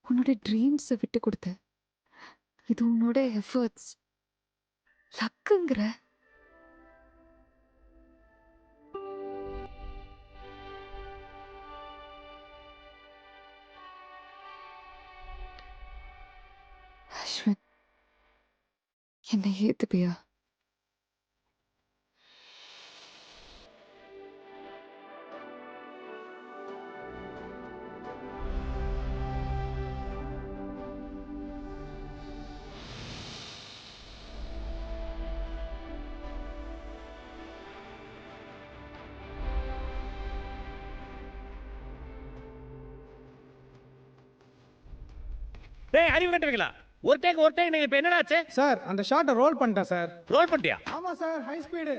உன்னோட ட்ரீம்ஸை விட்டு கொடுத்த. இது உன்னோட எஃபர்ட்ஸ். லக்குங்கிற. அஸ்வின், என்னை ஏத்துப்பியா?
டேய் அறிவு கட்டுவீங்களா? ஒரு டேக் நீங்க இப்ப என்னடா ஆச்சு?
சார் அந்த ஷாட்டை ரோல் பண்ணிட்டேன் சார்.
ரோல் பண்ணிட்டியா?
ஆமா சார், ஹை ஸ்பீடு.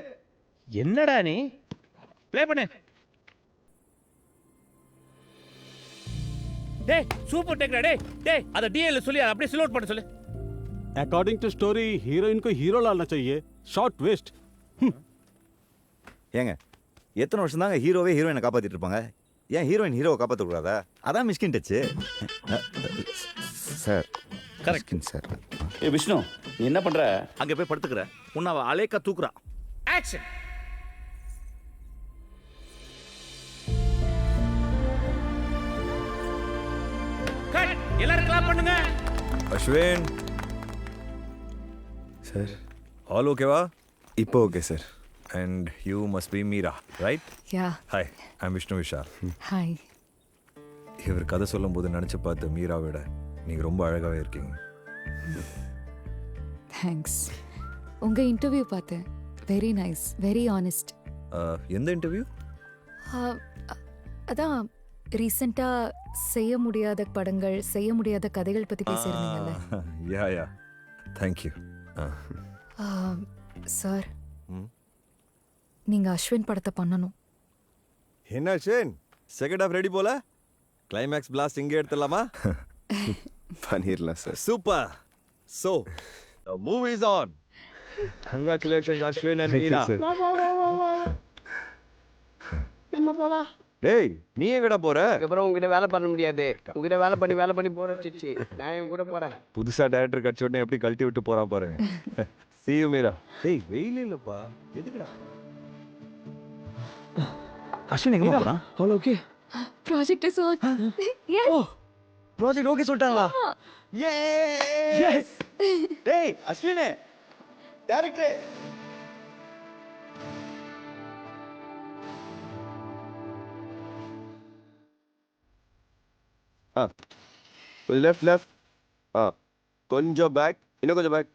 என்னடா நீ ப்ளே பண்ணு. டேய் சூப்பர் டேக்டா. டேய் அத டிஎல் சொல்லி அப்படியே ஸ்லோட் பண்ண சொல்லு.
अकॉर्डिंग टू स्टोरी हीरोइन को हीरो लाना चाहिए. Short waste.
ஏங்க எத்தனை வருஷம் தாங்க ஹீரோவே ஹீரோயினை காப்பாற்றிட்டு இருப்பாங்க? ஏன் ஹீரோயின் ஹீரோவை காப்பாற்றக்கூடாதா? அதான் Mysskin touch sir.
Correct
sir.
ஏ விஷ்ணு, நீ என்ன பண்ற? அங்க போய் படுத்துக்கற. உன்னை அவ அலேக்கா தூக்குறா. ஆக்ஷன். கட். எல்லாரும் கிளாப் பண்ணுங்க.
அஸ்வின்
சார்,
ஆல் ஓகேவா?
இப்போ okay sir.
And you must be Meera, right?
Yeah.
Hi, I'm Vishnu Vishal.
Hi.
இவர் கதை சொல்லும்போது நினச்சி பார்த்து மீரா விட நீங்கள் ரொம்ப அழகாகவே இருக்கீங்க.
தேங்க்ஸ். உங்கள் இன்டர்வியூ பார்த்தேன். Very nice, very honest.
எந்த இன்டர்வியூ?
அதான் ரீசெண்டாக செய்ய முடியாத படங்கள், செய்ய முடியாத கதைகள் பற்றி பேசியிருந்தீங்கல்ல.
Yeah thank you.
சார், நீங்கள் அஸ்வின் படத்தை பண்ணணும்.
என்ன அஸ்வின், செகண்ட் ஹாஃப் ரெடி போல? கிளைமேக்ஸ் பிளாஸ்ட் இங்கே எடுத்துடலாமா?
பண்ணிடலாம் sir.
Super. So the movie is on. Congratulations Ashwin and Meera. டேய் நீ எங்கடா போற?
அப்புறம் உங்ககிட்ட வேலை பண்ண முடியாது. உங்ககிட்ட வேலை பண்ணி போறச்சிச்சு. நான் இவன் கூட போறேன்.
புதுசா டைரக்டர் கட்சி உடனே எப்படி கழட்டி விட்டு போறான் பாருங்க. See you Meera. டேய் வெயில் இல்லப்பா, எதுக்குடா?
அஸ்வின் எங்க போறான்?
All okay.
Project is on.
ஓ ப்ராஜெக்ட் ஓகே சொல்லிட்டாங்களா? எஸ் டேய் அஸ்வினே டைரக்டர்
லெஃப்ட் கொஞ்சம் பேக், இன்னும் கொஞ்சம் பேக்.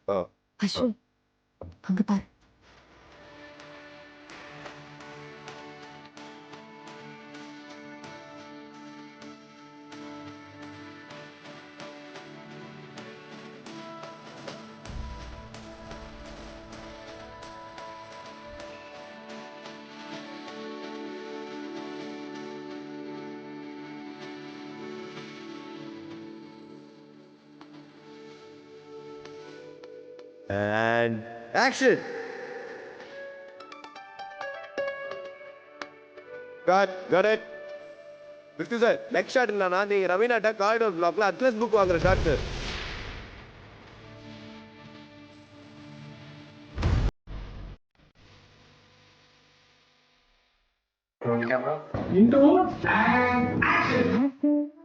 அஸ்வின் அங்க பாரு.
And action. Got it. Vishnu sir, next shot என்னன்னா நீங்க ரவீனாட்ட காரிடோர் பிளாக்ல அட்லஸ் புக் வாங்குற shot sir.
Intro and action.